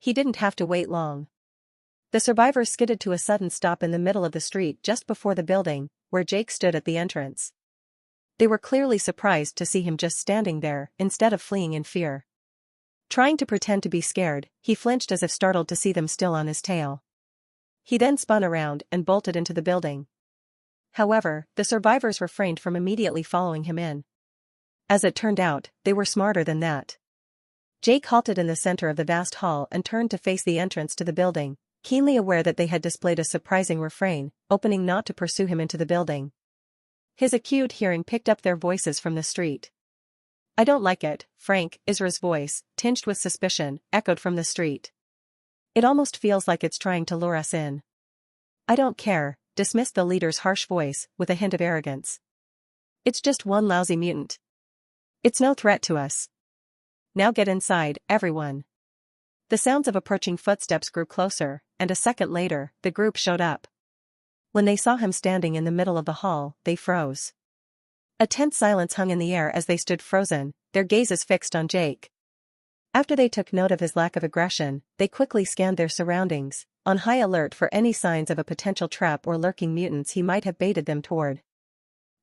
He didn't have to wait long. The survivors skidded to a sudden stop in the middle of the street just before the building, where Jake stood at the entrance. They were clearly surprised to see him just standing there, instead of fleeing in fear. Trying to pretend to be scared, he flinched as if startled to see them still on his tail. He then spun around and bolted into the building. However, the survivors refrained from immediately following him in. As it turned out, they were smarter than that. Jake halted in the center of the vast hall and turned to face the entrance to the building, keenly aware that they had displayed a surprising refrain, opening not to pursue him into the building. His acute hearing picked up their voices from the street. "I don't like it, Frank," Isra's voice, tinged with suspicion, echoed from the street. "It almost feels like it's trying to lure us in." "I don't care," dismissed the leader's harsh voice, with a hint of arrogance. "It's just one lousy mutant. It's no threat to us. Now get inside, everyone." The sounds of approaching footsteps grew closer, and a second later, the group showed up. When they saw him standing in the middle of the hall, they froze. A tense silence hung in the air as they stood frozen, their gazes fixed on Jake. After they took note of his lack of aggression, they quickly scanned their surroundings, on high alert for any signs of a potential trap or lurking mutants he might have baited them toward.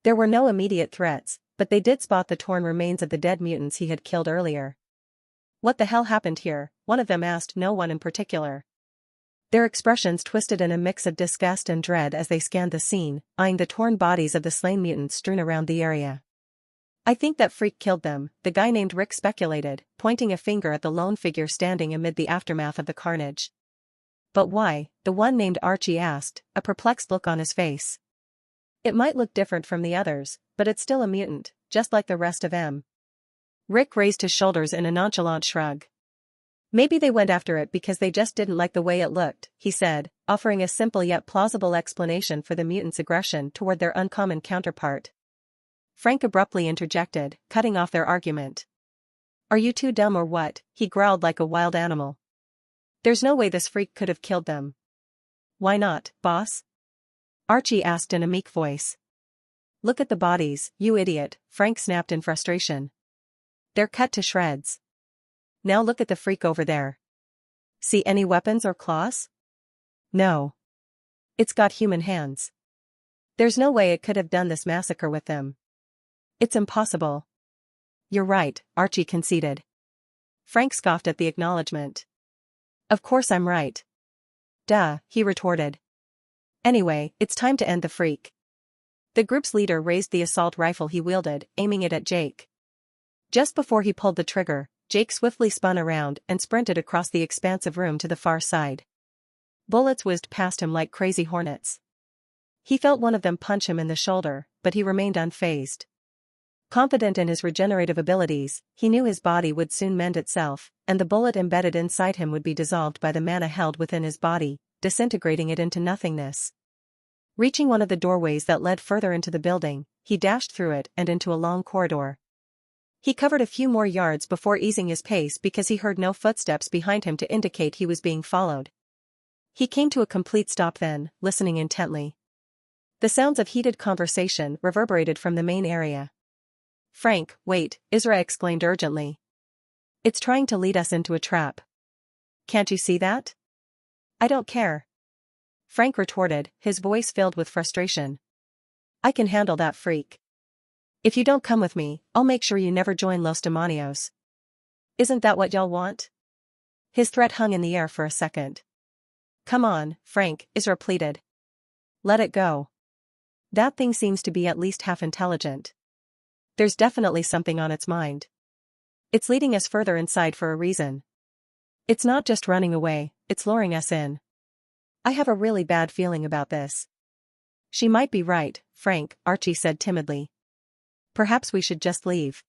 There were no immediate threats, but they did spot the torn remains of the dead mutants he had killed earlier. "What the hell happened here?" one of them asked no one in particular. Their expressions twisted in a mix of disgust and dread as they scanned the scene, eyeing the torn bodies of the slain mutants strewn around the area. "I think that freak killed them," the guy named Rick speculated, pointing a finger at the lone figure standing amid the aftermath of the carnage. "But why?" the one named Archie asked, a perplexed look on his face. "It might look different from the others, but it's still a mutant, just like the rest of them." Rick raised his shoulders in a nonchalant shrug. "Maybe they went after it because they just didn't like the way it looked," he said, offering a simple yet plausible explanation for the mutants' aggression toward their uncommon counterpart. Frank abruptly interjected, cutting off their argument. "Are you too dumb or what?" he growled like a wild animal. "There's no way this freak could have killed them." "Why not, boss?" Archie asked in a meek voice. "Look at the bodies, you idiot," Frank snapped in frustration. "They're cut to shreds. Now look at the freak over there. See any weapons or claws? No. It's got human hands. There's no way it could have done this massacre with them. It's impossible." "You're right," Archie conceded. Frank scoffed at the acknowledgement. "Of course I'm right." "Duh," he retorted. "Anyway, it's time to end the freak." The group's leader raised the assault rifle he wielded, aiming it at Jake. Just before he pulled the trigger, Jake swiftly spun around and sprinted across the expansive room to the far side. Bullets whizzed past him like crazy hornets. He felt one of them punch him in the shoulder, but he remained unfazed. Confident in his regenerative abilities, he knew his body would soon mend itself, and the bullet embedded inside him would be dissolved by the mana held within his body, disintegrating it into nothingness. Reaching one of the doorways that led further into the building, he dashed through it and into a long corridor. He covered a few more yards before easing his pace because he heard no footsteps behind him to indicate he was being followed. He came to a complete stop then, listening intently. The sounds of heated conversation reverberated from the main area. "Frank, wait," Isra exclaimed urgently. "It's trying to lead us into a trap. Can't you see that?" "I don't care," Frank retorted, his voice filled with frustration. "I can handle that freak. If you don't come with me, I'll make sure you never join Los Demonios." "Isn't that what y'all want?" His threat hung in the air for a second. "Come on, Frank," Isra pleaded. "Let it go. That thing seems to be at least half intelligent. There's definitely something on its mind. It's leading us further inside for a reason. It's not just running away, it's luring us in. I have a really bad feeling about this." "She might be right, Frank," Archie said timidly. "Perhaps we should just leave.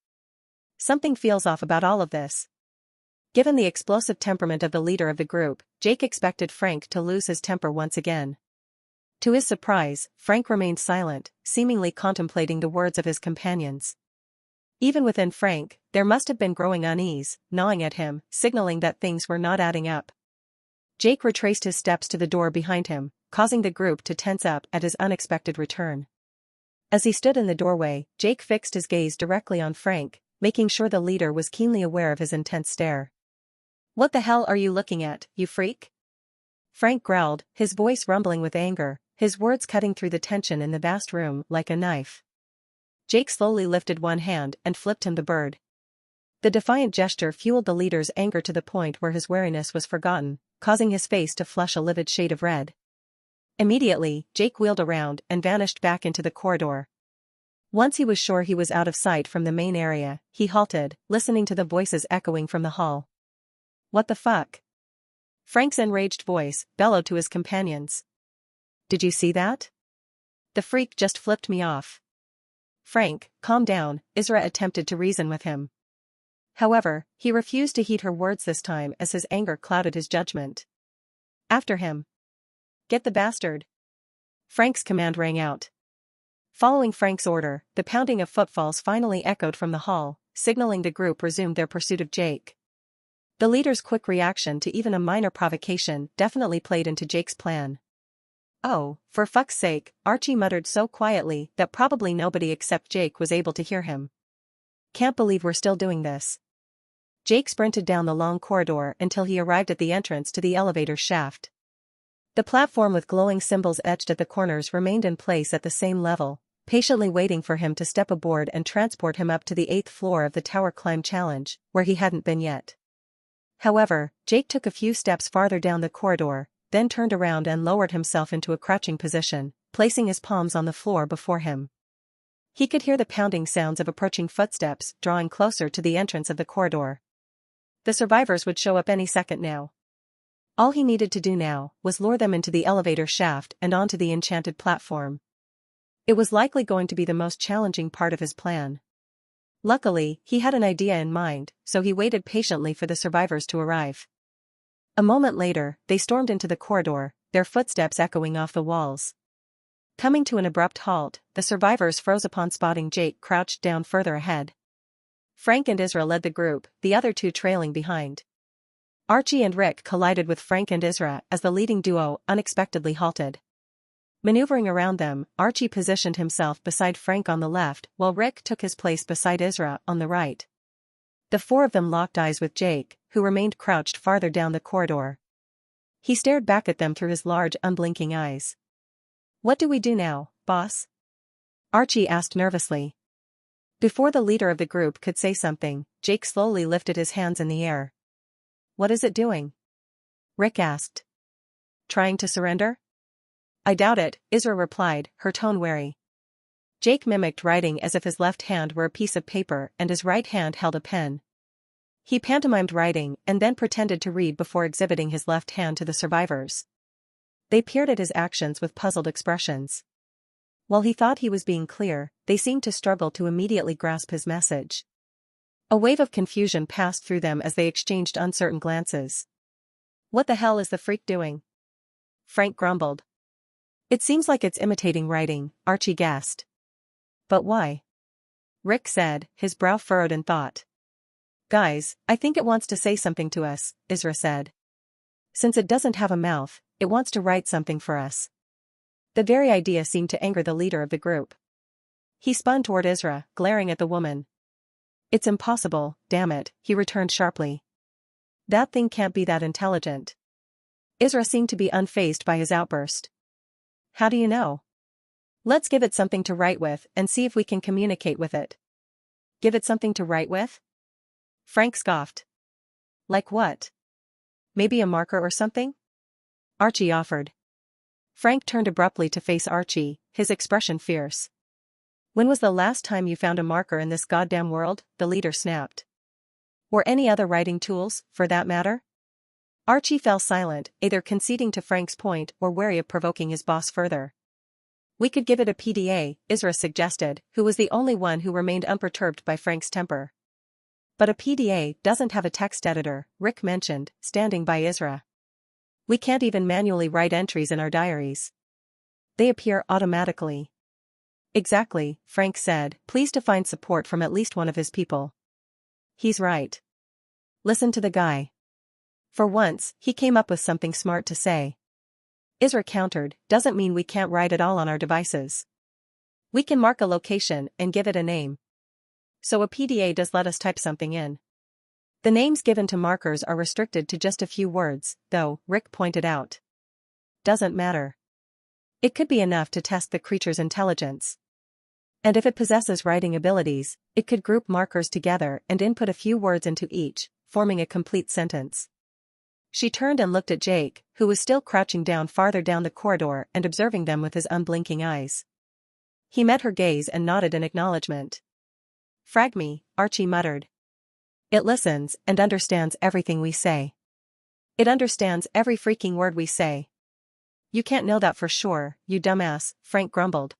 Something feels off about all of this." Given the explosive temperament of the leader of the group, Jake expected Frank to lose his temper once again. To his surprise, Frank remained silent, seemingly contemplating the words of his companions. Even within Frank, there must have been growing unease, gnawing at him, signaling that things were not adding up. Jake retraced his steps to the door behind him, causing the group to tense up at his unexpected return. As he stood in the doorway, Jake fixed his gaze directly on Frank, making sure the leader was keenly aware of his intense stare. What the hell are you looking at, you freak? Frank growled, his voice rumbling with anger, his words cutting through the tension in the vast room like a knife. Jake slowly lifted one hand and flipped him the bird. The defiant gesture fueled the leader's anger to the point where his wariness was forgotten, causing his face to flush a livid shade of red. Immediately, Jake wheeled around and vanished back into the corridor. Once he was sure he was out of sight from the main area, he halted, listening to the voices echoing from the hall. What the fuck? Frank's enraged voice bellowed to his companions. Did you see that? The freak just flipped me off. Frank, calm down, Isra attempted to reason with him. However, he refused to heed her words this time as his anger clouded his judgment. After him. Get the bastard. Frank's command rang out. Following Frank's order, the pounding of footfalls finally echoed from the hall, signaling the group resumed their pursuit of Jake. The leader's quick reaction to even a minor provocation definitely played into Jake's plan. Oh, for fuck's sake, Archie muttered so quietly that probably nobody except Jake was able to hear him. Can't believe we're still doing this. Jake sprinted down the long corridor until he arrived at the entrance to the elevator's shaft. The platform with glowing symbols etched at the corners remained in place at the same level, patiently waiting for him to step aboard and transport him up to the 8th floor of the tower climb challenge, where he hadn't been yet. However, Jake took a few steps farther down the corridor, then turned around and lowered himself into a crouching position, placing his palms on the floor before him. He could hear the pounding sounds of approaching footsteps drawing closer to the entrance of the corridor. The survivors would show up any second now. All he needed to do now was lure them into the elevator shaft and onto the enchanted platform. It was likely going to be the most challenging part of his plan. Luckily, he had an idea in mind, so he waited patiently for the survivors to arrive. A moment later, they stormed into the corridor, their footsteps echoing off the walls. Coming to an abrupt halt, the survivors froze upon spotting Jake crouched down further ahead. Frank and Isra led the group, the other two trailing behind. Archie and Rick collided with Frank and Isra as the leading duo unexpectedly halted. Maneuvering around them, Archie positioned himself beside Frank on the left while Rick took his place beside Isra on the right. The four of them locked eyes with Jake, who remained crouched farther down the corridor. He stared back at them through his large unblinking eyes. What do we do now, boss? Archie asked nervously. Before the leader of the group could say something, Jake slowly lifted his hands in the air. What is it doing? Rick asked. Trying to surrender? I doubt it, Isra replied, her tone wary. Jake mimicked writing as if his left hand were a piece of paper and his right hand held a pen. He pantomimed writing and then pretended to read before exhibiting his left hand to the survivors. They peered at his actions with puzzled expressions. While he thought he was being clear, they seemed to struggle to immediately grasp his message. A wave of confusion passed through them as they exchanged uncertain glances. What the hell is the freak doing? Frank grumbled. It seems like it's imitating writing, Archie guessed. But why? Rick said, his brow furrowed in thought. Guys, I think it wants to say something to us, Isra said. Since it doesn't have a mouth, it wants to write something for us. The very idea seemed to anger the leader of the group. He spun toward Isra, glaring at the woman. It's impossible, damn it, he returned sharply. That thing can't be that intelligent. Isra seemed to be unfazed by his outburst. How do you know? Let's give it something to write with and see if we can communicate with it. Give it something to write with? Frank scoffed. Like what? Maybe a marker or something? Archie offered. Frank turned abruptly to face Archie, his expression fierce. When was the last time you found a marker in this goddamn world? The leader snapped. Or any other writing tools, for that matter? Archie fell silent, either conceding to Frank's point or wary of provoking his boss further. We could give it a PDA, Isra suggested, who was the only one who remained unperturbed by Frank's temper. But a PDA doesn't have a text editor, Rick mentioned, standing by Isra. We can't even manually write entries in our diaries. They appear automatically. Exactly, Frank said, pleased to find support from at least one of his people. He's right. Listen to the guy. For once, he came up with something smart to say. Isra countered, doesn't mean we can't write it all on our devices. We can mark a location and give it a name. So a PDA does let us type something in. The names given to markers are restricted to just a few words, though, Rick pointed out. Doesn't matter. It could be enough to test the creature's intelligence. And if it possesses writing abilities, it could group markers together and input a few words into each, forming a complete sentence. She turned and looked at Jake, who was still crouching down farther down the corridor and observing them with his unblinking eyes. He met her gaze and nodded in acknowledgement. "Frag me," Archie muttered. "It listens and understands everything we say. It understands every freaking word we say." "You can't know that for sure, you dumbass," Frank grumbled.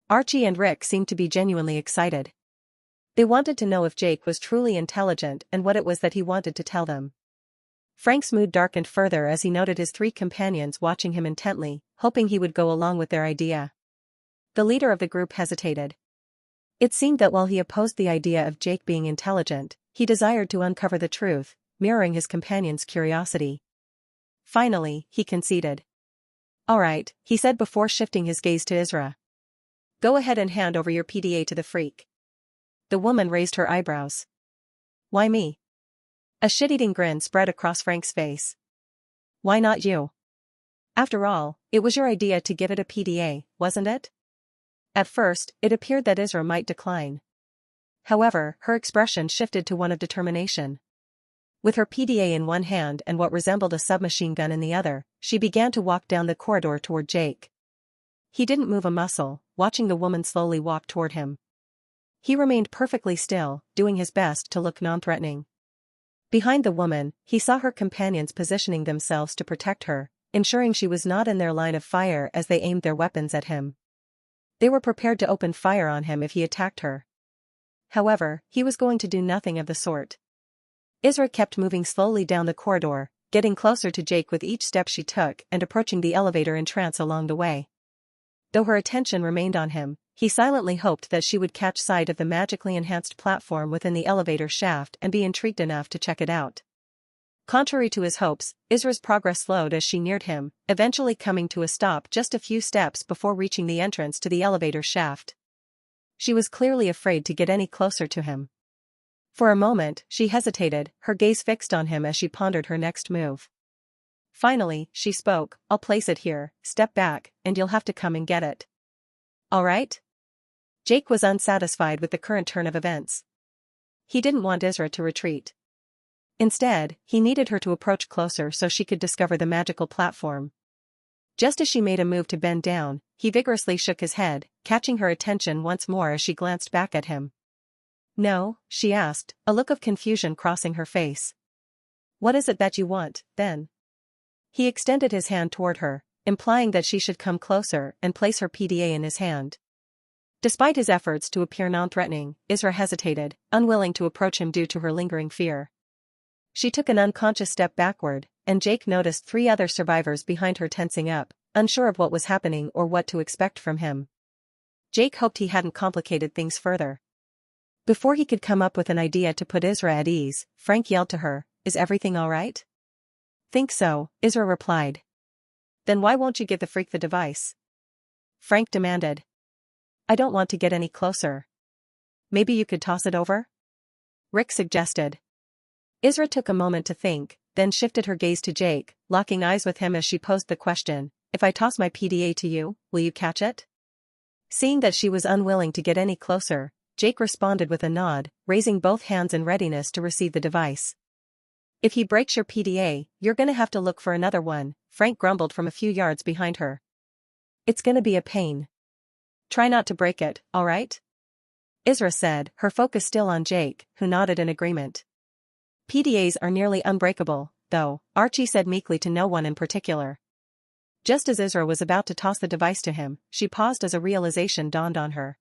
Archie and Rick seemed to be genuinely excited. They wanted to know if Jake was truly intelligent and what it was that he wanted to tell them. Frank's mood darkened further as he noted his three companions watching him intently, hoping he would go along with their idea. The leader of the group hesitated. It seemed that while he opposed the idea of Jake being intelligent, he desired to uncover the truth, mirroring his companion's curiosity. Finally, he conceded. "All right," he said before shifting his gaze to Isra. "Go ahead and hand over your PDA to the freak." The woman raised her eyebrows. "Why me?" A shit-eating grin spread across Frank's face. "Why not you? After all, it was your idea to give it a PDA, wasn't it?" At first, it appeared that Isra might decline. However, her expression shifted to one of determination. With her PDA in one hand and what resembled a submachine gun in the other, she began to walk down the corridor toward Jake. He didn't move a muscle, watching the woman slowly walk toward him. He remained perfectly still, doing his best to look non-threatening. Behind the woman, he saw her companions positioning themselves to protect her, ensuring she was not in their line of fire as they aimed their weapons at him. They were prepared to open fire on him if he attacked her. However, he was going to do nothing of the sort. Isra kept moving slowly down the corridor, getting closer to Jake with each step she took and approaching the elevator in trance along the way. Though her attention remained on him, he silently hoped that she would catch sight of the magically enhanced platform within the elevator shaft and be intrigued enough to check it out. Contrary to his hopes, Isra's progress slowed as she neared him, eventually coming to a stop just a few steps before reaching the entrance to the elevator shaft. She was clearly afraid to get any closer to him. For a moment, she hesitated, her gaze fixed on him as she pondered her next move. Finally, she spoke, "I'll place it here, step back, and you'll have to come and get it." "All right?" Jake was unsatisfied with the current turn of events. He didn't want Isra to retreat. Instead, he needed her to approach closer so she could discover the magical platform. Just as she made a move to bend down, he vigorously shook his head, catching her attention once more as she glanced back at him. "No?" she asked, a look of confusion crossing her face. "What is it that you want, then?" He extended his hand toward her, implying that she should come closer and place her PDA in his hand. Despite his efforts to appear non-threatening, Isra hesitated, unwilling to approach him due to her lingering fear. She took an unconscious step backward, and Jake noticed 3 other survivors behind her tensing up, unsure of what was happening or what to expect from him. Jake hoped he hadn't complicated things further. Before he could come up with an idea to put Isra at ease, Frank yelled to her, "Is everything all right?" "Think so," Isra replied. "Then why won't you give the freak the device?" Frank demanded. "I don't want to get any closer." "Maybe you could toss it over?" Rick suggested. Isra took a moment to think, then shifted her gaze to Jake, locking eyes with him as she posed the question, "If I toss my PDA to you, will you catch it?" Seeing that she was unwilling to get any closer, Jake responded with a nod, raising both hands in readiness to receive the device. "If he breaks your PDA, you're gonna have to look for another one," Frank grumbled from a few yards behind her. "It's gonna be a pain. Try not to break it, all right?" Isra said, her focus still on Jake, who nodded in agreement. "PDAs are nearly unbreakable, though," Archie said meekly to no one in particular. Just as Isra was about to toss the device to him, she paused as a realization dawned on her.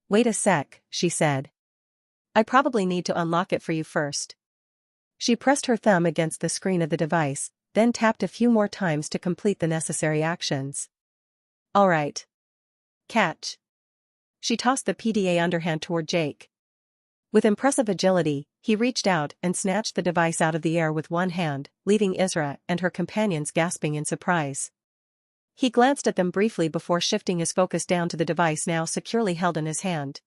"Wait a sec," she said. "I probably need to unlock it for you first." She pressed her thumb against the screen of the device, then tapped a few more times to complete the necessary actions. "All right. Catch." She tossed the PDA underhand toward Jake. With impressive agility, he reached out and snatched the device out of the air with one hand, leaving Isra and her companions gasping in surprise. He glanced at them briefly before shifting his focus down to the device now securely held in his hand.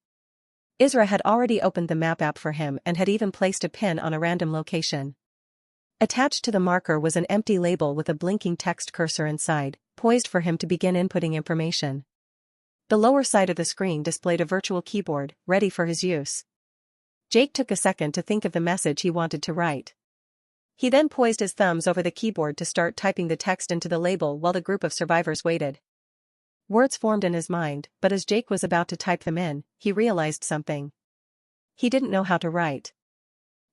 Isra had already opened the map app for him and had even placed a pin on a random location. Attached to the marker was an empty label with a blinking text cursor inside, poised for him to begin inputting information. The lower side of the screen displayed a virtual keyboard, ready for his use. Jake took a second to think of the message he wanted to write. He then poised his thumbs over the keyboard to start typing the text into the label while the group of survivors waited. Words formed in his mind, but as Jake was about to type them in, he realized something. He didn't know how to write.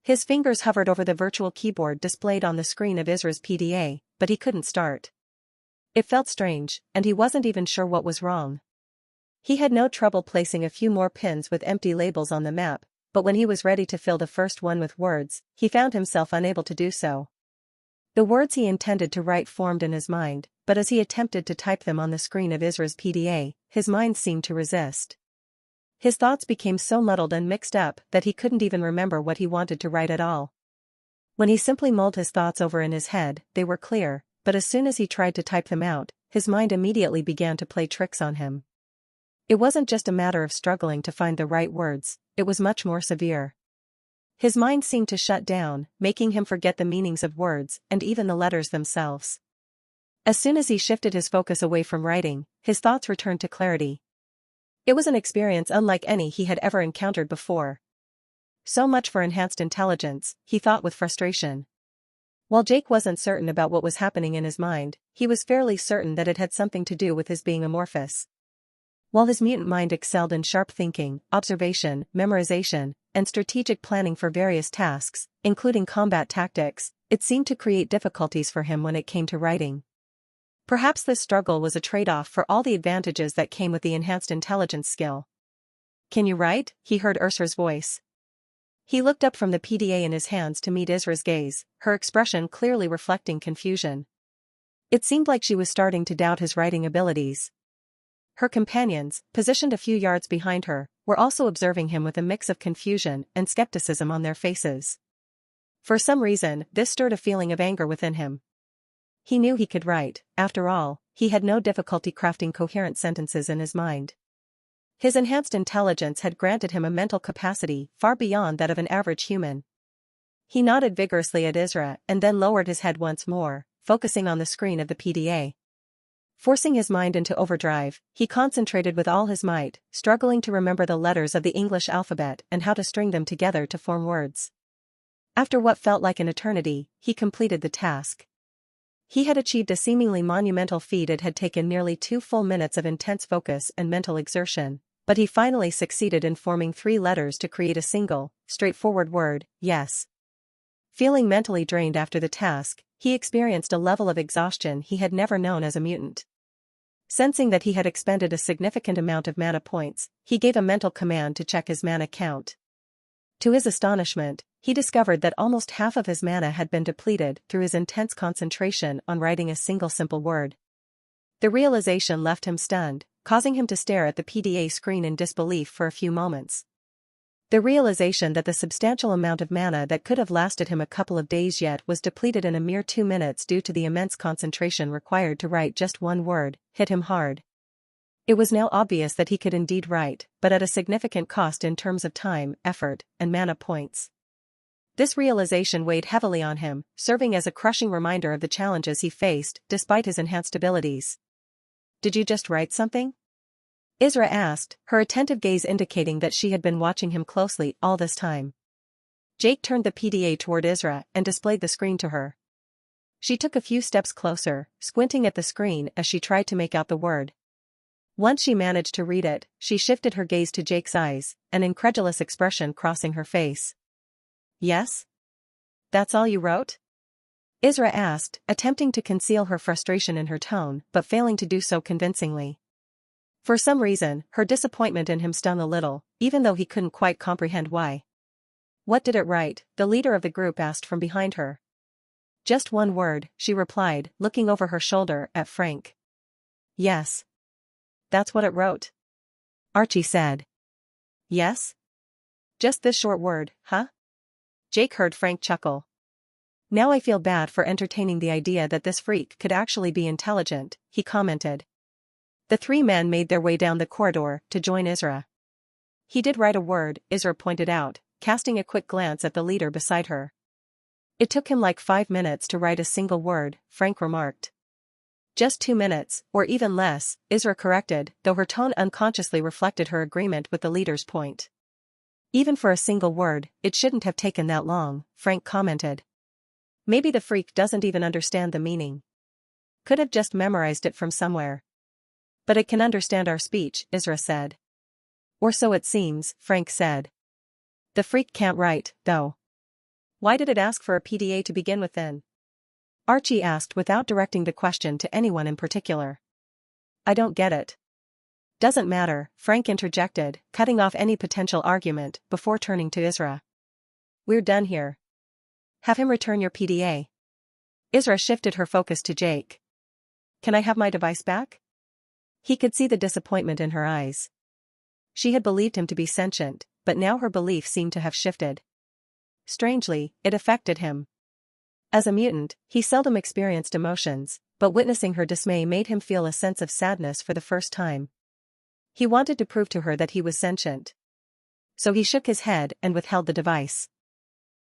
His fingers hovered over the virtual keyboard displayed on the screen of Isra's PDA, but he couldn't start. It felt strange, and he wasn't even sure what was wrong. He had no trouble placing a few more pins with empty labels on the map, but when he was ready to fill the first one with words, he found himself unable to do so. The words he intended to write formed in his mind, but as he attempted to type them on the screen of Isra's PDA, his mind seemed to resist. His thoughts became so muddled and mixed up that he couldn't even remember what he wanted to write at all. When he simply mulled his thoughts over in his head, they were clear, but as soon as he tried to type them out, his mind immediately began to play tricks on him. It wasn't just a matter of struggling to find the right words, it was much more severe. His mind seemed to shut down, making him forget the meanings of words and even the letters themselves. As soon as he shifted his focus away from writing, his thoughts returned to clarity. It was an experience unlike any he had ever encountered before. So much for enhanced intelligence, he thought with frustration. While Jake wasn't certain about what was happening in his mind, he was fairly certain that it had something to do with his being amorphous. While his mutant mind excelled in sharp thinking, observation, memorization, and strategic planning for various tasks, including combat tactics, it seemed to create difficulties for him when it came to writing. Perhaps this struggle was a trade-off for all the advantages that came with the enhanced intelligence skill. "Can you write?" he heard Ursra's voice. He looked up from the PDA in his hands to meet Isra's gaze, her expression clearly reflecting confusion. It seemed like she was starting to doubt his writing abilities. Her companions, positioned a few yards behind her, were also observing him with a mix of confusion and skepticism on their faces. For some reason, this stirred a feeling of anger within him. He knew he could write; after all, he had no difficulty crafting coherent sentences in his mind. His enhanced intelligence had granted him a mental capacity far beyond that of an average human. He nodded vigorously at Isra and then lowered his head once more, focusing on the screen of the PDA. Forcing his mind into overdrive, he concentrated with all his might, struggling to remember the letters of the English alphabet and how to string them together to form words. After what felt like an eternity, he completed the task. He had achieved a seemingly monumental feat. It had taken nearly 2 full minutes of intense focus and mental exertion, but he finally succeeded in forming 3 letters to create a single, straightforward word: yes. Feeling mentally drained after the task, he experienced a level of exhaustion he had never known as a mutant. Sensing that he had expended a significant amount of mana points, he gave a mental command to check his mana count. To his astonishment, he discovered that almost half of his mana had been depleted through his intense concentration on writing a single simple word. The realization left him stunned, causing him to stare at the PDA screen in disbelief for a few moments. The realization that the substantial amount of mana that could have lasted him a couple of days yet was depleted in a mere 2 minutes due to the immense concentration required to write just one word, hit him hard. It was now obvious that he could indeed write, but at a significant cost in terms of time, effort, and mana points. This realization weighed heavily on him, serving as a crushing reminder of the challenges he faced despite his enhanced abilities. "Did you just write something?" Isra asked, her attentive gaze indicating that she had been watching him closely all this time. Jake turned the PDA toward Isra and displayed the screen to her. She took a few steps closer, squinting at the screen as she tried to make out the word. Once she managed to read it, she shifted her gaze to Jake's eyes, an incredulous expression crossing her face. "Yes? That's all you wrote?" Isra asked, attempting to conceal her frustration in her tone but failing to do so convincingly. For some reason, her disappointment in him stung a little, even though he couldn't quite comprehend why. "What did it write?" the leader of the group asked from behind her. "Just one word," she replied, looking over her shoulder at Frank. "Yes. That's what it wrote," Archie said. "Yes? Just this short word, huh?" Jake heard Frank chuckle. "Now I feel bad for entertaining the idea that this freak could actually be intelligent," he commented. The 3 men made their way down the corridor to join Isra. He did write a word, Isra pointed out, casting a quick glance at the leader beside her. It took him like 5 minutes to write a single word, Frank remarked. Just 2 minutes, or even less, Isra corrected, though her tone unconsciously reflected her agreement with the leader's point. Even for a single word, it shouldn't have taken that long, Frank commented. Maybe the freak doesn't even understand the meaning. Could have just memorized it from somewhere. But it can understand our speech, Isra said. Or so it seems, Frank said. The freak can't write, though. Why did it ask for a PDA to begin with then? Archie asked without directing the question to anyone in particular. I don't get it. Doesn't matter, Frank interjected, cutting off any potential argument before turning to Isra. We're done here. Have him return your PDA. Isra shifted her focus to Jake. Can I have my device back? He could see the disappointment in her eyes. She had believed him to be sentient, but now her belief seemed to have shifted. Strangely, it affected him. As a mutant, he seldom experienced emotions, but witnessing her dismay made him feel a sense of sadness for the first time. He wanted to prove to her that he was sentient. So he shook his head and withheld the device.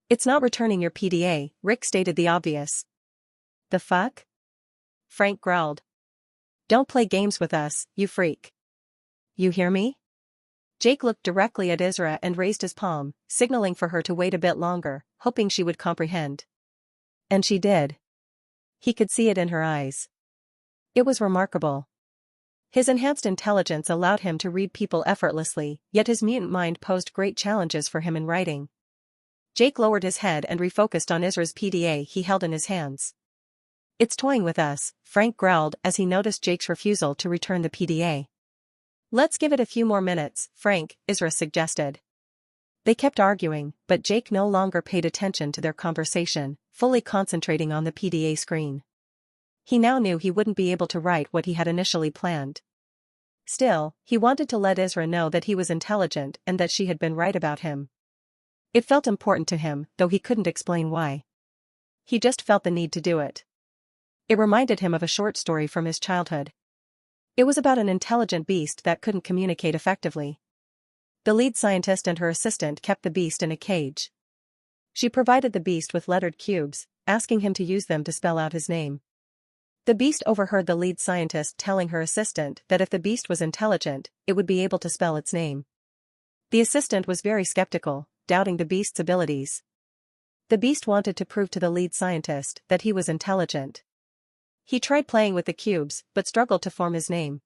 It's not returning your PDA, Rick stated the obvious. The fuck? Frank growled. Don't play games with us, you freak. You hear me? Jake looked directly at Isra and raised his palm, signaling for her to wait a bit longer, hoping she would comprehend. And she did. He could see it in her eyes. It was remarkable. His enhanced intelligence allowed him to read people effortlessly, yet his mutant mind posed great challenges for him in writing. Jake lowered his head and refocused on Isra's PDA he held in his hands. It's toying with us, Frank growled as he noticed Jake's refusal to return the PDA. Let's give it a few more minutes, Frank, Isra suggested. They kept arguing, but Jake no longer paid attention to their conversation, fully concentrating on the PDA screen. He now knew he wouldn't be able to write what he had initially planned. Still, he wanted to let Isra know that he was intelligent and that she had been right about him. It felt important to him, though he couldn't explain why. He just felt the need to do it. It reminded him of a short story from his childhood. It was about an intelligent beast that couldn't communicate effectively. The lead scientist and her assistant kept the beast in a cage. She provided the beast with lettered cubes, asking him to use them to spell out his name. The beast overheard the lead scientist telling her assistant that if the beast was intelligent, it would be able to spell its name. The assistant was very skeptical, doubting the beast's abilities. The beast wanted to prove to the lead scientist that he was intelligent. He tried playing with the cubes, but struggled to form his name.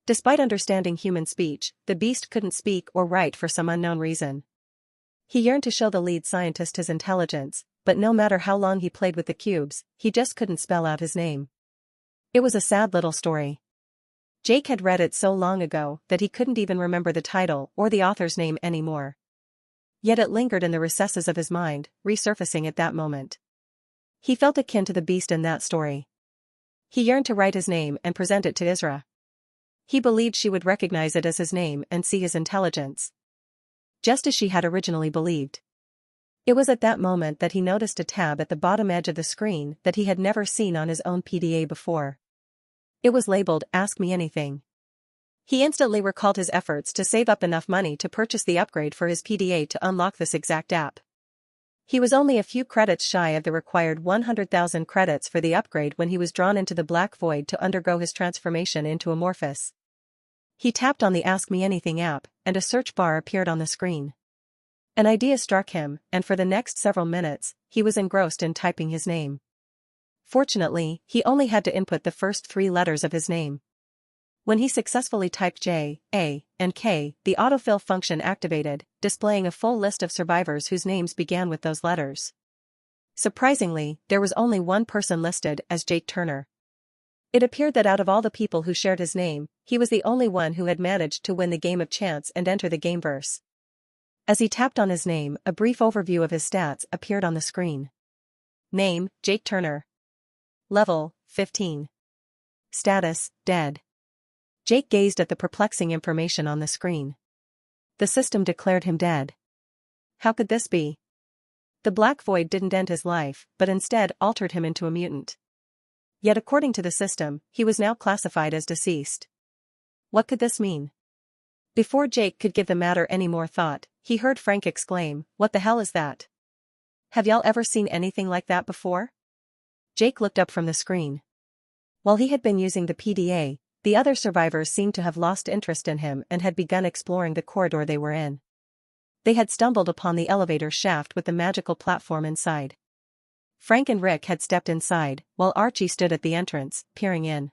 Despite understanding human speech, the beast couldn't speak or write for some unknown reason. He yearned to show the lead scientist his intelligence, but no matter how long he played with the cubes, he just couldn't spell out his name. It was a sad little story. Jake had read it so long ago that he couldn't even remember the title or the author's name anymore. Yet it lingered in the recesses of his mind, resurfacing at that moment. He felt akin to the beast in that story. He yearned to write his name and present it to Isra. He believed she would recognize it as his name and see his intelligence. Just as she had originally believed. It was at that moment that he noticed a tab at the bottom edge of the screen that he had never seen on his own PDA before. It was labeled Ask Me Anything. He instantly recalled his efforts to save up enough money to purchase the upgrade for his PDA to unlock this exact app. He was only a few credits shy of the required 100,000 credits for the upgrade when he was drawn into the black void to undergo his transformation into a Morphus. He tapped on the Ask Me Anything app, and a search bar appeared on the screen. An idea struck him, and for the next several minutes, he was engrossed in typing his name. Fortunately, he only had to input the first 3 letters of his name. When he successfully typed J, A, and K, the autofill function activated, displaying a full list of survivors whose names began with those letters. Surprisingly, there was only one person listed as Jake Turner. It appeared that out of all the people who shared his name, he was the only one who had managed to win the game of chance and enter the gameverse. As he tapped on his name, a brief overview of his stats appeared on the screen. Name, Jake Turner. Level, 15. Status, dead. Jake gazed at the perplexing information on the screen. The system declared him dead. How could this be? The black void didn't end his life, but instead altered him into a mutant. Yet according to the system, he was now classified as deceased. What could this mean? Before Jake could give the matter any more thought, he heard Frank exclaim, "What the hell is that? Have y'all ever seen anything like that before?" Jake looked up from the screen. While he had been using the PDA, the other survivors seemed to have lost interest in him and had begun exploring the corridor they were in. They had stumbled upon the elevator shaft with the magical platform inside. Frank and Rick had stepped inside, while Archie stood at the entrance, peering in.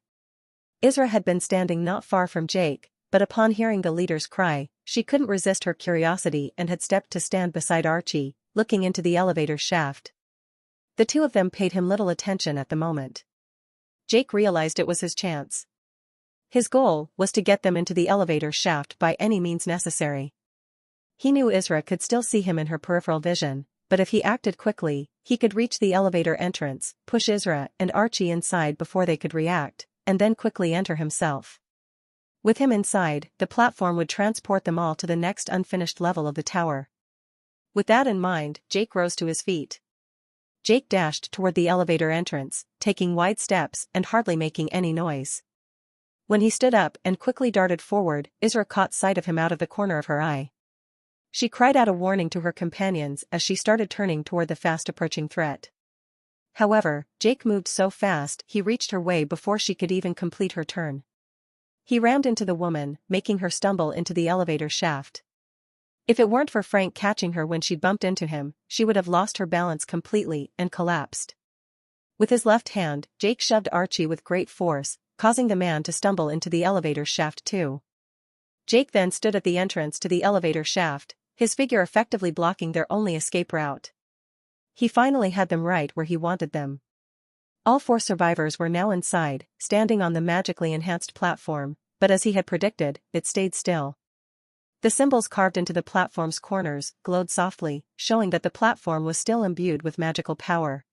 Isra had been standing not far from Jake, but upon hearing the leader's cry, she couldn't resist her curiosity and had stepped to stand beside Archie, looking into the elevator shaft. The two of them paid him little attention at the moment. Jake realized it was his chance. His goal was to get them into the elevator shaft by any means necessary. He knew Isra could still see him in her peripheral vision, but if he acted quickly, he could reach the elevator entrance, push Isra and Archie inside before they could react, and then quickly enter himself. With him inside, the platform would transport them all to the next unfinished level of the tower. With that in mind, Jake rose to his feet. Jake dashed toward the elevator entrance, taking wide steps and hardly making any noise. When he stood up and quickly darted forward, Isra caught sight of him out of the corner of her eye. She cried out a warning to her companions as she started turning toward the fast-approaching threat. However, Jake moved so fast he reached her way before she could even complete her turn. He rammed into the woman, making her stumble into the elevator shaft. If it weren't for Frank catching her when she bumped into him, she would have lost her balance completely and collapsed. With his left hand, Jake shoved Archie with great force, causing the man to stumble into the elevator shaft too. Jake then stood at the entrance to the elevator shaft, his figure effectively blocking their only escape route. He finally had them right where he wanted them. All four survivors were now inside, standing on the magically enhanced platform, but as he had predicted, it stayed still. The symbols carved into the platform's corners glowed softly, showing that the platform was still imbued with magical power.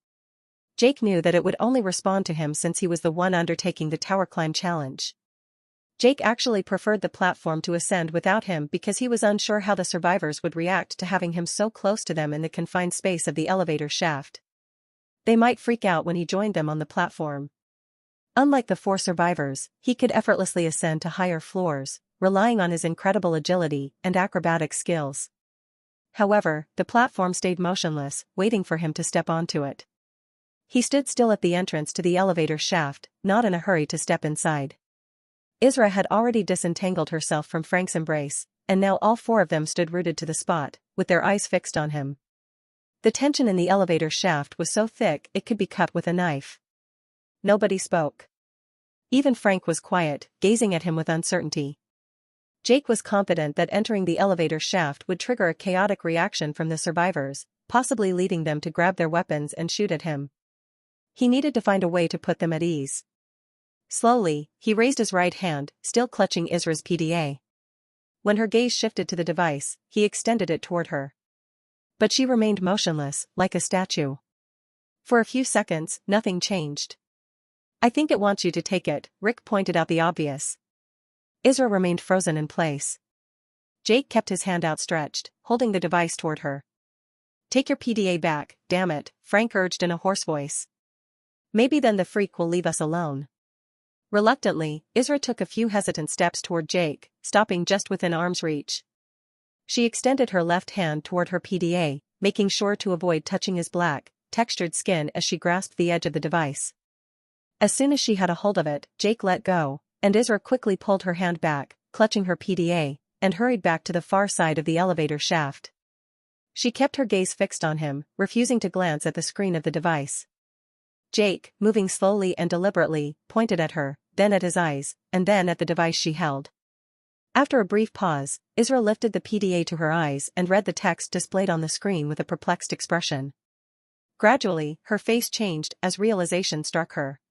Jake knew that it would only respond to him since he was the one undertaking the tower climb challenge. Jake actually preferred the platform to ascend without him because he was unsure how the survivors would react to having him so close to them in the confined space of the elevator shaft. They might freak out when he joined them on the platform. Unlike the four survivors, he could effortlessly ascend to higher floors, relying on his incredible agility and acrobatic skills. However, the platform stayed motionless, waiting for him to step onto it. He stood still at the entrance to the elevator shaft, not in a hurry to step inside. Isra had already disentangled herself from Frank's embrace, and now all four of them stood rooted to the spot, with their eyes fixed on him. The tension in the elevator shaft was so thick it could be cut with a knife. Nobody spoke. Even Frank was quiet, gazing at him with uncertainty. Jake was confident that entering the elevator shaft would trigger a chaotic reaction from the survivors, possibly leading them to grab their weapons and shoot at him. He needed to find a way to put them at ease. Slowly, he raised his right hand, still clutching Isra's PDA. When her gaze shifted to the device, he extended it toward her. But she remained motionless, like a statue. For a few seconds, nothing changed. "I think it wants you to take it," Rick pointed out the obvious. Isra remained frozen in place. Jake kept his hand outstretched, holding the device toward her. "Take your PDA back, damn it," Frank urged in a hoarse voice. "Maybe then the freak will leave us alone." Reluctantly, Isra took a few hesitant steps toward Jake, stopping just within arm's reach. She extended her left hand toward her PDA, making sure to avoid touching his black, textured skin as she grasped the edge of the device. As soon as she had a hold of it, Jake let go, and Isra quickly pulled her hand back, clutching her PDA, and hurried back to the far side of the elevator shaft. She kept her gaze fixed on him, refusing to glance at the screen of the device. Jake, moving slowly and deliberately, pointed at her, then at his eyes, and then at the device she held. After a brief pause, Isra lifted the PDA to her eyes and read the text displayed on the screen with a perplexed expression. Gradually, her face changed as realization struck her.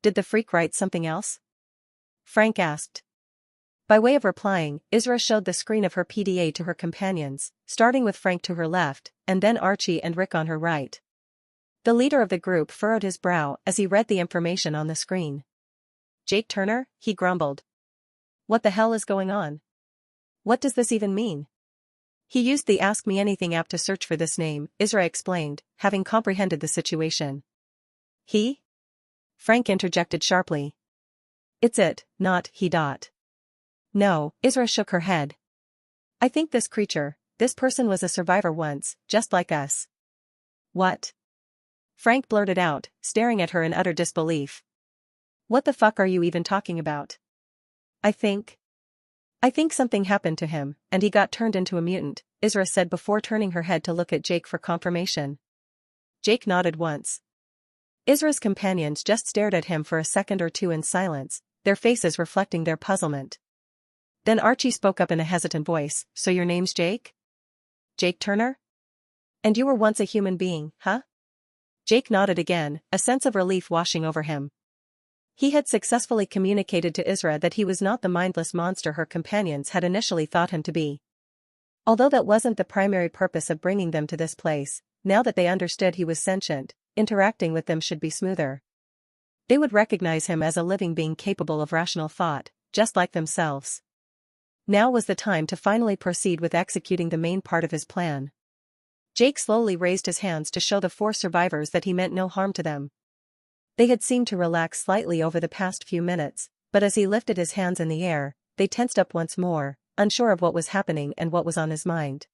"Did the freak write something else?" Frank asked. By way of replying, Isra showed the screen of her PDA to her companions, starting with Frank to her left, and then Archie and Rick on her right. The leader of the group furrowed his brow as he read the information on the screen. "Jake Turner?" he grumbled. "What the hell is going on? What does this even mean?" "He used the Ask Me Anything app to search for this name," Isra explained, having comprehended the situation. "He?" Frank interjected sharply. "It's it, not he. No, Isra shook her head. I think this person was a survivor once, just like us. What? Frank blurted out, staring at her in utter disbelief. What the fuck are you even talking about? I think something happened to him, and he got turned into a mutant, Isra said before turning her head to look at Jake for confirmation. Jake nodded once. Isra's companions just stared at him for a second or two in silence, their faces reflecting their puzzlement. Then Archie spoke up in a hesitant voice, so your name's Jake? Jake Turner? And you were once a human being, huh? Jake nodded again, a sense of relief washing over him. He had successfully communicated to Isra that he was not the mindless monster her companions had initially thought him to be. Although that wasn't the primary purpose of bringing them to this place, now that they understood he was sentient, interacting with them should be smoother. They would recognize him as a living being capable of rational thought, just like themselves. Now was the time to finally proceed with executing the main part of his plan. Jake slowly raised his hands to show the 4 survivors that he meant no harm to them. They had seemed to relax slightly over the past few minutes, but as he lifted his hands in the air, they tensed up once more, unsure of what was happening and what was on his mind.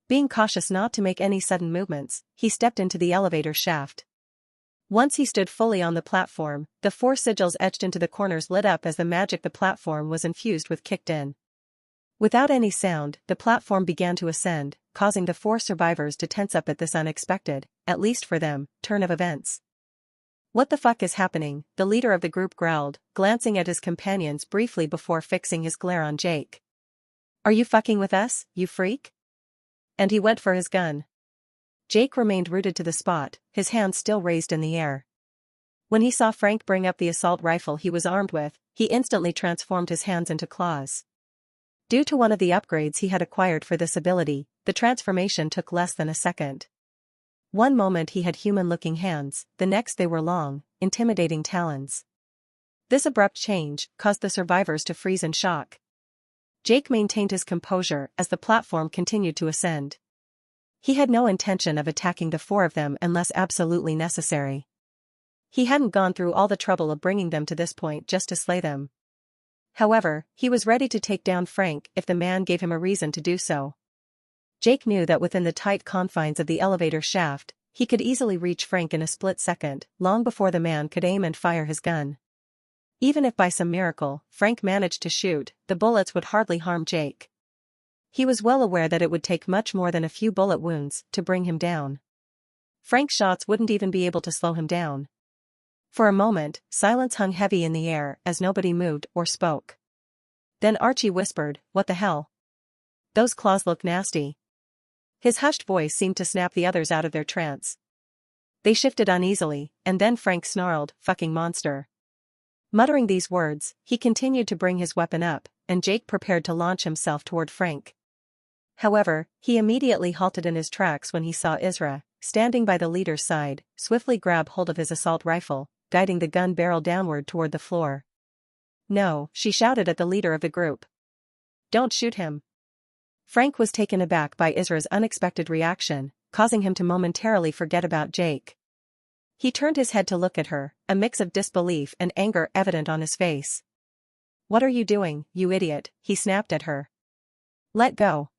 Being cautious not to make any sudden movements, he stepped into the elevator shaft. Once he stood fully on the platform, the 4 sigils etched into the corners lit up as the magic the platform was infused with kicked in. Without any sound, the platform began to ascend, causing the 4 survivors to tense up at this unexpected, at least for them, turn of events. What the fuck is happening? The leader of the group growled, glancing at his companions briefly before fixing his glare on Jake. Are you fucking with us, you freak? And he went for his gun. Jake remained rooted to the spot, his hands still raised in the air. When he saw Frank bring up the assault rifle he was armed with, he instantly transformed his hands into claws. Due to one of the upgrades he had acquired for this ability, the transformation took less than a second. One moment he had human-looking hands, the next they were long, intimidating talons. This abrupt change caused the survivors to freeze in shock. Jake maintained his composure as the platform continued to ascend. He had no intention of attacking the 4 of them unless absolutely necessary. He hadn't gone through all the trouble of bringing them to this point just to slay them. However, he was ready to take down Frank if the man gave him a reason to do so. Jake knew that within the tight confines of the elevator shaft, he could easily reach Frank in a split second, long before the man could aim and fire his gun. Even if by some miracle, Frank managed to shoot, the bullets would hardly harm Jake. He was well aware that it would take much more than a few bullet wounds to bring him down. Frank's shots wouldn't even be able to slow him down. For a moment, silence hung heavy in the air as nobody moved or spoke. Then Archie whispered, "What the hell? Those claws look nasty." His hushed voice seemed to snap the others out of their trance. They shifted uneasily, and then Frank snarled, "Fucking monster." Muttering these words, he continued to bring his weapon up, and Jake prepared to launch himself toward Frank. However, he immediately halted in his tracks when he saw Isra, standing by the leader's side, swiftly grab hold of his assault rifle, guiding the gun barrel downward toward the floor. "No," she shouted at the leader of the group. "Don't shoot him." Frank was taken aback by Isra's unexpected reaction, causing him to momentarily forget about Jake. He turned his head to look at her, a mix of disbelief and anger evident on his face. "What are you doing, you idiot?" he snapped at her. "Let go."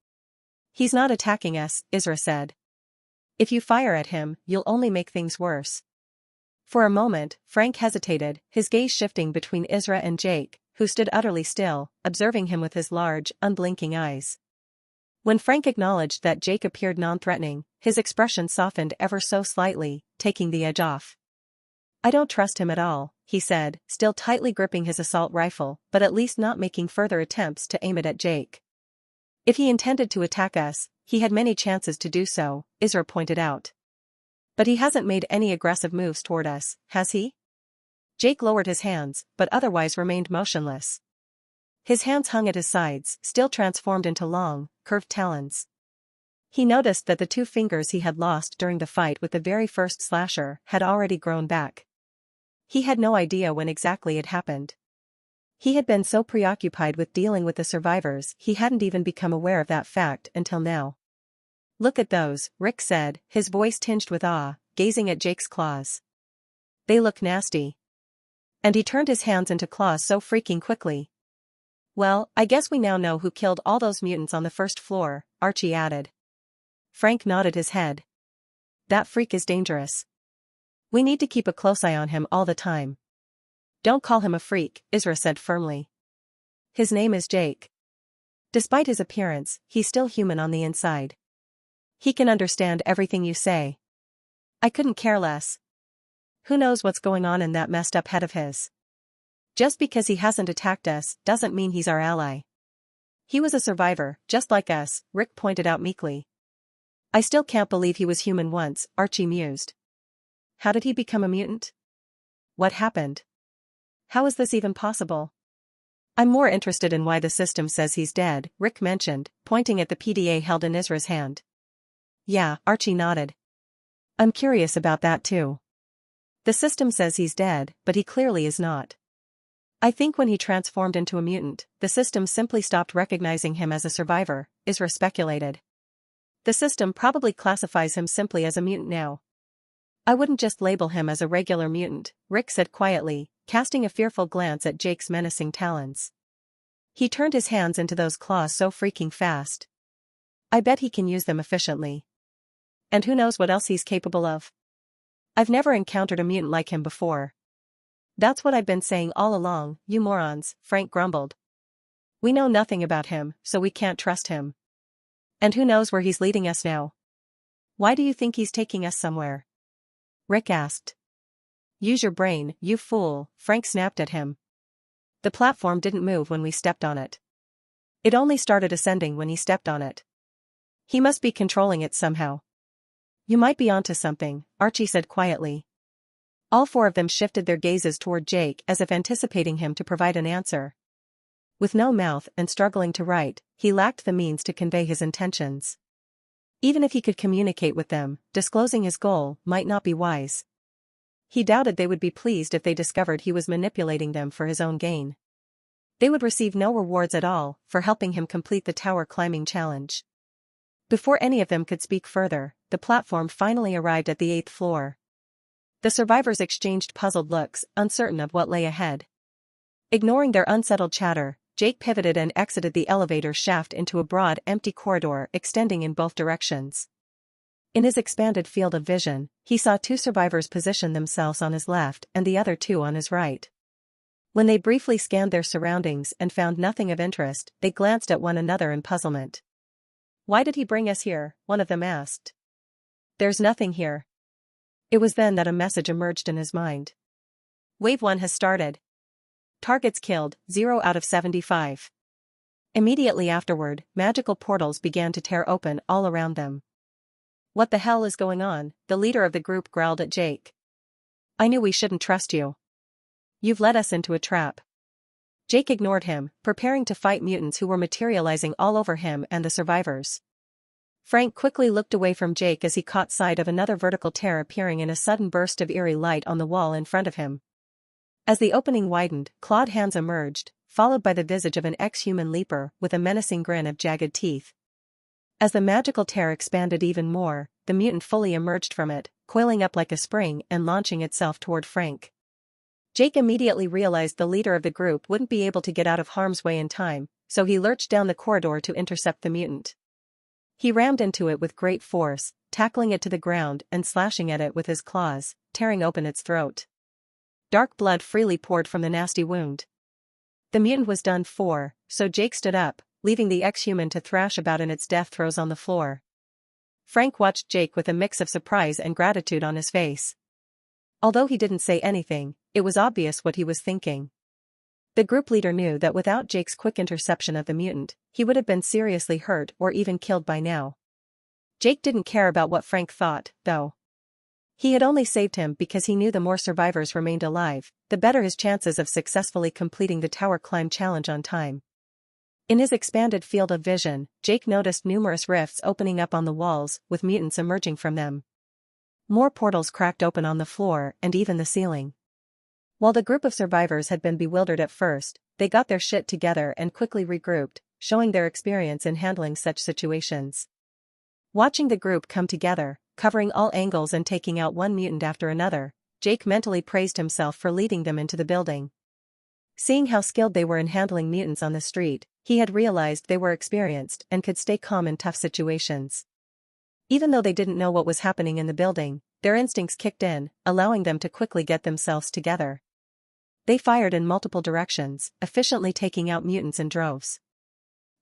"He's not attacking us," Isra said. "If you fire at him, you'll only make things worse." For a moment, Frank hesitated, his gaze shifting between Isra and Jake, who stood utterly still, observing him with his large, unblinking eyes. When Frank acknowledged that Jake appeared non-threatening, his expression softened ever so slightly, taking the edge off. "I don't trust him at all," he said, still tightly gripping his assault rifle, but at least not making further attempts to aim it at Jake. "If he intended to attack us, he had many chances to do so," Isra pointed out. "But he hasn't made any aggressive moves toward us, has he?" Jake lowered his hands, but otherwise remained motionless. His hands hung at his sides, still transformed into long, curved talons. He noticed that the 2 fingers he had lost during the fight with the very first slasher had already grown back. He had no idea when exactly it happened. He had been so preoccupied with dealing with the survivors he hadn't even become aware of that fact until now. "Look at those," Rick said, his voice tinged with awe, gazing at Jake's claws. "They look nasty." And he turned his hands into claws so freaking quickly. Well, I guess we now know who killed all those mutants on the first floor, Archie added. Frank nodded his head. That freak is dangerous. We need to keep a close eye on him all the time. Don't call him a freak, Isra said firmly. His name is Jake. Despite his appearance, he's still human on the inside. He can understand everything you say. I couldn't care less. Who knows what's going on in that messed up head of his? Just because he hasn't attacked us doesn't mean he's our ally. He was a survivor, just like us, Rick pointed out meekly. I still can't believe he was human once, Archie mused. How did he become a mutant? What happened? How is this even possible? I'm more interested in why the system says he's dead, Rick mentioned, pointing at the PDA held in Isra's hand. Yeah, Archie nodded. I'm curious about that too. The system says he's dead, but he clearly is not. I think when he transformed into a mutant, the system simply stopped recognizing him as a survivor, Isra speculated. The system probably classifies him simply as a mutant now. I wouldn't just label him as a regular mutant, Rick said quietly, casting a fearful glance at Jake's menacing talons. He turned his hands into those claws so freaking fast. I bet he can use them efficiently. And who knows what else he's capable of? I've never encountered a mutant like him before. That's what I've been saying all along, you morons, Frank grumbled. We know nothing about him, so we can't trust him. And who knows where he's leading us now? Why do you think he's taking us somewhere? Rick asked. Use your brain, you fool, Frank snapped at him. The platform didn't move when we stepped on it. It only started ascending when he stepped on it. He must be controlling it somehow. You might be onto something, Archie said quietly. All four of them shifted their gazes toward Jake as if anticipating him to provide an answer. With no mouth and struggling to write, he lacked the means to convey his intentions. Even if he could communicate with them, disclosing his goal might not be wise. He doubted they would be pleased if they discovered he was manipulating them for his own gain. They would receive no rewards at all for helping him complete the tower climbing challenge. Before any of them could speak further, the platform finally arrived at the 8th floor. The survivors exchanged puzzled looks, uncertain of what lay ahead. Ignoring their unsettled chatter, Jake pivoted and exited the elevator shaft into a broad, empty corridor extending in both directions. In his expanded field of vision, he saw two survivors position themselves on his left and the other two on his right. When they briefly scanned their surroundings and found nothing of interest, they glanced at one another in puzzlement. Why did he bring us here? One of them asked. There's nothing here. It was then that a message emerged in his mind. Wave 1 has started. Targets killed, 0 out of 75. Immediately afterward, magical portals began to tear open all around them. What the hell is going on? The leader of the group growled at Jake. I knew we shouldn't trust you. You've led us into a trap. Jake ignored him, preparing to fight mutants who were materializing all over him and the survivors. Frank quickly looked away from Jake as he caught sight of another vertical tear appearing in a sudden burst of eerie light on the wall in front of him. As the opening widened, clawed hands emerged, followed by the visage of an ex-human leaper with a menacing grin of jagged teeth. As the magical tear expanded even more, the mutant fully emerged from it, coiling up like a spring and launching itself toward Frank. Jake immediately realized the leader of the group wouldn't be able to get out of harm's way in time, so he lurched down the corridor to intercept the mutant. He rammed into it with great force, tackling it to the ground and slashing at it with his claws, tearing open its throat. Dark blood freely poured from the nasty wound. The mutant was done for, so Jake stood up, leaving the ex-human to thrash about in its death throes on the floor. Frank watched Jake with a mix of surprise and gratitude on his face. Although he didn't say anything, it was obvious what he was thinking. The group leader knew that without Jake's quick interception of the mutant, he would have been seriously hurt or even killed by now. Jake didn't care about what Frank thought, though. He had only saved him because he knew the more survivors remained alive, the better his chances of successfully completing the tower climb challenge on time. In his expanded field of vision, Jake noticed numerous rifts opening up on the walls, with mutants emerging from them. More portals cracked open on the floor and even the ceiling. While the group of survivors had been bewildered at first, they got their shit together and quickly regrouped, showing their experience in handling such situations. Watching the group come together, covering all angles and taking out one mutant after another, Jake mentally praised himself for leading them into the building. Seeing how skilled they were in handling mutants on the street, he had realized they were experienced and could stay calm in tough situations. Even though they didn't know what was happening in the building, their instincts kicked in, allowing them to quickly get themselves together. They fired in multiple directions, efficiently taking out mutants in droves.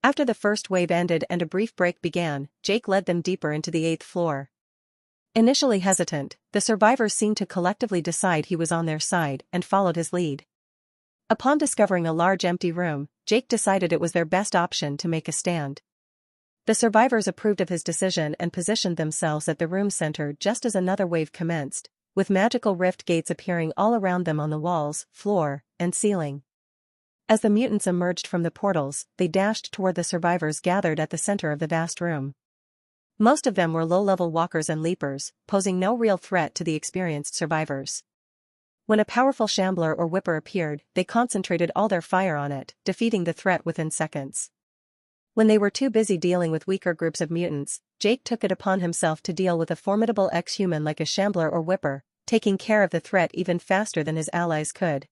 After the first wave ended and a brief break began, Jake led them deeper into the 8th floor. Initially hesitant, the survivors seemed to collectively decide he was on their side and followed his lead. Upon discovering a large empty room, Jake decided it was their best option to make a stand. The survivors approved of his decision and positioned themselves at the room's center just as another wave commenced, with magical rift gates appearing all around them on the walls, floor, and ceiling. As the mutants emerged from the portals, they dashed toward the survivors gathered at the center of the vast room. Most of them were low-level walkers and leapers, posing no real threat to the experienced survivors. When a powerful shambler or whipper appeared, they concentrated all their fire on it, defeating the threat within seconds. When they were too busy dealing with weaker groups of mutants, Jake took it upon himself to deal with a formidable ex-human like a shambler or whipper, taking care of the threat even faster than his allies could.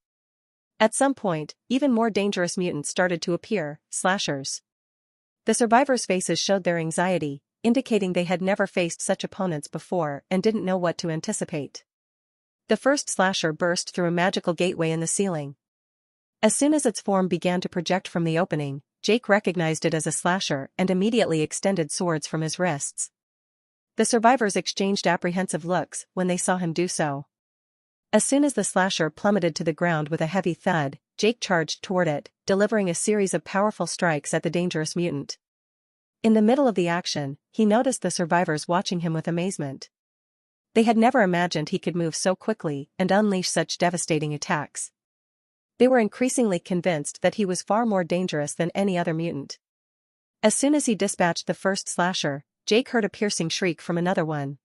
At some point, even more dangerous mutants started to appear, slashers. The survivors' faces showed their anxiety, indicating they had never faced such opponents before and didn't know what to anticipate. The first slasher burst through a magical gateway in the ceiling. As soon as its form began to project from the opening, Jake recognized it as a slasher and immediately extended swords from his wrists. The survivors exchanged apprehensive looks when they saw him do so. As soon as the slasher plummeted to the ground with a heavy thud, Jake charged toward it, delivering a series of powerful strikes at the dangerous mutant. In the middle of the action, he noticed the survivors watching him with amazement. They had never imagined he could move so quickly and unleash such devastating attacks. They were increasingly convinced that he was far more dangerous than any other mutant. As soon as he dispatched the first slasher, Jake heard a piercing shriek from another one.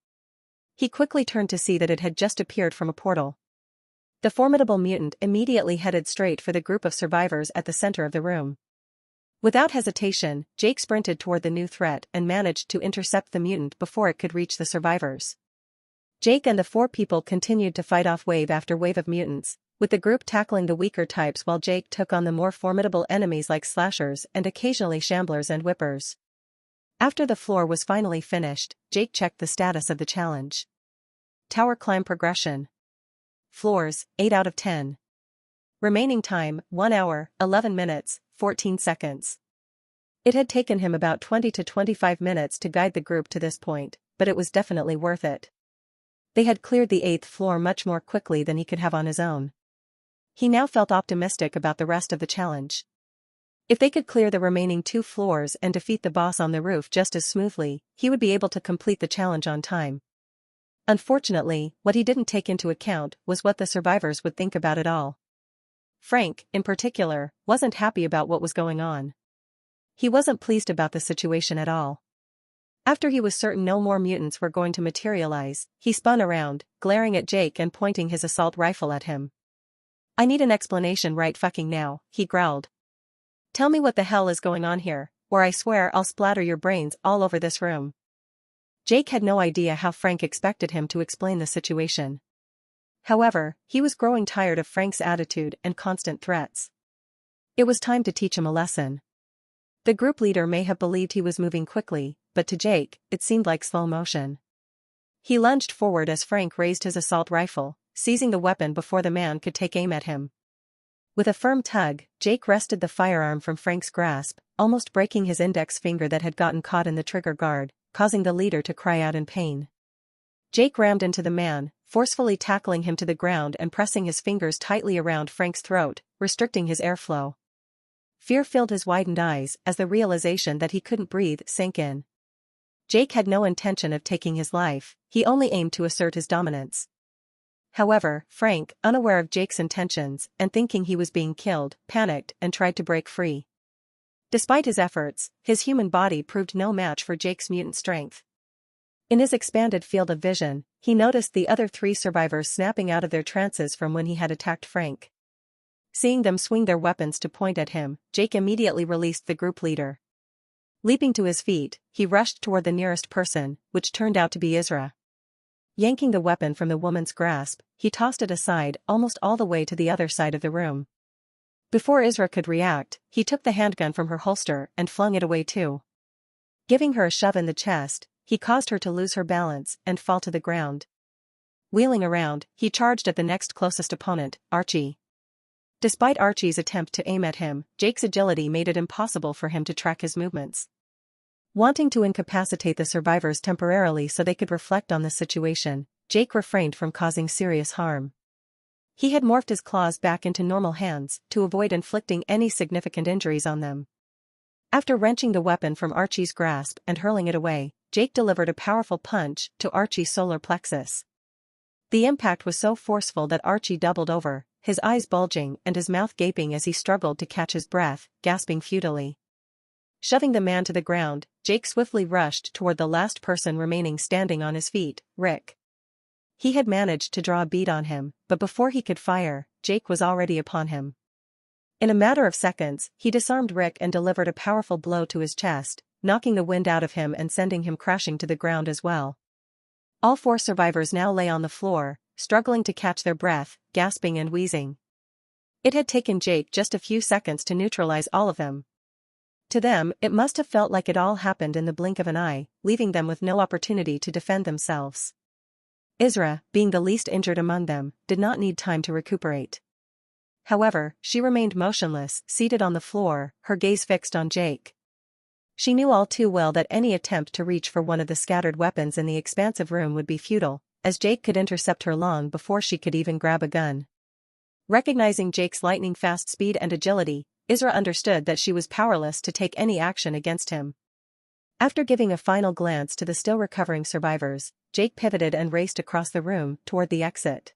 He quickly turned to see that it had just appeared from a portal. The formidable mutant immediately headed straight for the group of survivors at the center of the room. Without hesitation, Jake sprinted toward the new threat and managed to intercept the mutant before it could reach the survivors. Jake and the 4 people continued to fight off wave after wave of mutants, with the group tackling the weaker types while Jake took on the more formidable enemies like slashers and occasionally shamblers and whippers. After the floor was finally finished, Jake checked the status of the challenge. Tower climb progression. Floors, 8 out of 10. Remaining time, 1 hour, 11 minutes, 14 seconds. It had taken him about 20 to 25 minutes to guide the group to this point, but it was definitely worth it. They had cleared the 8th floor much more quickly than he could have on his own. He now felt optimistic about the rest of the challenge. If they could clear the remaining 2 floors and defeat the boss on the roof just as smoothly, he would be able to complete the challenge on time. Unfortunately, what he didn't take into account was what the survivors would think about it all. Frank, in particular, wasn't happy about what was going on. He wasn't pleased about the situation at all. After he was certain no more mutants were going to materialize, he spun around, glaring at Jake and pointing his assault rifle at him. "I need an explanation right fucking now," he growled. "Tell me what the hell is going on here, or I swear I'll splatter your brains all over this room." Jake had no idea how Frank expected him to explain the situation. However, he was growing tired of Frank's attitude and constant threats. It was time to teach him a lesson. The group leader may have believed he was moving quickly, but to Jake, it seemed like slow motion. He lunged forward as Frank raised his assault rifle, seizing the weapon before the man could take aim at him. With a firm tug, Jake wrested the firearm from Frank's grasp, almost breaking his index finger that had gotten caught in the trigger guard, causing the leader to cry out in pain. Jake rammed into the man, forcefully tackling him to the ground and pressing his fingers tightly around Frank's throat, restricting his airflow. Fear filled his widened eyes as the realization that he couldn't breathe sank in. Jake had no intention of taking his life, he only aimed to assert his dominance. However, Frank, unaware of Jake's intentions and thinking he was being killed, panicked and tried to break free. Despite his efforts, his human body proved no match for Jake's mutant strength. In his expanded field of vision, he noticed the other 3 survivors snapping out of their trances from when he had attacked Frank. Seeing them swing their weapons to point at him, Jake immediately released the group leader. Leaping to his feet, he rushed toward the nearest person, which turned out to be Isra. Yanking the weapon from the woman's grasp, he tossed it aside almost all the way to the other side of the room. Before Isra could react, he took the handgun from her holster and flung it away too. Giving her a shove in the chest, he caused her to lose her balance and fall to the ground. Wheeling around, he charged at the next closest opponent, Archie. Despite Archie's attempt to aim at him, Jake's agility made it impossible for him to track his movements. Wanting to incapacitate the survivors temporarily so they could reflect on the situation, Jake refrained from causing serious harm. He had morphed his claws back into normal hands to avoid inflicting any significant injuries on them. After wrenching the weapon from Archie's grasp and hurling it away, Jake delivered a powerful punch to Archie's solar plexus. The impact was so forceful that Archie doubled over, his eyes bulging and his mouth gaping as he struggled to catch his breath, gasping futilely. Shoving the man to the ground, Jake swiftly rushed toward the last person remaining standing on his feet, Rick. He had managed to draw a bead on him, but before he could fire, Jake was already upon him. In a matter of seconds, he disarmed Rick and delivered a powerful blow to his chest, knocking the wind out of him and sending him crashing to the ground as well. All 4 survivors now lay on the floor, struggling to catch their breath, gasping and wheezing. It had taken Jake just a few seconds to neutralize all of them. To them, it must have felt like it all happened in the blink of an eye, leaving them with no opportunity to defend themselves. Isra, being the least injured among them, did not need time to recuperate. However, she remained motionless, seated on the floor, her gaze fixed on Jake. She knew all too well that any attempt to reach for one of the scattered weapons in the expansive room would be futile, as Jake could intercept her long before she could even grab a gun. Recognizing Jake's lightning-fast speed and agility, Isra understood that she was powerless to take any action against him. After giving a final glance to the still recovering survivors, Jake pivoted and raced across the room toward the exit.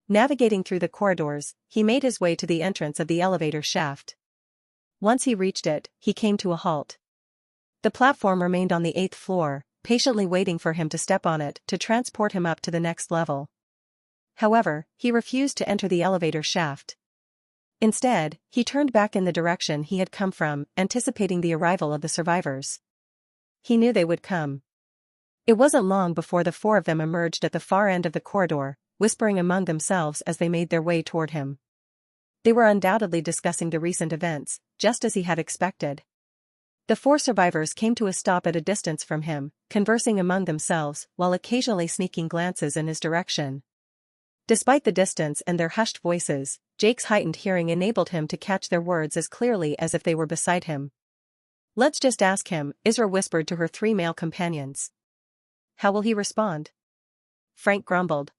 Navigating through the corridors, he made his way to the entrance of the elevator shaft. Once he reached it, he came to a halt. The platform remained on the 8th floor, patiently waiting for him to step on it to transport him up to the next level. However, he refused to enter the elevator shaft. Instead, he turned back in the direction he had come from, anticipating the arrival of the survivors. He knew they would come. It wasn't long before the 4 of them emerged at the far end of the corridor, whispering among themselves as they made their way toward him. They were undoubtedly discussing the recent events, just as he had expected. The 4 survivors came to a stop at a distance from him, conversing among themselves while occasionally sneaking glances in his direction. Despite the distance and their hushed voices, Jake's heightened hearing enabled him to catch their words as clearly as if they were beside him. "Let's just ask him," Isra whispered to her 3 male companions. "How will he respond?" Frank grumbled.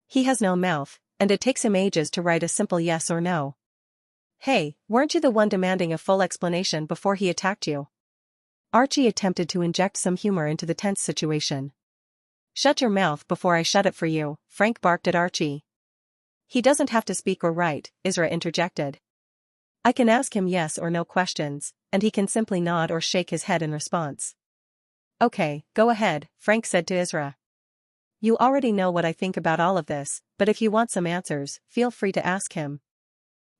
"He has no mouth, and it takes him ages to write a simple yes or no." "Hey, weren't you the one demanding a full explanation before he attacked you?" Archie attempted to inject some humor into the tense situation. "Shut your mouth before I shut it for you," Frank barked at Archie. "He doesn't have to speak or write," Isra interjected. "I can ask him yes or no questions, and he can simply nod or shake his head in response." "Okay, go ahead," Frank said to Isra. "You already know what I think about all of this, but if you want some answers, feel free to ask him.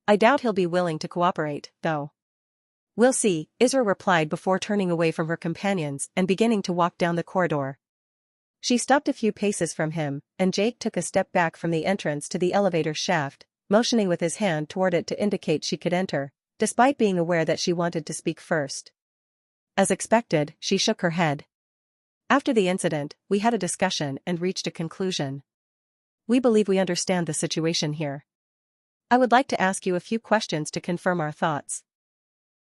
I doubt he'll be willing to cooperate, though." "We'll see," Isra replied before turning away from her companions and beginning to walk down the corridor. She stopped a few paces from him, and Jake took a step back from the entrance to the elevator shaft, motioning with his hand toward it to indicate she could enter, despite being aware that she wanted to speak first. As expected, she shook her head. "After the incident, we had a discussion and reached a conclusion. We believe we understand the situation here. I would like to ask you a few questions to confirm our thoughts.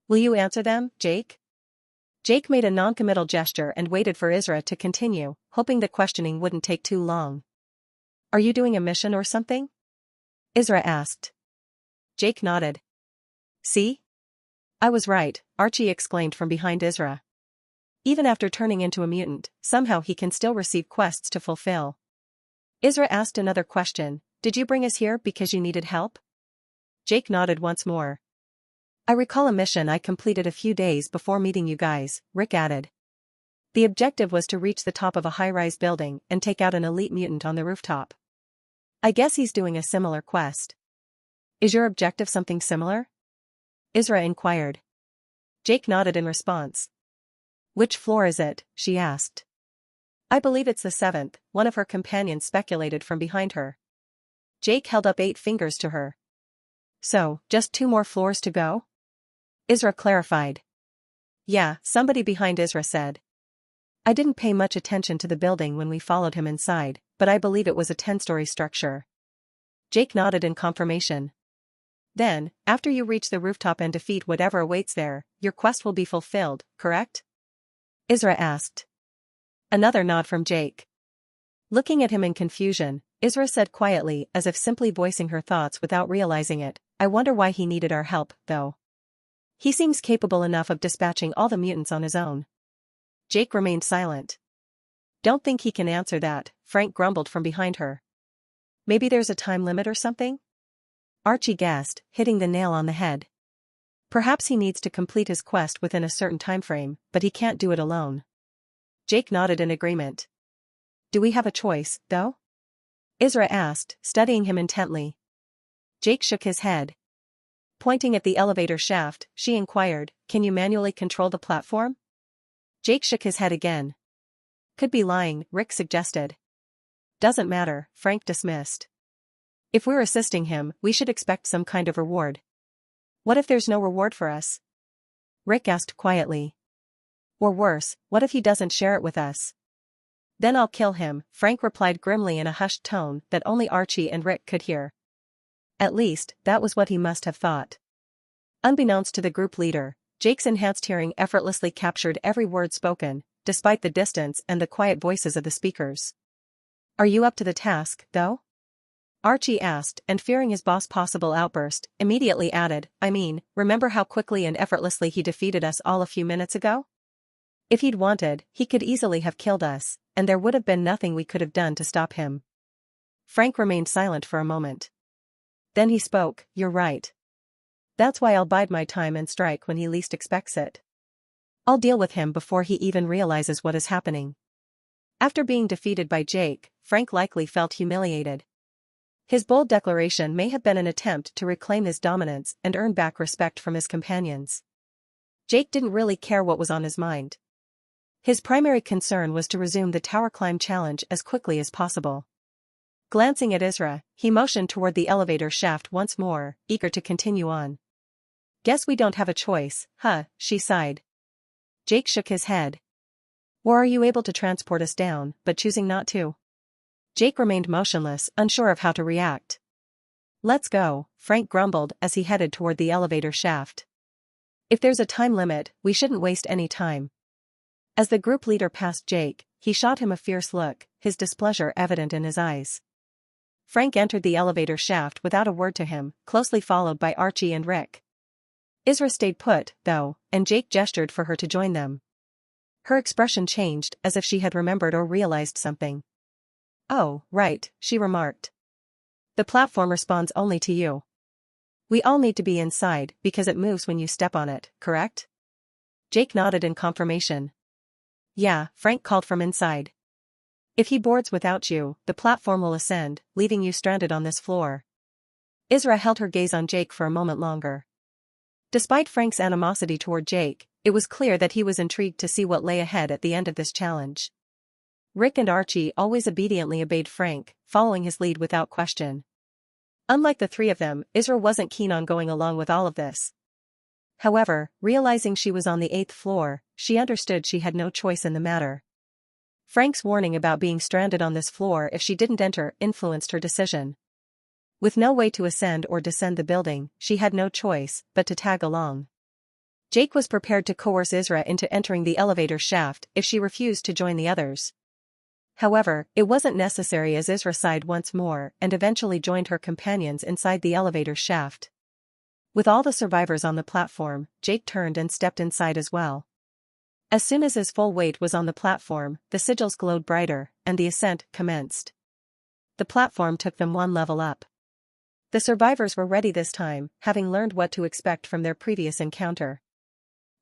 Will you answer them, Jake?" Jake made a non-committal gesture and waited for Isra to continue, hoping the questioning wouldn't take too long. "Are you doing a mission or something?" Isra asked. Jake nodded. "See? I was right," Archie exclaimed from behind Isra. "Even after turning into a mutant, somehow he can still receive quests to fulfill." Isra asked another question, "Did you bring us here because you needed help?" Jake nodded once more. "I recall a mission I completed a few days before meeting you guys," Rick added. "The objective was to reach the top of a high-rise building and take out an elite mutant on the rooftop. I guess he's doing a similar quest. Is your objective something similar?" Isra inquired. Jake nodded in response. "Which floor is it?" she asked. "I believe it's the 7th, one of her companions speculated from behind her. Jake held up 8 fingers to her. So, just 2 more floors to go? Isra clarified. Yeah, somebody behind Isra said. I didn't pay much attention to the building when we followed him inside, but I believe it was a 10-story structure. Jake nodded in confirmation. Then, after you reach the rooftop and defeat whatever awaits there, your quest will be fulfilled, correct? Isra asked. Another nod from Jake. Looking at him in confusion, Isra said quietly, as if simply voicing her thoughts without realizing it, I wonder why he needed our help, though. He seems capable enough of dispatching all the mutants on his own. Jake remained silent. Don't think he can answer that, Frank grumbled from behind her. Maybe there's a time limit or something? Archie gasped, hitting the nail on the head. Perhaps he needs to complete his quest within a certain time frame, but he can't do it alone. Jake nodded in agreement. Do we have a choice, though? Isra asked, studying him intently. Jake shook his head. Pointing at the elevator shaft, she inquired, can you manually control the platform? Jake shook his head again. Could be lying, Rick suggested. Doesn't matter, Frank dismissed. If we're assisting him, we should expect some kind of reward. What if there's no reward for us? Rick asked quietly. Or worse, what if he doesn't share it with us? Then I'll kill him, Frank replied grimly in a hushed tone that only Archie and Rick could hear. At least, that was what he must have thought. Unbeknownst to the group leader, Jake's enhanced hearing effortlessly captured every word spoken, despite the distance and the quiet voices of the speakers. Are you up to the task, though? Archie asked, and fearing his boss' possible outburst, immediately added, I mean, remember how quickly and effortlessly he defeated us all a few minutes ago? If he'd wanted, he could easily have killed us, and there would have been nothing we could have done to stop him. Frank remained silent for a moment. Then he spoke, you're right. That's why I'll bide my time and strike when he least expects it. I'll deal with him before he even realizes what is happening. After being defeated by Jake, Frank likely felt humiliated. His bold declaration may have been an attempt to reclaim his dominance and earn back respect from his companions. Jake didn't really care what was on his mind. His primary concern was to resume the tower climb challenge as quickly as possible. Glancing at Isra, he motioned toward the elevator shaft once more, eager to continue on. Guess we don't have a choice, huh, she sighed. Jake shook his head. Or are you able to transport us down, but choosing not to? Jake remained motionless, unsure of how to react. Let's go, Frank grumbled as he headed toward the elevator shaft. If there's a time limit, we shouldn't waste any time. As the group leader passed Jake, he shot him a fierce look, his displeasure evident in his eyes. Frank entered the elevator shaft without a word to him, closely followed by Archie and Rick. Isra stayed put, though, and Jake gestured for her to join them. Her expression changed as if she had remembered or realized something. Oh, right, she remarked. The platform responds only to you. We all need to be inside because it moves when you step on it, correct? Jake nodded in confirmation. Yeah, Frank called from inside. If he boards without you, the platform will ascend, leaving you stranded on this floor. Isra held her gaze on Jake for a moment longer. Despite Frank's animosity toward Jake, it was clear that he was intrigued to see what lay ahead at the end of this challenge. Rick and Archie always obediently obeyed Frank, following his lead without question. Unlike the three of them, Isra wasn't keen on going along with all of this. However, realizing she was on the 8th floor, she understood she had no choice in the matter. Frank's warning about being stranded on this floor if she didn't enter influenced her decision. With no way to ascend or descend the building, she had no choice but to tag along. Jake was prepared to coerce Isra into entering the elevator shaft if she refused to join the others. However, it wasn't necessary as Isra sighed once more and eventually joined her companions inside the elevator shaft. With all the survivors on the platform, Jake turned and stepped inside as well. As soon as his full weight was on the platform, the sigils glowed brighter, and the ascent commenced. The platform took them one level up. The survivors were ready this time, having learned what to expect from their previous encounter.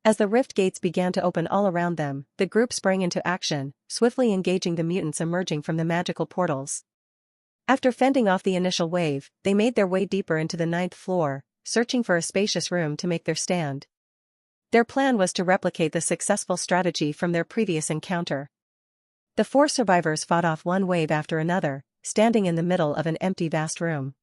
As the rift gates began to open all around them, the group sprang into action, swiftly engaging the mutants emerging from the magical portals. After fending off the initial wave, they made their way deeper into the 9th floor, searching for a spacious room to make their stand. Their plan was to replicate the successful strategy from their previous encounter. The 4 survivors fought off one wave after another, standing in the middle of an empty vast room.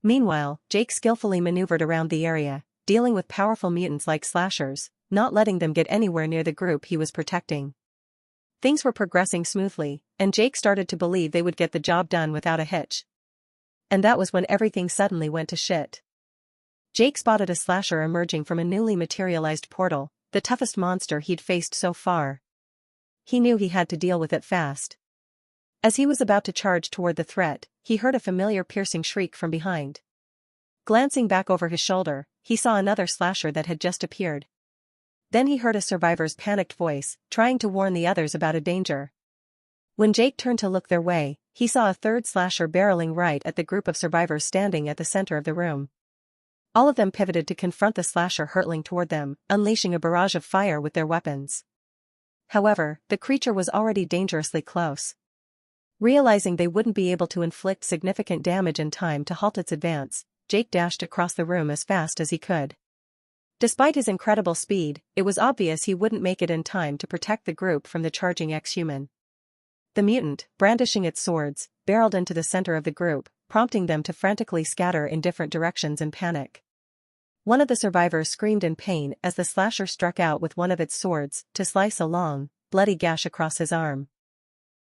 Meanwhile, Jake skillfully maneuvered around the area, dealing with powerful mutants like slashers, not letting them get anywhere near the group he was protecting. Things were progressing smoothly, and Jake started to believe they would get the job done without a hitch. And that was when everything suddenly went to shit. Jake spotted a slasher emerging from a newly materialized portal, the toughest monster he'd faced so far. He knew he had to deal with it fast. As he was about to charge toward the threat, he heard a familiar piercing shriek from behind. Glancing back over his shoulder, he saw another slasher that had just appeared. Then he heard a survivor's panicked voice, trying to warn the others about a danger. When Jake turned to look their way, he saw a third slasher barreling right at the group of survivors standing at the center of the room. All of them pivoted to confront the slasher hurtling toward them, unleashing a barrage of fire with their weapons. However, the creature was already dangerously close. Realizing they wouldn't be able to inflict significant damage in time to halt its advance, Jake dashed across the room as fast as he could. Despite his incredible speed, it was obvious he wouldn't make it in time to protect the group from the charging ex-human. The mutant, brandishing its swords, barreled into the center of the group, prompting them to frantically scatter in different directions in panic. One of the survivors screamed in pain as the slasher struck out with one of its swords to slice a long, bloody gash across his arm.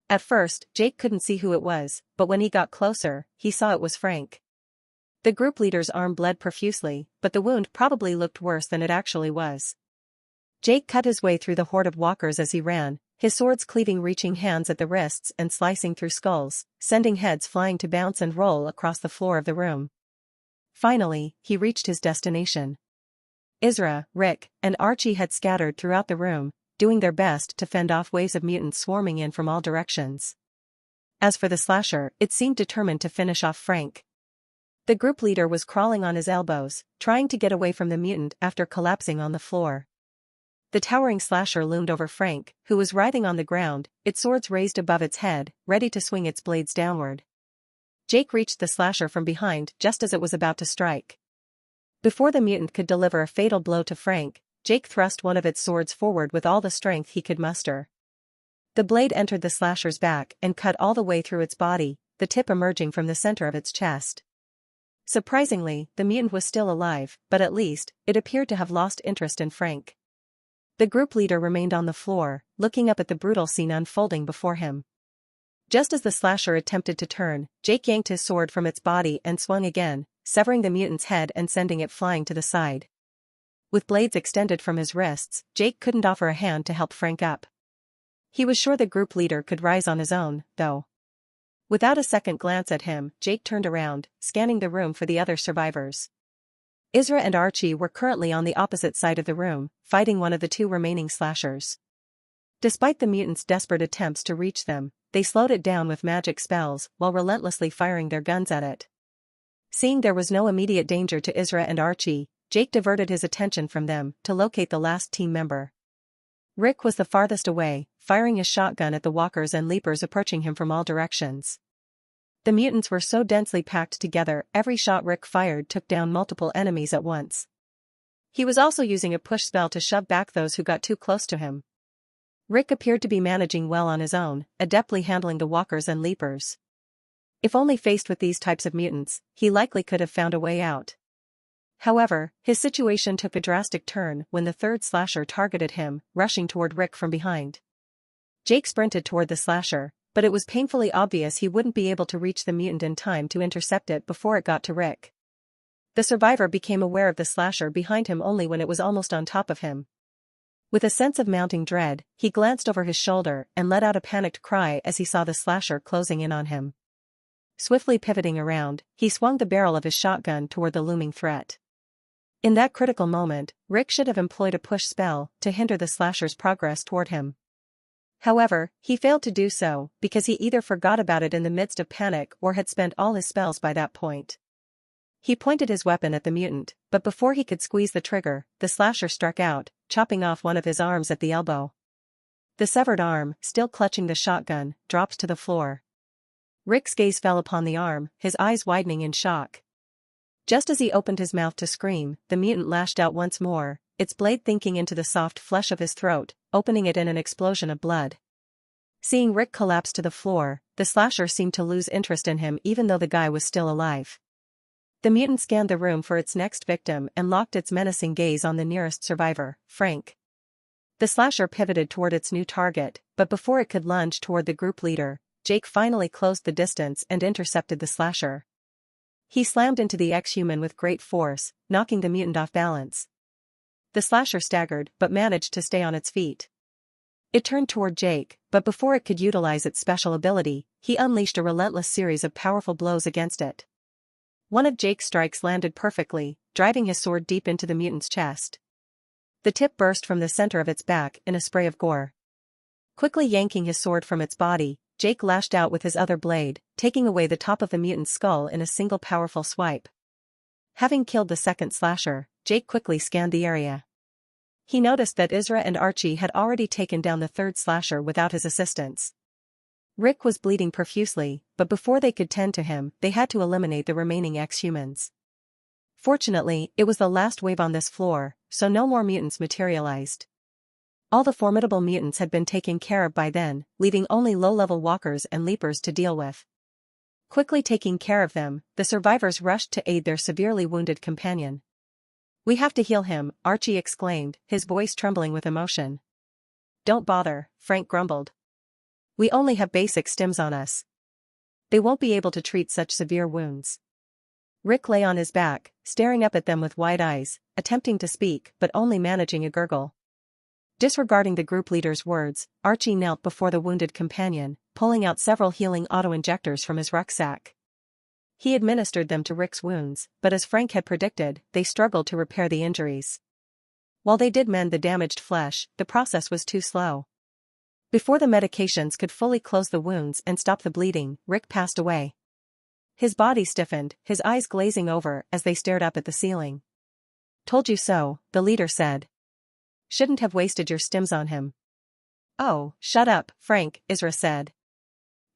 At first, Jake couldn't see who it was, but when he got closer, he saw it was Frank. The group leader's arm bled profusely, but the wound probably looked worse than it actually was. Jake cut his way through the horde of walkers as he ran, his swords cleaving reaching hands at the wrists and slicing through skulls, sending heads flying to bounce and roll across the floor of the room. Finally, he reached his destination. Isra, Rick, and Archie had scattered throughout the room, doing their best to fend off waves of mutants swarming in from all directions. As for the slasher, it seemed determined to finish off Frank. The group leader was crawling on his elbows, trying to get away from the mutant after collapsing on the floor. The towering slasher loomed over Frank, who was writhing on the ground, its swords raised above its head, ready to swing its blades downward. Jake reached the slasher from behind just as it was about to strike. Before the mutant could deliver a fatal blow to Frank, Jake thrust one of its swords forward with all the strength he could muster. The blade entered the slasher's back and cut all the way through its body, the tip emerging from the center of its chest. Surprisingly, the mutant was still alive, but at least, it appeared to have lost interest in Frank. The group leader remained on the floor, looking up at the brutal scene unfolding before him. Just as the slasher attempted to turn, Jake yanked his sword from its body and swung again, severing the mutant's head and sending it flying to the side. With blades extended from his wrists, Jake couldn't offer a hand to help Frank up. He was sure the group leader could rise on his own, though. Without a second glance at him, Jake turned around, scanning the room for the other survivors. Isra and Archie were currently on the opposite side of the room, fighting one of the two remaining slashers. Despite the mutants' desperate attempts to reach them, they slowed it down with magic spells while relentlessly firing their guns at it. Seeing there was no immediate danger to Isra and Archie, Jake diverted his attention from them to locate the last team member. Rick was the farthest away, firing his shotgun at the walkers and leapers approaching him from all directions. The mutants were so densely packed together, every shot Rick fired took down multiple enemies at once. He was also using a push spell to shove back those who got too close to him. Rick appeared to be managing well on his own, adeptly handling the walkers and leapers. If only faced with these types of mutants, he likely could have found a way out. However, his situation took a drastic turn when the third slasher targeted him, rushing toward Rick from behind. Jake sprinted toward the slasher, but it was painfully obvious he wouldn't be able to reach the mutant in time to intercept it before it got to Rick. The survivor became aware of the slasher behind him only when it was almost on top of him. With a sense of mounting dread, he glanced over his shoulder and let out a panicked cry as he saw the slasher closing in on him. Swiftly pivoting around, he swung the barrel of his shotgun toward the looming threat. In that critical moment, Rick should have employed a push spell to hinder the slasher's progress toward him. However, he failed to do so because he either forgot about it in the midst of panic or had spent all his spells by that point. He pointed his weapon at the mutant, but before he could squeeze the trigger, the slasher struck out, chopping off one of his arms at the elbow. The severed arm, still clutching the shotgun, dropped to the floor. Rick's gaze fell upon the arm, his eyes widening in shock. Just as he opened his mouth to scream, the mutant lashed out once more, its blade thinking into the soft flesh of his throat, opening it in an explosion of blood. Seeing Rick collapse to the floor, the slasher seemed to lose interest in him even though the guy was still alive. The mutant scanned the room for its next victim and locked its menacing gaze on the nearest survivor, Frank. The slasher pivoted toward its new target, but before it could lunge toward the group leader, Jake finally closed the distance and intercepted the slasher. He slammed into the ex-human with great force, knocking the mutant off balance. The slasher staggered but managed to stay on its feet. It turned toward Jake, but before it could utilize its special ability, he unleashed a relentless series of powerful blows against it. One of Jake's strikes landed perfectly, driving his sword deep into the mutant's chest. The tip burst from the center of its back in a spray of gore. Quickly yanking his sword from its body, Jake lashed out with his other blade, taking away the top of the mutant's skull in a single powerful swipe. Having killed the second slasher, Jake quickly scanned the area. He noticed that Isra and Archie had already taken down the third slasher without his assistance. Rick was bleeding profusely, but before they could tend to him, they had to eliminate the remaining ex-humans. Fortunately, it was the last wave on this floor, so no more mutants materialized. All the formidable mutants had been taken care of by then, leaving only low-level walkers and leapers to deal with. Quickly taking care of them, the survivors rushed to aid their severely wounded companion. "We have to heal him," Archie exclaimed, his voice trembling with emotion. "Don't bother," Frank grumbled. "We only have basic stims on us. They won't be able to treat such severe wounds." Rick lay on his back, staring up at them with wide eyes, attempting to speak but only managing a gurgle. Disregarding the group leader's words, Archie knelt before the wounded companion, pulling out several healing auto-injectors from his rucksack. He administered them to Rick's wounds, but as Frank had predicted, they struggled to repair the injuries. While they did mend the damaged flesh, the process was too slow. Before the medications could fully close the wounds and stop the bleeding, Rick passed away. His body stiffened, his eyes glazing over as they stared up at the ceiling. "Told you so," the leader said. "Shouldn't have wasted your stims on him." "Oh, shut up, Frank," Isra said.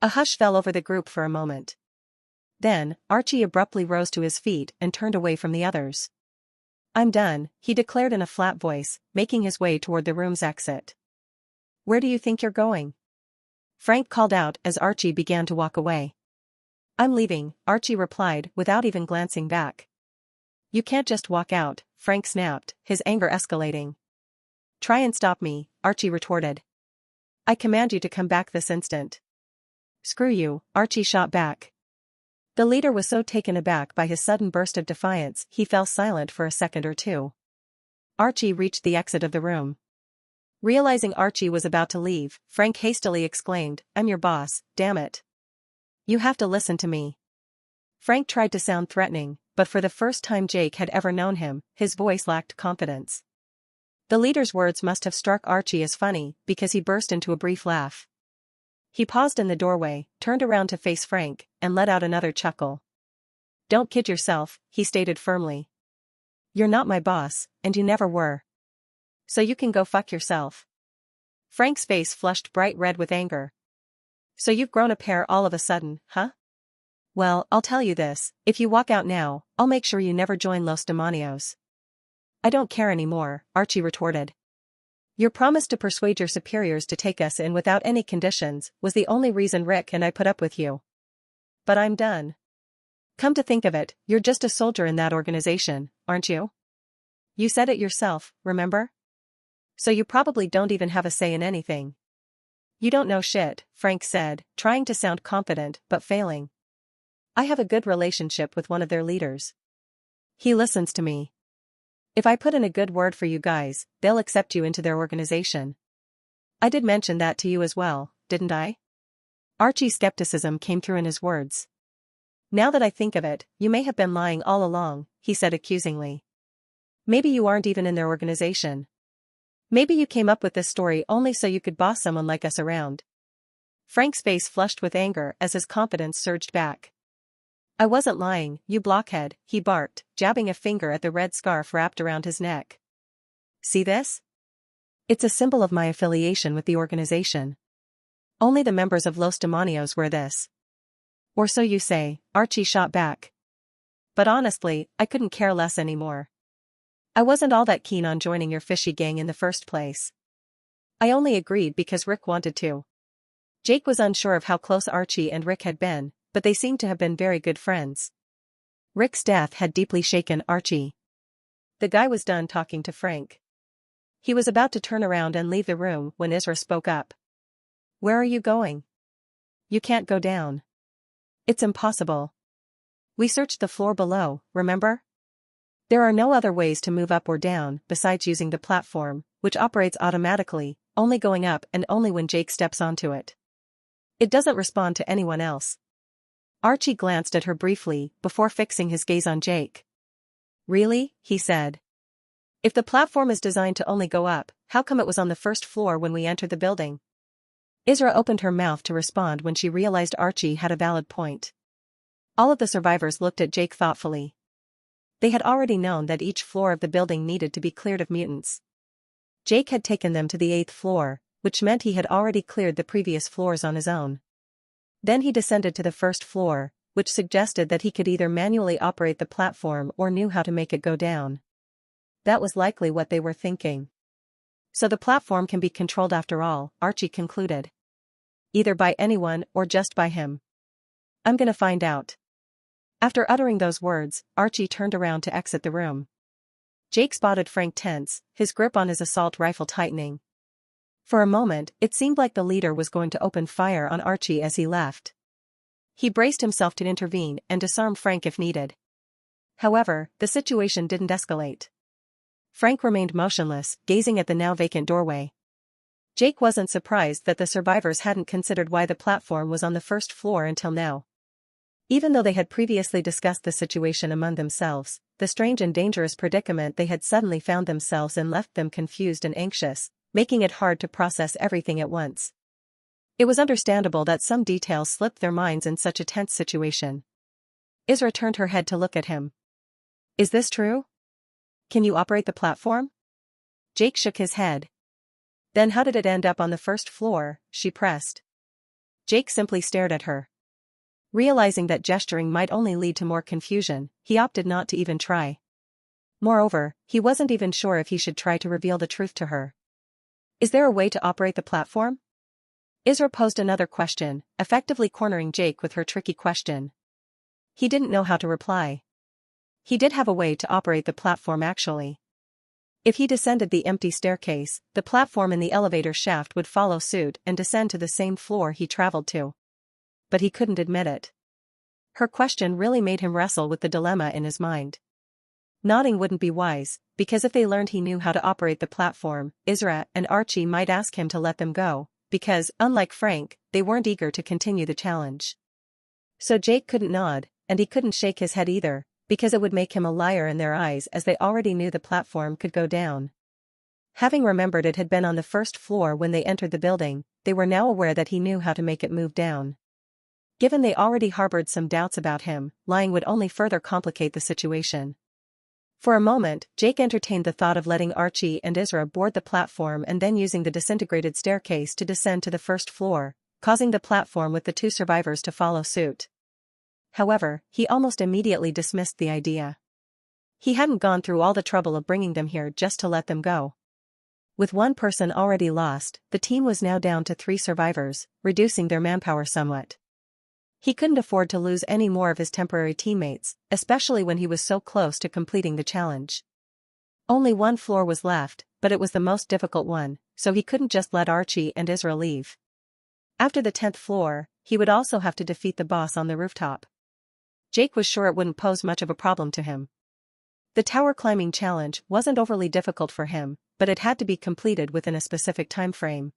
A hush fell over the group for a moment. Then, Archie abruptly rose to his feet and turned away from the others. "I'm done," he declared in a flat voice, making his way toward the room's exit. "Where do you think you're going?" Frank called out as Archie began to walk away. "I'm leaving," Archie replied without even glancing back. "You can't just walk out," Frank snapped, his anger escalating. "Try and stop me," Archie retorted. "I command you to come back this instant." "Screw you," Archie shot back. The leader was so taken aback by his sudden burst of defiance he fell silent for a second or two. Archie reached the exit of the room. Realizing Archie was about to leave, Frank hastily exclaimed, "I'm your boss, damn it. You have to listen to me." Frank tried to sound threatening, but for the first time Jake had ever known him, his voice lacked confidence. The leader's words must have struck Archie as funny, because he burst into a brief laugh. He paused in the doorway, turned around to face Frank, and let out another chuckle. "Don't kid yourself," he stated firmly. "You're not my boss, and you never were. So you can go fuck yourself." Frank's face flushed bright red with anger. "So you've grown a pair all of a sudden, huh? Well, I'll tell you this, if you walk out now, I'll make sure you never join Los Demonios." "I don't care anymore," Archie retorted. "Your promise to persuade your superiors to take us in without any conditions was the only reason Rick and I put up with you. But I'm done. Come to think of it, you're just a soldier in that organization, aren't you? You said it yourself, remember? So you probably don't even have a say in anything." "You don't know shit," Frank said, trying to sound confident but failing. "I have a good relationship with one of their leaders. He listens to me. If I put in a good word for you guys, they'll accept you into their organization. I did mention that to you as well, didn't I?" Archie's skepticism came through in his words. "Now that I think of it, you may have been lying all along," he said accusingly. "Maybe you aren't even in their organization. Maybe you came up with this story only so you could boss someone like us around." Frank's face flushed with anger as his confidence surged back. "I wasn't lying, you blockhead," he barked, jabbing a finger at the red scarf wrapped around his neck. "See this? It's a symbol of my affiliation with the organization. Only the members of Los Demonios wear this." "Or so you say," Archie shot back. "But honestly, I couldn't care less anymore. I wasn't all that keen on joining your fishy gang in the first place. I only agreed because Rick wanted to." Jake was unsure of how close Archie and Rick had been, but they seemed to have been very good friends. Rick's death had deeply shaken Archie. The guy was done talking to Frank. He was about to turn around and leave the room when Ezra spoke up. "Where are you going? You can't go down. It's impossible. We searched the floor below, remember? There are no other ways to move up or down besides using the platform, which operates automatically, only going up and only when Jake steps onto it. It doesn't respond to anyone else." Archie glanced at her briefly before fixing his gaze on Jake. "Really?" he said. "If the platform is designed to only go up, how come it was on the first floor when we entered the building?" Ezra opened her mouth to respond when she realized Archie had a valid point. All of the survivors looked at Jake thoughtfully. They had already known that each floor of the building needed to be cleared of mutants. Jake had taken them to the 8th floor, which meant he had already cleared the previous floors on his own. Then he descended to the 1st floor, which suggested that he could either manually operate the platform or knew how to make it go down. That was likely what they were thinking. So the platform can be controlled after all, Archie concluded. Either by anyone or just by him. "I'm gonna find out." After uttering those words, Archie turned around to exit the room. Jake spotted Frank tense, his grip on his assault rifle tightening. For a moment, it seemed like the leader was going to open fire on Archie as he left. He braced himself to intervene and disarm Frank if needed. However, the situation didn't escalate. Frank remained motionless, gazing at the now vacant doorway. Jake wasn't surprised that the survivors hadn't considered why the platform was on the 1st floor until now. Even though they had previously discussed the situation among themselves, the strange and dangerous predicament they had suddenly found themselves in left them confused and anxious, making it hard to process everything at once. It was understandable that some details slipped their minds in such a tense situation. Ezra turned her head to look at him. "Is this true? Can you operate the platform?" Jake shook his head. "Then how did it end up on the 1st floor?" she pressed. Jake simply stared at her. Realizing that gesturing might only lead to more confusion, he opted not to even try. Moreover, he wasn't even sure if he should try to reveal the truth to her. "Is there a way to operate the platform?" Ezra posed another question, effectively cornering Jake with her tricky question. He didn't know how to reply. He did have a way to operate the platform actually. If he descended the empty staircase, the platform in the elevator shaft would follow suit and descend to the same floor he traveled to. But he couldn't admit it. Her question really made him wrestle with the dilemma in his mind. Nodding wouldn't be wise, because if they learned he knew how to operate the platform, Ezra and Archie might ask him to let them go, because, unlike Frank, they weren't eager to continue the challenge. So Jake couldn't nod, and he couldn't shake his head either, because it would make him a liar in their eyes as they already knew the platform could go down. Having remembered it had been on the 1st floor when they entered the building, they were now aware that he knew how to make it move down. Given they already harbored some doubts about him, lying would only further complicate the situation. For a moment, Jake entertained the thought of letting Archie and Ezra board the platform and then using the disintegrated staircase to descend to the 1st floor, causing the platform with the 2 survivors to follow suit. However, he almost immediately dismissed the idea. He hadn't gone through all the trouble of bringing them here just to let them go. With one person already lost, the team was now down to 3 survivors, reducing their manpower somewhat. He couldn't afford to lose any more of his temporary teammates, especially when he was so close to completing the challenge. Only one floor was left, but it was the most difficult one, so he couldn't just let Archie and Ezra leave. After the 10th floor, he would also have to defeat the boss on the rooftop. Jake was sure it wouldn't pose much of a problem to him. The tower climbing challenge wasn't overly difficult for him, but it had to be completed within a specific time frame.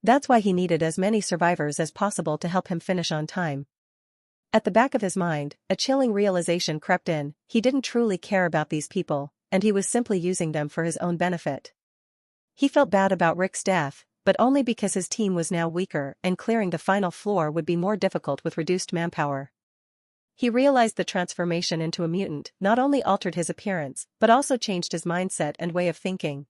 That's why he needed as many survivors as possible to help him finish on time. At the back of his mind, a chilling realization crept in: he didn't truly care about these people, and he was simply using them for his own benefit. He felt bad about Rick's death, but only because his team was now weaker and clearing the final floor would be more difficult with reduced manpower. He realized the transformation into a mutant not only altered his appearance, but also changed his mindset and way of thinking.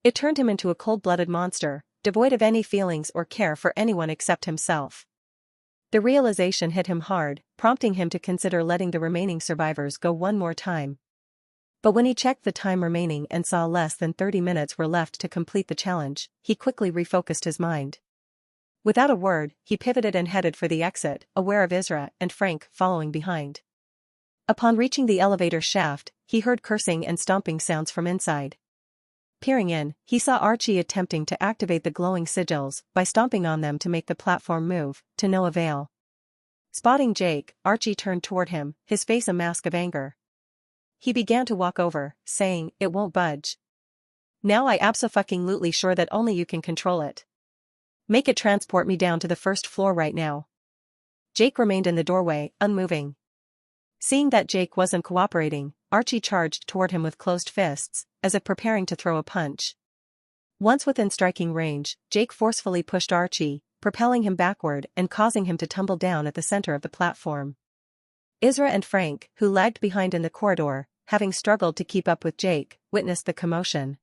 It turned him into a cold-blooded monster, devoid of any feelings or care for anyone except himself. The realization hit him hard, prompting him to consider letting the remaining survivors go one more time. But when he checked the time remaining and saw less than 30 minutes were left to complete the challenge, he quickly refocused his mind. Without a word, he pivoted and headed for the exit, aware of Ezra and Frank following behind. Upon reaching the elevator shaft, he heard cursing and stomping sounds from inside. Peering in, he saw Archie attempting to activate the glowing sigils by stomping on them to make the platform move, to no avail. Spotting Jake, Archie turned toward him, his face a mask of anger. He began to walk over, saying, "It won't budge. Now I abso-fucking-lutely sure that only you can control it. Make it transport me down to the first floor right now." Jake remained in the doorway, unmoving. Seeing that Jake wasn't cooperating, Archie charged toward him with closed fists, as if preparing to throw a punch. Once within striking range, Jake forcefully pushed Archie, propelling him backward and causing him to tumble down at the center of the platform. Isra and Frank, who lagged behind in the corridor, having struggled to keep up with Jake, witnessed the commotion.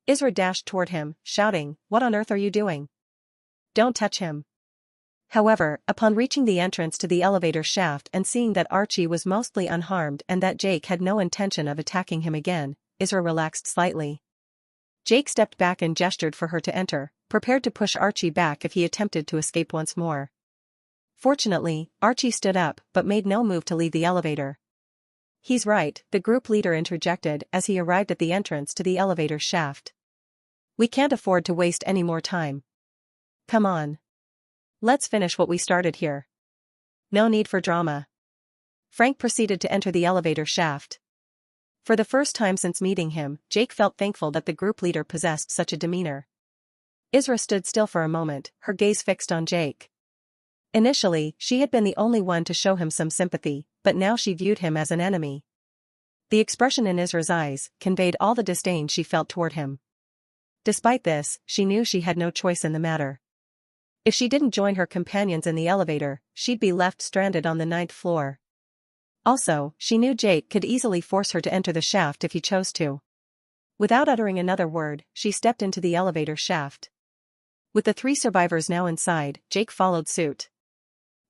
Isra dashed toward him, shouting, "What on earth are you doing? Don't touch him." However, upon reaching the entrance to the elevator shaft and seeing that Archie was mostly unharmed and that Jake had no intention of attacking him again, Isra relaxed slightly. Jake stepped back and gestured for her to enter, prepared to push Archie back if he attempted to escape once more. Fortunately, Archie stood up but made no move to leave the elevator. "He's right," the group leader interjected as he arrived at the entrance to the elevator shaft. "We can't afford to waste any more time. Come on. Let's finish what we started here. No need for drama." Frank proceeded to enter the elevator shaft. For the first time since meeting him, Jake felt thankful that the group leader possessed such a demeanor. Isra stood still for a moment, her gaze fixed on Jake. Initially, she had been the only one to show him some sympathy, but now she viewed him as an enemy. The expression in Isra's eyes conveyed all the disdain she felt toward him. Despite this, she knew she had no choice in the matter. If she didn't join her companions in the elevator, she'd be left stranded on the 9th floor. Also, she knew Jake could easily force her to enter the shaft if he chose to. Without uttering another word, she stepped into the elevator shaft. With the 3 survivors now inside, Jake followed suit.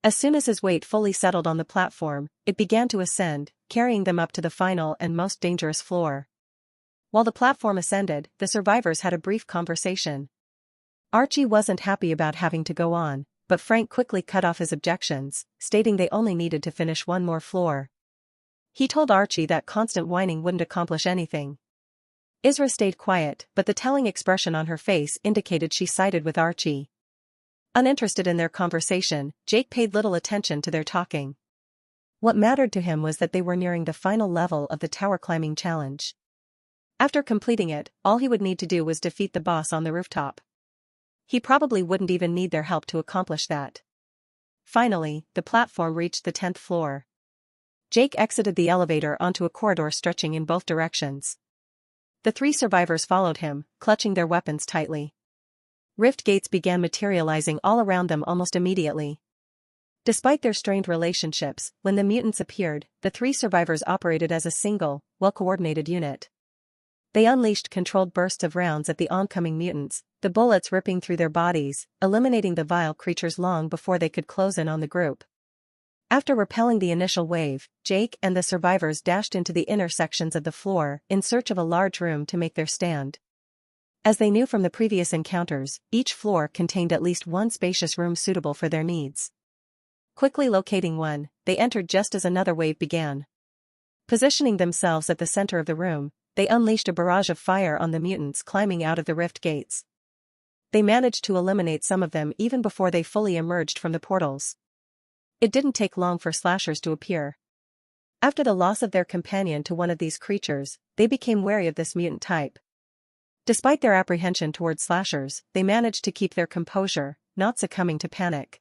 As soon as his weight fully settled on the platform, it began to ascend, carrying them up to the final and most dangerous floor. While the platform ascended, the survivors had a brief conversation. Archie wasn't happy about having to go on, but Frank quickly cut off his objections, stating they only needed to finish one more floor. He told Archie that constant whining wouldn't accomplish anything. Isra stayed quiet, but the telling expression on her face indicated she sided with Archie. Uninterested in their conversation, Jake paid little attention to their talking. What mattered to him was that they were nearing the final level of the tower climbing challenge. After completing it, all he would need to do was defeat the boss on the rooftop. He probably wouldn't even need their help to accomplish that. Finally, the platform reached the 10th floor. Jake exited the elevator onto a corridor stretching in both directions. The 3 survivors followed him, clutching their weapons tightly. Rift gates began materializing all around them almost immediately. Despite their strained relationships, when the mutants appeared, the 3 survivors operated as a single, well-coordinated unit. They unleashed controlled bursts of rounds at the oncoming mutants, the bullets ripping through their bodies, eliminating the vile creatures long before they could close in on the group. After repelling the initial wave, Jake and the survivors dashed into the inner sections of the floor in search of a large room to make their stand. As they knew from the previous encounters, each floor contained at least one spacious room suitable for their needs. Quickly locating one, they entered just as another wave began. Positioning themselves at the center of the room, they unleashed a barrage of fire on the mutants climbing out of the rift gates. They managed to eliminate some of them even before they fully emerged from the portals. It didn't take long for slashers to appear. After the loss of their companion to one of these creatures, they became wary of this mutant type. Despite their apprehension towards slashers, they managed to keep their composure, not succumbing to panic.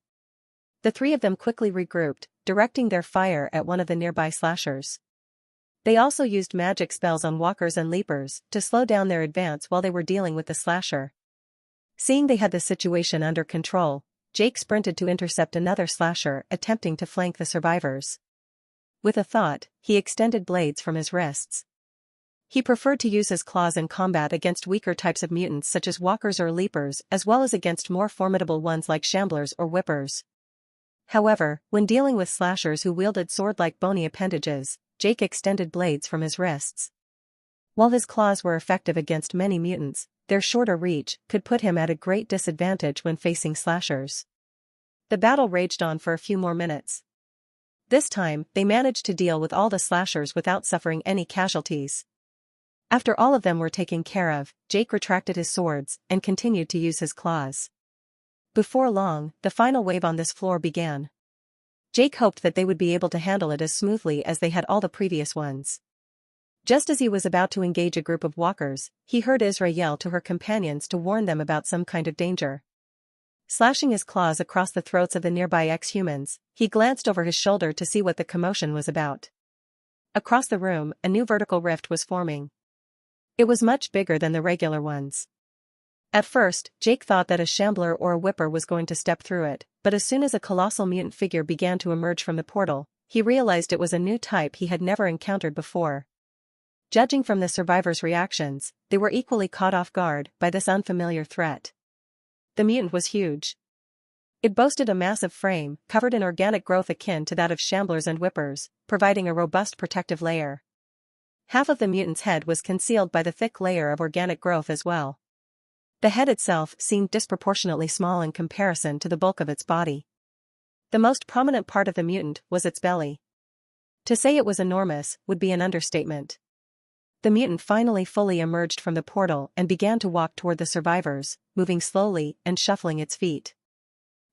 The 3 of them quickly regrouped, directing their fire at one of the nearby slashers. They also used magic spells on walkers and leapers to slow down their advance while they were dealing with the slasher. Seeing they had the situation under control, Jake sprinted to intercept another slasher attempting to flank the survivors. With a thought, he extended blades from his wrists. He preferred to use his claws in combat against weaker types of mutants such as walkers or leapers as well as against more formidable ones like shamblers or whippers. However, when dealing with slashers who wielded sword-like bony appendages, Jake extended blades from his wrists. While his claws were effective against many mutants, their shorter reach could put him at a great disadvantage when facing slashers. The battle raged on for a few more minutes. This time, they managed to deal with all the slashers without suffering any casualties. After all of them were taken care of, Jake retracted his swords and continued to use his claws. Before long, the final wave on this floor began. Jake hoped that they would be able to handle it as smoothly as they had all the previous ones. Just as he was about to engage a group of walkers, he heard Isra yell to her companions to warn them about some kind of danger. Slashing his claws across the throats of the nearby ex-humans, he glanced over his shoulder to see what the commotion was about. Across the room, a new vertical rift was forming. It was much bigger than the regular ones. At first, Jake thought that a shambler or a whipper was going to step through it, but as soon as a colossal mutant figure began to emerge from the portal, he realized it was a new type he had never encountered before. Judging from the survivors' reactions, they were equally caught off guard by this unfamiliar threat. The mutant was huge. It boasted a massive frame, covered in organic growth akin to that of shamblers and whippers, providing a robust protective layer. Half of the mutant's head was concealed by the thick layer of organic growth as well. The head itself seemed disproportionately small in comparison to the bulk of its body. The most prominent part of the mutant was its belly. To say it was enormous would be an understatement. The mutant finally fully emerged from the portal and began to walk toward the survivors, moving slowly and shuffling its feet.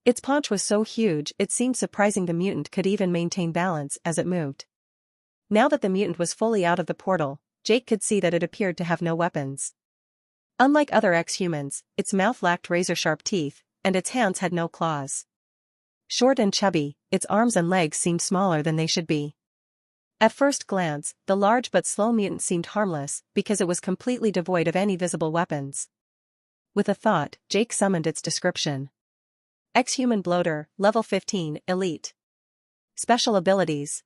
Its paunch was so huge it seemed surprising the mutant could even maintain balance as it moved. Now that the mutant was fully out of the portal, Jake could see that it appeared to have no weapons. Unlike other ex-humans, its mouth lacked razor-sharp teeth, and its hands had no claws. Short and chubby, its arms and legs seemed smaller than they should be. At first glance, the large but slow mutant seemed harmless because it was completely devoid of any visible weapons. With a thought, Jake summoned its description. Ex-human bloater, level 15, elite. Special abilities.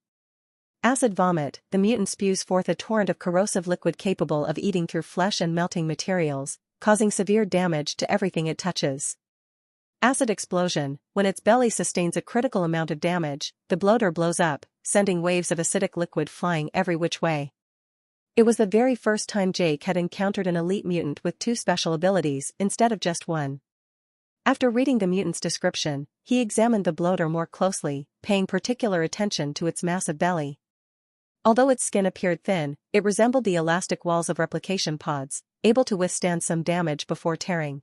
Acid vomit, the mutant spews forth a torrent of corrosive liquid capable of eating through flesh and melting materials, causing severe damage to everything it touches. Acid explosion, when its belly sustains a critical amount of damage, the bloater blows up, sending waves of acidic liquid flying every which way. It was the very first time Jake had encountered an elite mutant with 2 special abilities instead of just 1. After reading the mutant's description, he examined the bloater more closely, paying particular attention to its massive belly. Although its skin appeared thin, it resembled the elastic walls of replication pods, able to withstand some damage before tearing.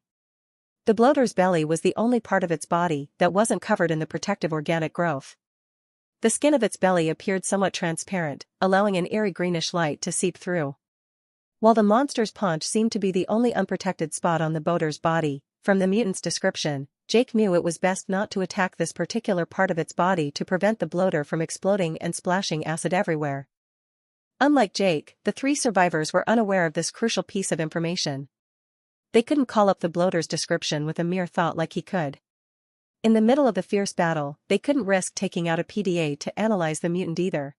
The bloater's belly was the only part of its body that wasn't covered in the protective organic growth. The skin of its belly appeared somewhat transparent, allowing an eerie greenish light to seep through. While the monster's paunch seemed to be the only unprotected spot on the bloater's body, from the mutant's description, Jake knew it was best not to attack this particular part of its body to prevent the bloater from exploding and splashing acid everywhere. Unlike Jake, the 3 survivors were unaware of this crucial piece of information. They couldn't call up the bloater's description with a mere thought like he could. In the middle of the fierce battle, they couldn't risk taking out a PDA to analyze the mutant either.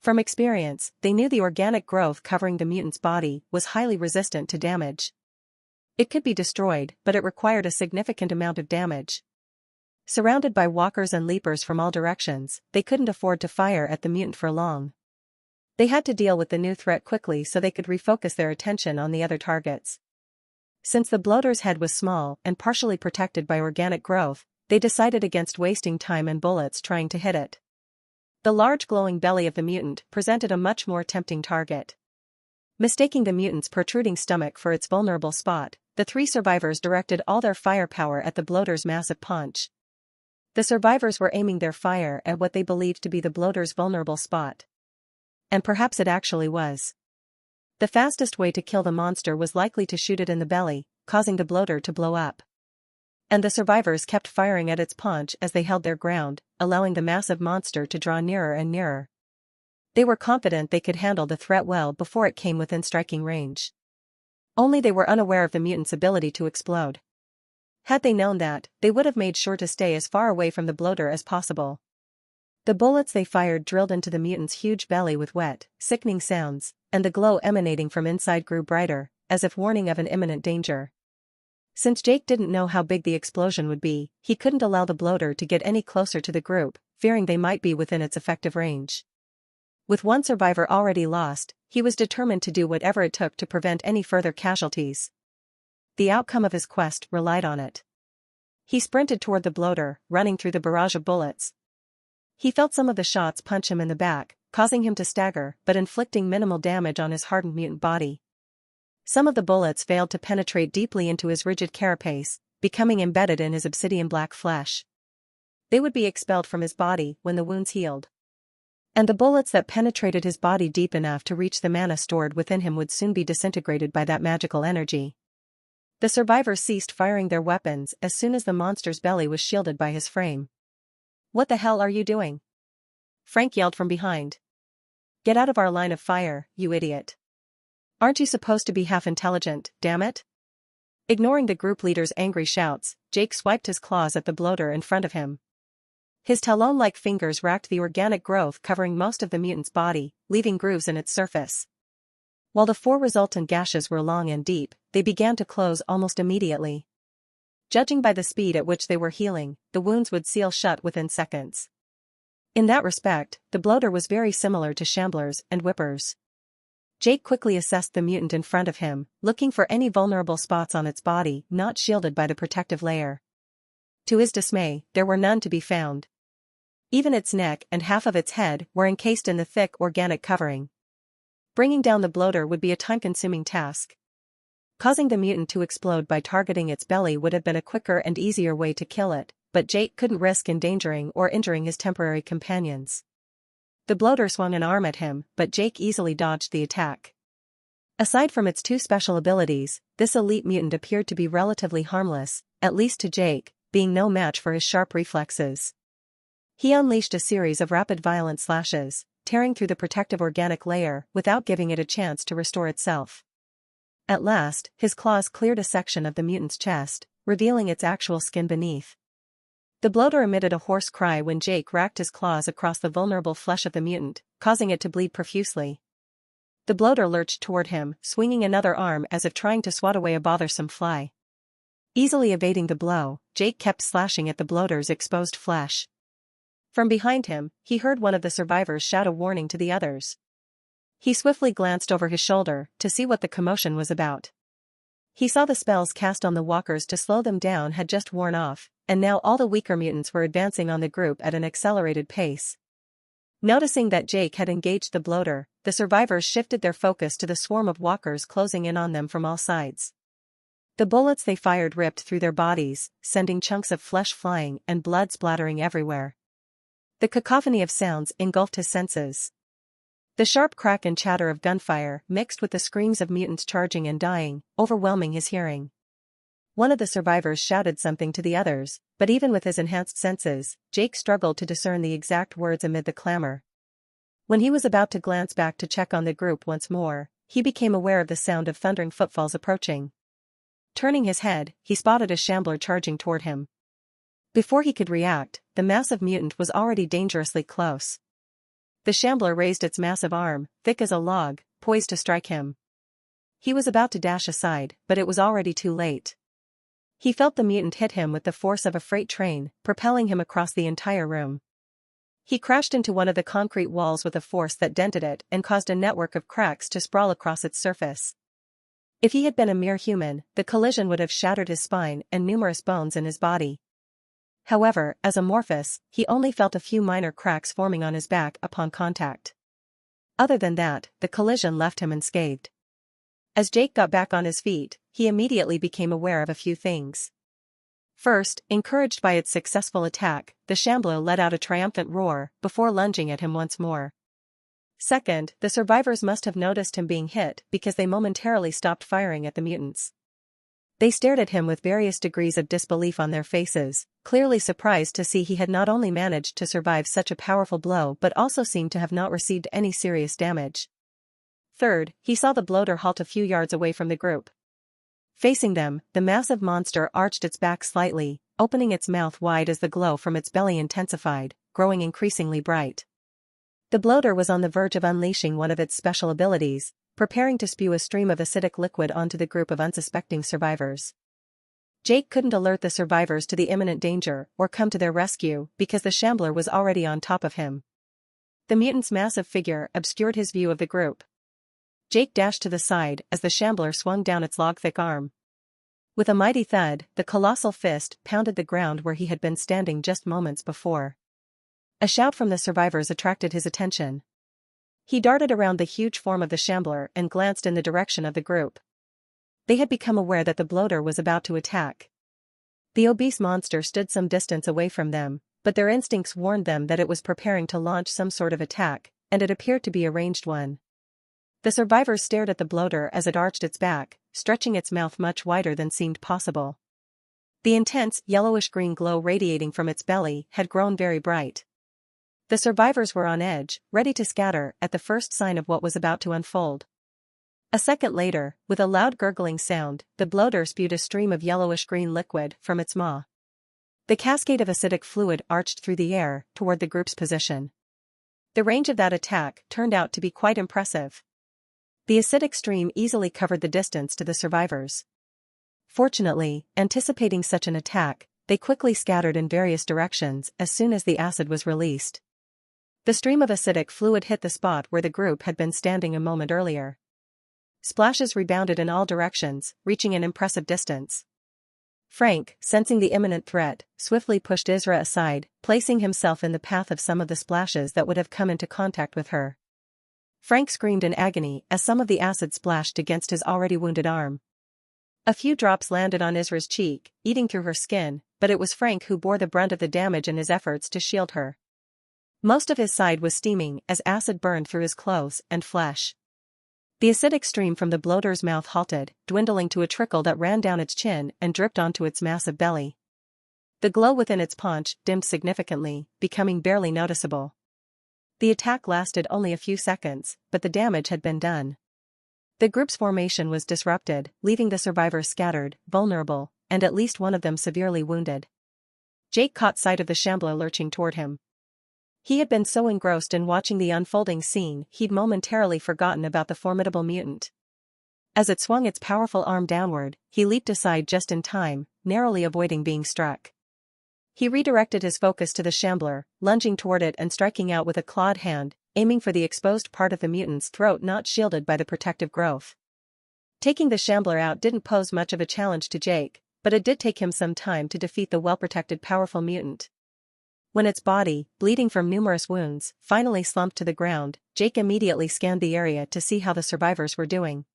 From experience, they knew the organic growth covering the mutant's body was highly resistant to damage. It could be destroyed, but it required a significant amount of damage. Surrounded by walkers and leapers from all directions, they couldn't afford to fire at the mutant for long. They had to deal with the new threat quickly so they could refocus their attention on the other targets. Since the bloater's head was small and partially protected by organic growth, they decided against wasting time and bullets trying to hit it. The large glowing belly of the mutant presented a much more tempting target. Mistaking the mutant's protruding stomach for its vulnerable spot, the 3 survivors directed all their firepower at the bloater's massive paunch. The survivors were aiming their fire at what they believed to be the bloater's vulnerable spot. And perhaps it actually was. The fastest way to kill the monster was likely to shoot it in the belly, causing the bloater to blow up. And the survivors kept firing at its paunch as they held their ground, allowing the massive monster to draw nearer and nearer. They were confident they could handle the threat well before it came within striking range. Only they were unaware of the mutant's ability to explode. Had they known that, they would have made sure to stay as far away from the bloater as possible. The bullets they fired drilled into the mutant's huge belly with wet, sickening sounds, and the glow emanating from inside grew brighter, as if warning of an imminent danger. Since Jake didn't know how big the explosion would be, he couldn't allow the bloater to get any closer to the group, fearing they might be within its effective range. With 1 survivor already lost, he was determined to do whatever it took to prevent any further casualties. The outcome of his quest relied on it. He sprinted toward the bloater, running through the barrage of bullets. He felt some of the shots punch him in the back, causing him to stagger but inflicting minimal damage on his hardened mutant body. Some of the bullets failed to penetrate deeply into his rigid carapace, becoming embedded in his obsidian-black flesh. They would be expelled from his body when the wounds healed. And the bullets that penetrated his body deep enough to reach the mana stored within him would soon be disintegrated by that magical energy. The survivors ceased firing their weapons as soon as the monster's belly was shielded by his frame. "What the hell are you doing?" Frank yelled from behind. "Get out of our line of fire, you idiot. Aren't you supposed to be half intelligent, damn it?" Ignoring the group leader's angry shouts, Jake swiped his claws at the bloater in front of him. His talon-like fingers racked the organic growth covering most of the mutant's body, leaving grooves in its surface. While the 4 resultant gashes were long and deep, they began to close almost immediately. Judging by the speed at which they were healing, the wounds would seal shut within seconds. In that respect, the bloater was very similar to shamblers and whippers. Jake quickly assessed the mutant in front of him, looking for any vulnerable spots on its body not shielded by the protective layer. To his dismay, there were none to be found. Even its neck and half of its head were encased in the thick organic covering. Bringing down the bloater would be a time-consuming task. Causing the mutant to explode by targeting its belly would have been a quicker and easier way to kill it, but Jake couldn't risk endangering or injuring his temporary companions. The bloater swung an arm at him, but Jake easily dodged the attack. Aside from its 2 special abilities, this elite mutant appeared to be relatively harmless, at least to Jake, being no match for his sharp reflexes. He unleashed a series of rapid violent slashes, tearing through the protective organic layer without giving it a chance to restore itself. At last, his claws cleared a section of the mutant's chest, revealing its actual skin beneath. The bloater emitted a hoarse cry when Jake racked his claws across the vulnerable flesh of the mutant, causing it to bleed profusely. The bloater lurched toward him, swinging another arm as if trying to swat away a bothersome fly. Easily evading the blow, Jake kept slashing at the bloater's exposed flesh. From behind him, he heard one of the survivors shout a warning to the others. He swiftly glanced over his shoulder to see what the commotion was about. He saw the spells cast on the walkers to slow them down had just worn off, and now all the weaker mutants were advancing on the group at an accelerated pace. Noticing that Jake had engaged the bloater, the survivors shifted their focus to the swarm of walkers closing in on them from all sides. The bullets they fired ripped through their bodies, sending chunks of flesh flying and blood splattering everywhere. The cacophony of sounds engulfed his senses. The sharp crack and chatter of gunfire mixed with the screams of mutants charging and dying, overwhelming his hearing. One of the survivors shouted something to the others, but even with his enhanced senses, Jake struggled to discern the exact words amid the clamor. When he was about to glance back to check on the group once more, he became aware of the sound of thundering footfalls approaching. Turning his head, he spotted a shambler charging toward him. Before he could react, the massive mutant was already dangerously close. The shambler raised its massive arm, thick as a log, poised to strike him. He was about to dash aside, but it was already too late. He felt the mutant hit him with the force of a freight train, propelling him across the entire room. He crashed into one of the concrete walls with a force that dented it and caused a network of cracks to sprawl across its surface. If he had been a mere human, the collision would have shattered his spine and numerous bones in his body. However, as a Morphus, he only felt a few minor cracks forming on his back upon contact. Other than that, the collision left him unscathed. As Jake got back on his feet, he immediately became aware of a few things. First, encouraged by its successful attack, the shambler let out a triumphant roar before lunging at him once more. Second, the survivors must have noticed him being hit because they momentarily stopped firing at the mutants. They stared at him with various degrees of disbelief on their faces, clearly surprised to see he had not only managed to survive such a powerful blow but also seemed to have not received any serious damage. Third, he saw the bloater halt a few yards away from the group. Facing them, the massive monster arched its back slightly, opening its mouth wide as the glow from its belly intensified, growing increasingly bright. The bloater was on the verge of unleashing one of its special abilities, preparing to spew a stream of acidic liquid onto the group of unsuspecting survivors. Jake couldn't alert the survivors to the imminent danger or come to their rescue because the shambler was already on top of him. The mutant's massive figure obscured his view of the group. Jake dashed to the side as the shambler swung down its log-thick arm. With a mighty thud, the colossal fist pounded the ground where he had been standing just moments before. A shout from the survivors attracted his attention. He darted around the huge form of the shambler and glanced in the direction of the group. They had become aware that the bloater was about to attack. The obese monster stood some distance away from them, but their instincts warned them that it was preparing to launch some sort of attack, and it appeared to be a ranged one. The survivors stared at the bloater as it arched its back, stretching its mouth much wider than seemed possible. The intense, yellowish-green glow radiating from its belly had grown very bright. The survivors were on edge, ready to scatter at the first sign of what was about to unfold. A second later, with a loud gurgling sound, the bloater spewed a stream of yellowish-green liquid from its maw. The cascade of acidic fluid arched through the air toward the group's position. The range of that attack turned out to be quite impressive. The acidic stream easily covered the distance to the survivors. Fortunately, anticipating such an attack, they quickly scattered in various directions as soon as the acid was released. The stream of acidic fluid hit the spot where the group had been standing a moment earlier. Splashes rebounded in all directions, reaching an impressive distance. Frank, sensing the imminent threat, swiftly pushed Isra aside, placing himself in the path of some of the splashes that would have come into contact with her. Frank screamed in agony as some of the acid splashed against his already wounded arm. A few drops landed on Isra's cheek, eating through her skin, but it was Frank who bore the brunt of the damage in his efforts to shield her. Most of his side was steaming as acid burned through his clothes and flesh. The acidic stream from the bloater's mouth halted, dwindling to a trickle that ran down its chin and dripped onto its massive belly. The glow within its paunch dimmed significantly, becoming barely noticeable. The attack lasted only a few seconds, but the damage had been done. The group's formation was disrupted, leaving the survivors scattered, vulnerable, and at least one of them severely wounded. Jake caught sight of the shambler lurching toward him. He had been so engrossed in watching the unfolding scene he'd momentarily forgotten about the formidable mutant. As it swung its powerful arm downward, he leaped aside just in time, narrowly avoiding being struck. He redirected his focus to the shambler, lunging toward it and striking out with a clawed hand, aiming for the exposed part of the mutant's throat not shielded by the protective growth. Taking the shambler out didn't pose much of a challenge to Jake, but it did take him some time to defeat the well-protected powerful mutant. When its body, bleeding from numerous wounds, finally slumped to the ground, Jake immediately scanned the area to see how the survivors were doing.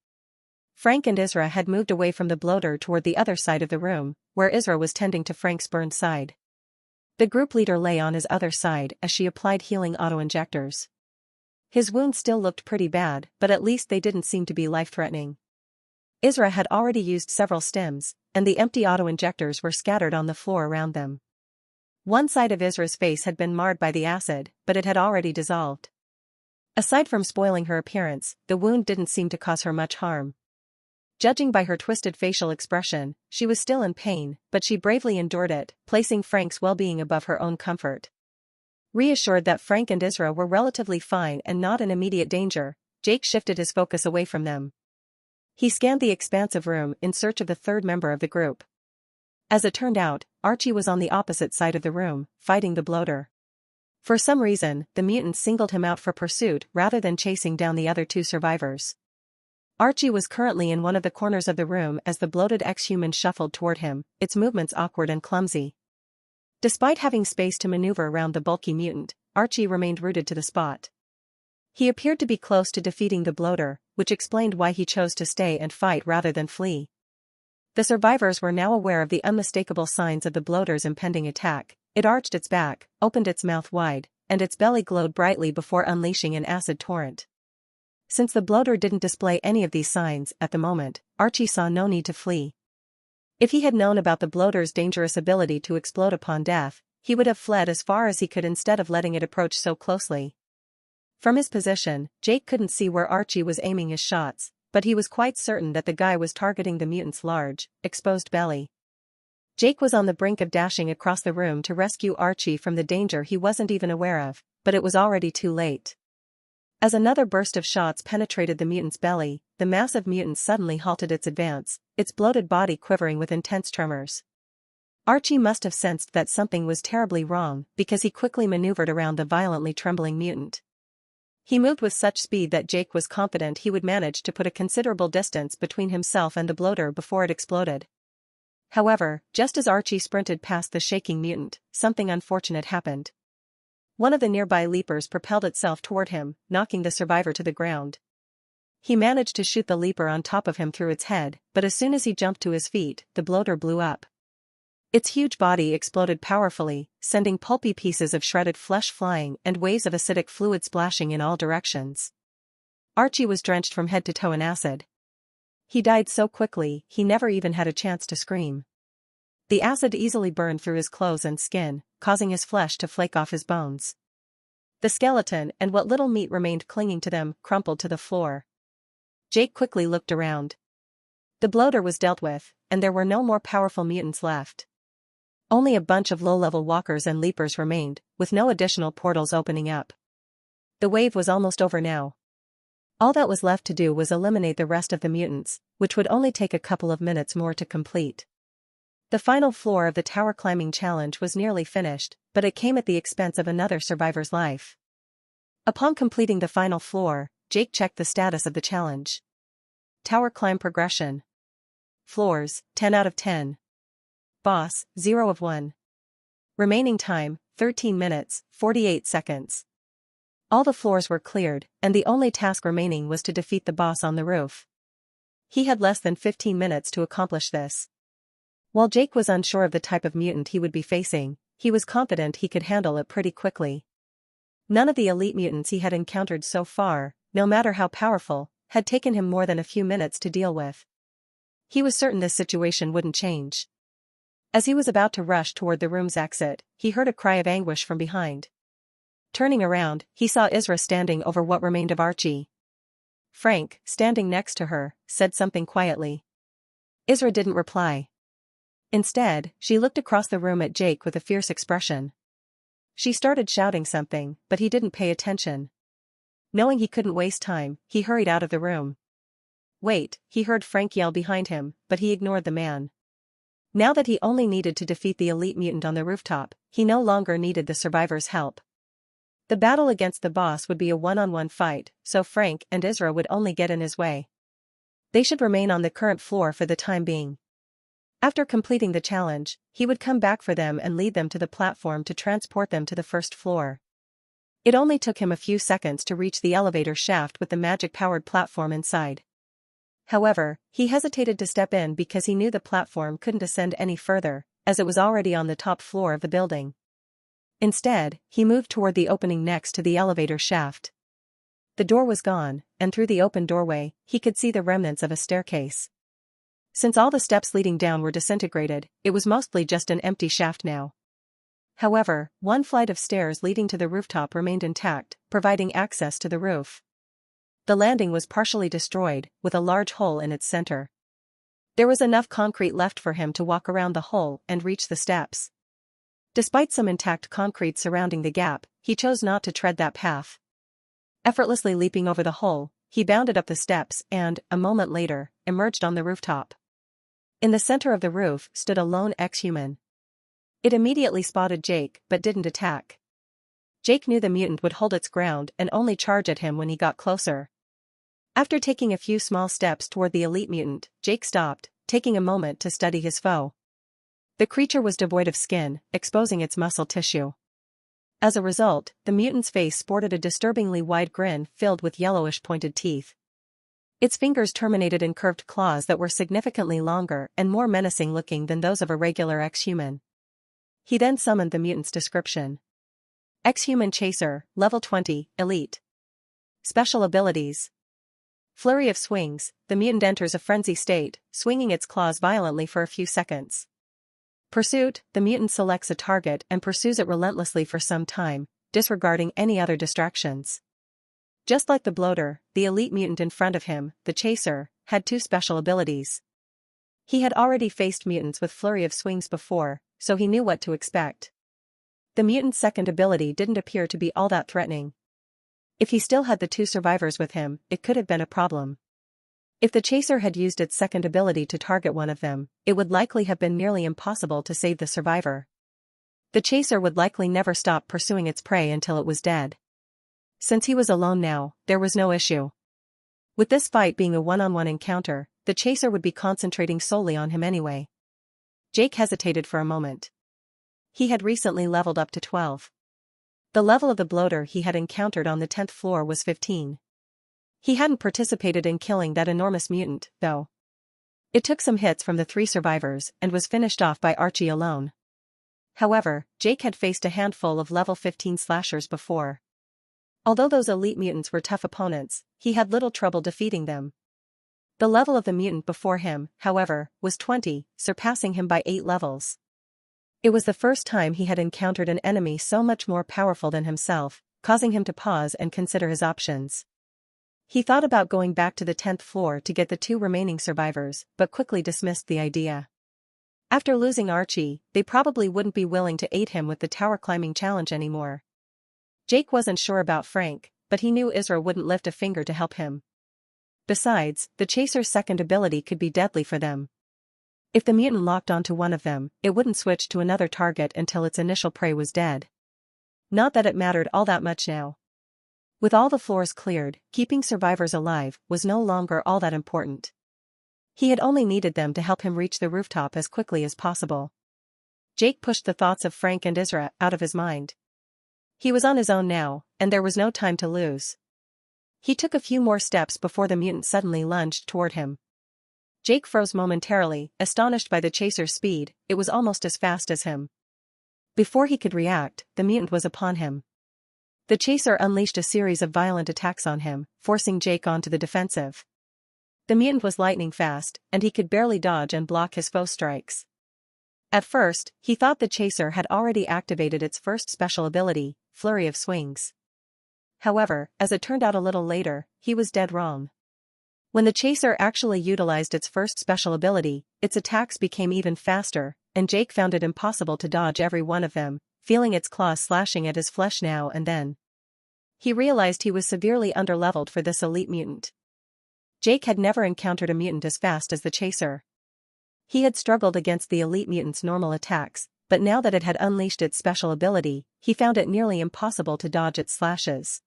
Frank and Isra had moved away from the bloater toward the other side of the room, where Isra was tending to Frank's burned side. The group leader lay on his other side as she applied healing auto-injectors. His wounds still looked pretty bad, but at least they didn't seem to be life-threatening. Isra had already used several stims, and the empty auto-injectors were scattered on the floor around them. One side of Isra's face had been marred by the acid, but it had already dissolved. Aside from spoiling her appearance, the wound didn't seem to cause her much harm. Judging by her twisted facial expression, she was still in pain, but she bravely endured it, placing Frank's well-being above her own comfort. Reassured that Frank and Isra were relatively fine and not in immediate danger, Jake shifted his focus away from them. He scanned the expansive room in search of the third member of the group. As it turned out, Archie was on the opposite side of the room, fighting the bloater. For some reason, the mutant singled him out for pursuit rather than chasing down the other two survivors. Archie was currently in one of the corners of the room as the bloated ex-human shuffled toward him, its movements awkward and clumsy. Despite having space to maneuver around the bulky mutant, Archie remained rooted to the spot. He appeared to be close to defeating the bloater, which explained why he chose to stay and fight rather than flee. The survivors were now aware of the unmistakable signs of the bloater's impending attack. It arched its back, opened its mouth wide, and its belly glowed brightly before unleashing an acid torrent. Since the bloater didn't display any of these signs at the moment, Archie saw no need to flee. If he had known about the bloater's dangerous ability to explode upon death, he would have fled as far as he could instead of letting it approach so closely. From his position, Jake couldn't see where Archie was aiming his shots, but he was quite certain that the guy was targeting the mutant's large, exposed belly. Jake was on the brink of dashing across the room to rescue Archie from the danger he wasn't even aware of, but it was already too late. As another burst of shots penetrated the mutant's belly, the massive mutant suddenly halted its advance, its bloated body quivering with intense tremors. Archie must have sensed that something was terribly wrong because he quickly maneuvered around the violently trembling mutant. He moved with such speed that Jake was confident he would manage to put a considerable distance between himself and the bloater before it exploded. However, just as Archie sprinted past the shaking mutant, something unfortunate happened. One of the nearby leapers propelled itself toward him, knocking the survivor to the ground. He managed to shoot the leaper on top of him through its head, but as soon as he jumped to his feet, the bloater blew up. Its huge body exploded powerfully, sending pulpy pieces of shredded flesh flying and waves of acidic fluid splashing in all directions. Archie was drenched from head to toe in acid. He died so quickly, he never even had a chance to scream. The acid easily burned through his clothes and skin, causing his flesh to flake off his bones. The skeleton and what little meat remained clinging to them crumpled to the floor. Jake quickly looked around. The bloater was dealt with, and there were no more powerful mutants left. Only a bunch of low-level walkers and leapers remained, with no additional portals opening up. The wave was almost over now. All that was left to do was eliminate the rest of the mutants, which would only take a couple of minutes more to complete. The final floor of the tower climbing challenge was nearly finished, but it came at the expense of another survivor's life. Upon completing the final floor, Jake checked the status of the challenge. Tower climb progression. Floors, 10 out of 10. Boss, 0 of 1. Remaining time, 13 minutes, 48 seconds. All the floors were cleared, and the only task remaining was to defeat the boss on the roof. He had less than 15 minutes to accomplish this. While Jake was unsure of the type of mutant he would be facing, he was confident he could handle it pretty quickly. None of the elite mutants he had encountered so far, no matter how powerful, had taken him more than a few minutes to deal with. He was certain this situation wouldn't change. As he was about to rush toward the room's exit, he heard a cry of anguish from behind. Turning around, he saw Isra standing over what remained of Archie. Frank, standing next to her, said something quietly. Isra didn't reply. Instead, she looked across the room at Jake with a fierce expression. She started shouting something, but he didn't pay attention. Knowing he couldn't waste time, he hurried out of the room. Wait, he heard Frank yell behind him, but he ignored the man. Now that he only needed to defeat the elite mutant on the rooftop, he no longer needed the survivor's help. The battle against the boss would be a one-on-one fight, so Frank and Isra would only get in his way. They should remain on the current floor for the time being. After completing the challenge, he would come back for them and lead them to the platform to transport them to the first floor. It only took him a few seconds to reach the elevator shaft with the magic-powered platform inside. However, he hesitated to step in because he knew the platform couldn't ascend any further, as it was already on the top floor of the building. Instead, he moved toward the opening next to the elevator shaft. The door was gone, and through the open doorway, he could see the remnants of a staircase. Since all the steps leading down were disintegrated, it was mostly just an empty shaft now. However, one flight of stairs leading to the rooftop remained intact, providing access to the roof. The landing was partially destroyed, with a large hole in its center. There was enough concrete left for him to walk around the hole and reach the steps. Despite some intact concrete surrounding the gap, he chose not to tread that path. Effortlessly leaping over the hole, he bounded up the steps and, a moment later, emerged on the rooftop. In the center of the roof stood a lone ex-human. It immediately spotted Jake but didn't attack. Jake knew the mutant would hold its ground and only charge at him when he got closer. After taking a few small steps toward the elite mutant, Jake stopped, taking a moment to study his foe. The creature was devoid of skin, exposing its muscle tissue. As a result, the mutant's face sported a disturbingly wide grin filled with yellowish pointed teeth. Its fingers terminated in curved claws that were significantly longer and more menacing looking than those of a regular ex-human. He then summoned the mutant's description. Ex-human chaser, level 20, elite. Special abilities. Flurry of swings, the mutant enters a frenzy state, swinging its claws violently for a few seconds. Pursuit, the mutant selects a target and pursues it relentlessly for some time, disregarding any other distractions. Just like the bloater, the elite mutant in front of him, the chaser, had two special abilities. He had already faced mutants with flurry of swings before, so he knew what to expect. The mutant's second ability didn't appear to be all that threatening. If he still had the two survivors with him, it could have been a problem. If the chaser had used its second ability to target one of them, it would likely have been nearly impossible to save the survivor. The chaser would likely never stop pursuing its prey until it was dead. Since he was alone now, there was no issue. With this fight being a one-on-one encounter, the chaser would be concentrating solely on him anyway. Jake hesitated for a moment. He had recently leveled up to 12. The level of the bloater he had encountered on the 10th floor was 15. He hadn't participated in killing that enormous mutant, though. It took some hits from the 3 survivors and was finished off by Archie alone. However, Jake had faced a handful of level 15 slashers before. Although those elite mutants were tough opponents, he had little trouble defeating them. The level of the mutant before him, however, was 20, surpassing him by 8 levels. It was the first time he had encountered an enemy so much more powerful than himself, causing him to pause and consider his options. He thought about going back to the 10th floor to get the 2 remaining survivors, but quickly dismissed the idea. After losing Archie, they probably wouldn't be willing to aid him with the tower climbing challenge anymore. Jake wasn't sure about Frank, but he knew Isra wouldn't lift a finger to help him. Besides, the Chaser's second ability could be deadly for them. If the mutant locked onto one of them, it wouldn't switch to another target until its initial prey was dead. Not that it mattered all that much now. With all the floors cleared, keeping survivors alive was no longer all that important. He had only needed them to help him reach the rooftop as quickly as possible. Jake pushed the thoughts of Frank and Isra out of his mind. He was on his own now, and there was no time to lose. He took a few more steps before the mutant suddenly lunged toward him. Jake froze momentarily, astonished by the Chaser's speed. It was almost as fast as him. Before he could react, the mutant was upon him. The Chaser unleashed a series of violent attacks on him, forcing Jake onto the defensive. The mutant was lightning fast, and he could barely dodge and block his foe strikes. At first, he thought the Chaser had already activated its first special ability, Flurry of Swings. However, as it turned out a little later, he was dead wrong. When the Chaser actually utilized its first special ability, its attacks became even faster, and Jake found it impossible to dodge every one of them, feeling its claws slashing at his flesh now and then. He realized he was severely underleveled for this elite mutant. Jake had never encountered a mutant as fast as the Chaser. He had struggled against the elite mutant's normal attacks, but now that it had unleashed its special ability, he found it nearly impossible to dodge its slashes.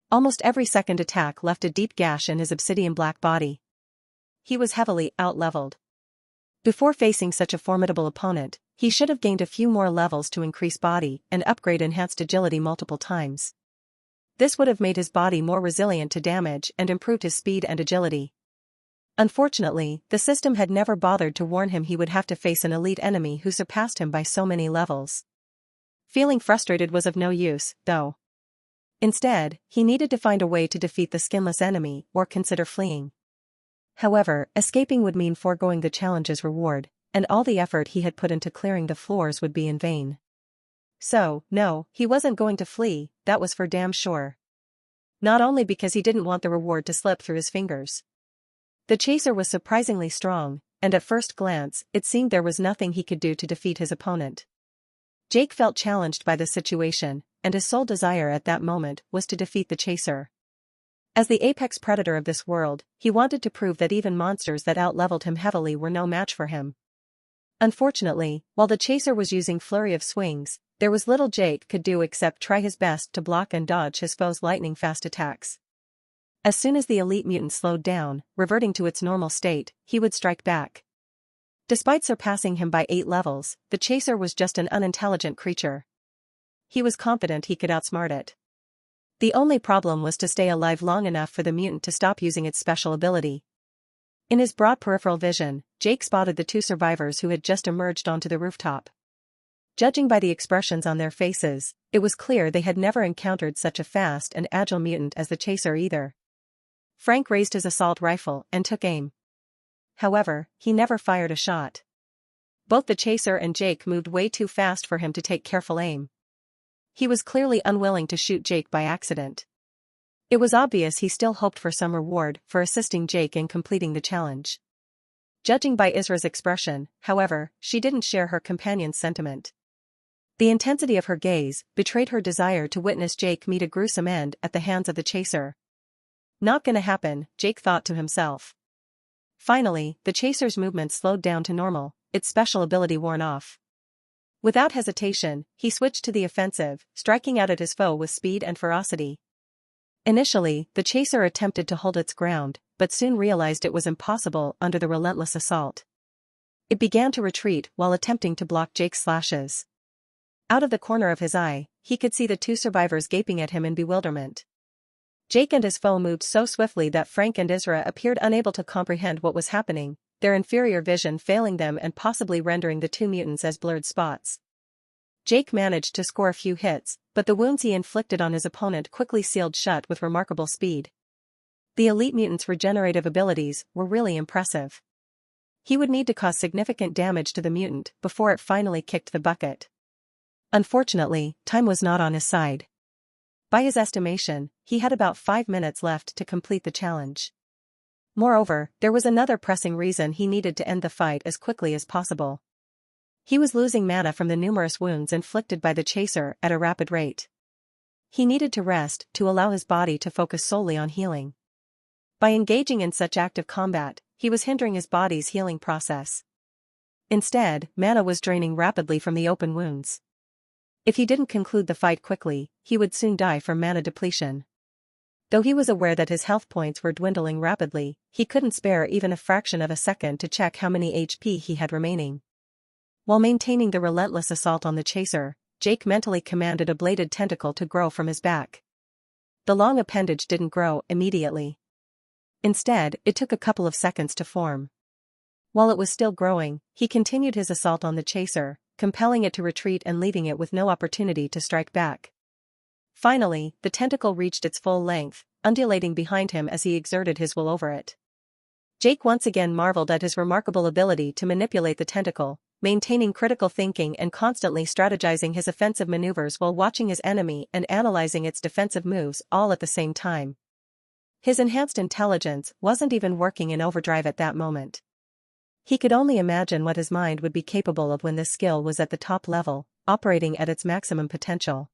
Almost every second attack left a deep gash in his obsidian black body. He was heavily out-leveled. Before facing such a formidable opponent, he should have gained a few more levels to increase body and upgrade enhanced agility multiple times. This would have made his body more resilient to damage and improved his speed and agility. Unfortunately, the system had never bothered to warn him he would have to face an elite enemy who surpassed him by so many levels. Feeling frustrated was of no use, though. Instead, he needed to find a way to defeat the skinless enemy or consider fleeing. However, escaping would mean foregoing the challenge's reward, and all the effort he had put into clearing the floors would be in vain. So, no, he wasn't going to flee, that was for damn sure. Not only because he didn't want the reward to slip through his fingers. The Chaser was surprisingly strong, and at first glance, it seemed there was nothing he could do to defeat his opponent. Jake felt challenged by the situation, and his sole desire at that moment was to defeat the Chaser. As the apex predator of this world, he wanted to prove that even monsters that out-leveled him heavily were no match for him. Unfortunately, while the Chaser was using Flurry of Swings, there was little Jake could do except try his best to block and dodge his foe's lightning-fast attacks. As soon as the elite mutant slowed down, reverting to its normal state, he would strike back. Despite surpassing him by 8 levels, the Chaser was just an unintelligent creature. He was confident he could outsmart it. The only problem was to stay alive long enough for the mutant to stop using its special ability. In his broad peripheral vision, Jake spotted the 2 survivors who had just emerged onto the rooftop. Judging by the expressions on their faces, it was clear they had never encountered such a fast and agile mutant as the Chaser either. Frank raised his assault rifle and took aim. However, he never fired a shot. Both the Chaser and Jake moved way too fast for him to take careful aim. He was clearly unwilling to shoot Jake by accident. It was obvious he still hoped for some reward for assisting Jake in completing the challenge. Judging by Isra's expression, however, she didn't share her companion's sentiment. The intensity of her gaze betrayed her desire to witness Jake meet a gruesome end at the hands of the Chaser. Not gonna happen, Jake thought to himself. Finally, the Chaser's movement slowed down to normal, its special ability worn off. Without hesitation, he switched to the offensive, striking out at his foe with speed and ferocity. Initially, the Chaser attempted to hold its ground, but soon realized it was impossible under the relentless assault. It began to retreat while attempting to block Jake's slashes. Out of the corner of his eye, he could see the two survivors gaping at him in bewilderment. Jake and his foe moved so swiftly that Frank and Isra appeared unable to comprehend what was happening, their inferior vision failing them and possibly rendering the two mutants as blurred spots. Jake managed to score a few hits, but the wounds he inflicted on his opponent quickly sealed shut with remarkable speed. The elite mutant's regenerative abilities were really impressive. He would need to cause significant damage to the mutant before it finally kicked the bucket. Unfortunately, time was not on his side. By his estimation, he had about 5 minutes left to complete the challenge. Moreover, there was another pressing reason he needed to end the fight as quickly as possible. He was losing mana from the numerous wounds inflicted by the chaser at a rapid rate. He needed to rest to allow his body to focus solely on healing. By engaging in such active combat, he was hindering his body's healing process. Instead, mana was draining rapidly from the open wounds. If he didn't conclude the fight quickly, he would soon die from mana depletion. Though he was aware that his health points were dwindling rapidly, he couldn't spare even a fraction of a second to check how many HP he had remaining. While maintaining the relentless assault on the chaser, Jake mentally commanded a bladed tentacle to grow from his back. The long appendage didn't grow immediately. Instead, it took a couple of seconds to form. While it was still growing, he continued his assault on the chaser, compelling it to retreat and leaving it with no opportunity to strike back. Finally, the tentacle reached its full length, undulating behind him as he exerted his will over it. Jake once again marveled at his remarkable ability to manipulate the tentacle, maintaining critical thinking and constantly strategizing his offensive maneuvers while watching his enemy and analyzing its defensive moves all at the same time. His enhanced intelligence wasn't even working in overdrive at that moment. He could only imagine what his mind would be capable of when this skill was at the top level, operating at its maximum potential.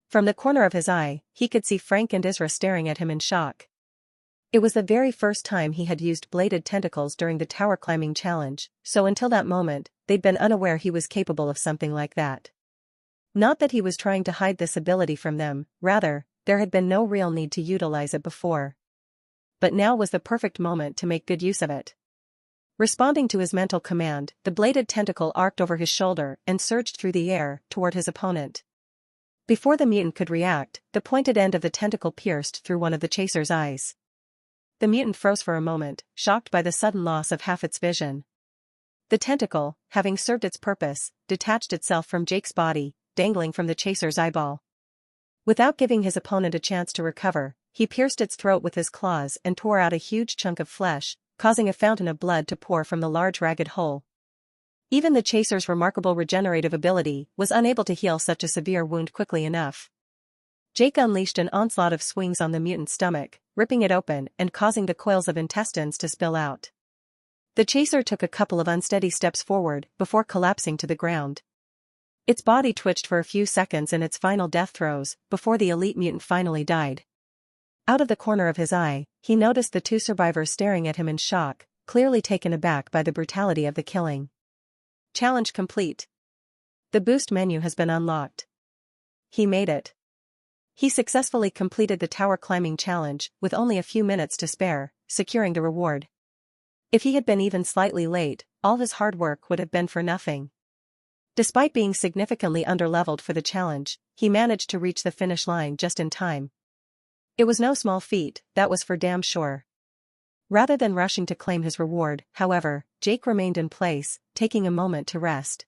From the corner of his eye, he could see Frank and Isra staring at him in shock. It was the very first time he had used bladed tentacles during the tower climbing challenge, so until that moment, they'd been unaware he was capable of something like that. Not that he was trying to hide this ability from them, rather, there had been no real need to utilize it before. But now was the perfect moment to make good use of it. Responding to his mental command, the bladed tentacle arced over his shoulder and surged through the air toward his opponent. Before the mutant could react, the pointed end of the tentacle pierced through one of the chaser's eyes. The mutant froze for a moment, shocked by the sudden loss of half its vision. The tentacle, having served its purpose, detached itself from Jake's body, dangling from the chaser's eyeball. Without giving his opponent a chance to recover, he pierced its throat with his claws and tore out a huge chunk of flesh, causing a fountain of blood to pour from the large ragged hole. Even the chaser's remarkable regenerative ability was unable to heal such a severe wound quickly enough. Jake unleashed an onslaught of swings on the mutant's stomach, ripping it open and causing the coils of intestines to spill out. The chaser took a couple of unsteady steps forward before collapsing to the ground. Its body twitched for a few seconds in its final death throes, before the elite mutant finally died. Out of the corner of his eye, he noticed the two survivors staring at him in shock, clearly taken aback by the brutality of the killing. Challenge complete. The boost menu has been unlocked. He made it. He successfully completed the tower climbing challenge with only a few minutes to spare, securing the reward. If he had been even slightly late, all his hard work would have been for nothing. Despite being significantly underleveled for the challenge, he managed to reach the finish line just in time. It was no small feat, that was for damn sure. Rather than rushing to claim his reward, however, Jake remained in place, taking a moment to rest.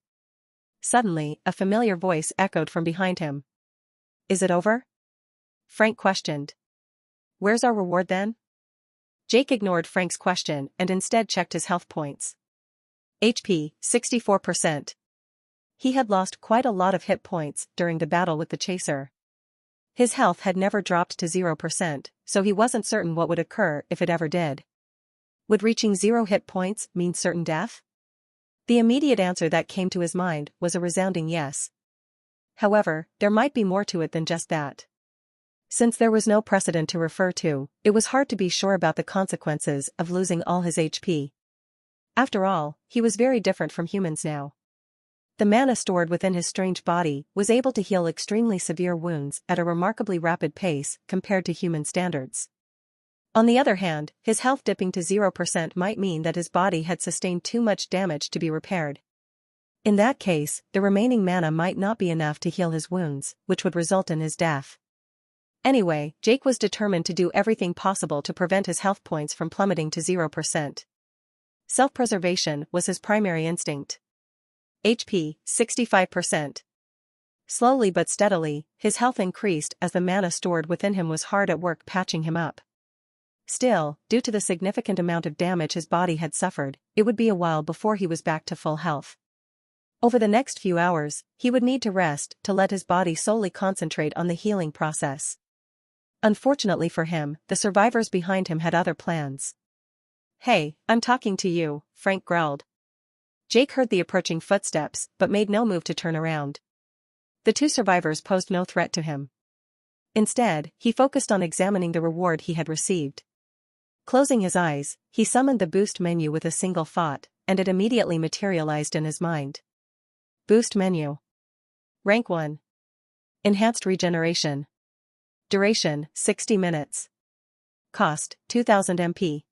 Suddenly, a familiar voice echoed from behind him. "Is it over?" Frank questioned. "Where's our reward then?" Jake ignored Frank's question and instead checked his health points. HP, 64%. He had lost quite a lot of hit points during the battle with the chaser. His health had never dropped to 0%, so he wasn't certain what would occur if it ever did. Would reaching 0 hit points mean certain death? The immediate answer that came to his mind was a resounding yes. However, there might be more to it than just that. Since there was no precedent to refer to, it was hard to be sure about the consequences of losing all his HP. After all, he was very different from humans now. The mana stored within his strange body was able to heal extremely severe wounds at a remarkably rapid pace compared to human standards. On the other hand, his health dipping to 0% might mean that his body had sustained too much damage to be repaired. In that case, the remaining mana might not be enough to heal his wounds, which would result in his death. Anyway, Jake was determined to do everything possible to prevent his health points from plummeting to 0%. Self-preservation was his primary instinct. HP, 65%. Slowly but steadily, his health increased as the mana stored within him was hard at work patching him up. Still, due to the significant amount of damage his body had suffered, it would be a while before he was back to full health. Over the next few hours, he would need to rest to let his body solely concentrate on the healing process. Unfortunately for him, the survivors behind him had other plans. "Hey, I'm talking to you," Frank growled. Jake heard the approaching footsteps but made no move to turn around. The two survivors posed no threat to him. Instead, he focused on examining the reward he had received. Closing his eyes, he summoned the boost menu with a single thought, and it immediately materialized in his mind. Boost menu. Rank 1. Enhanced regeneration. Duration, 60 minutes. Cost, 2000 MP.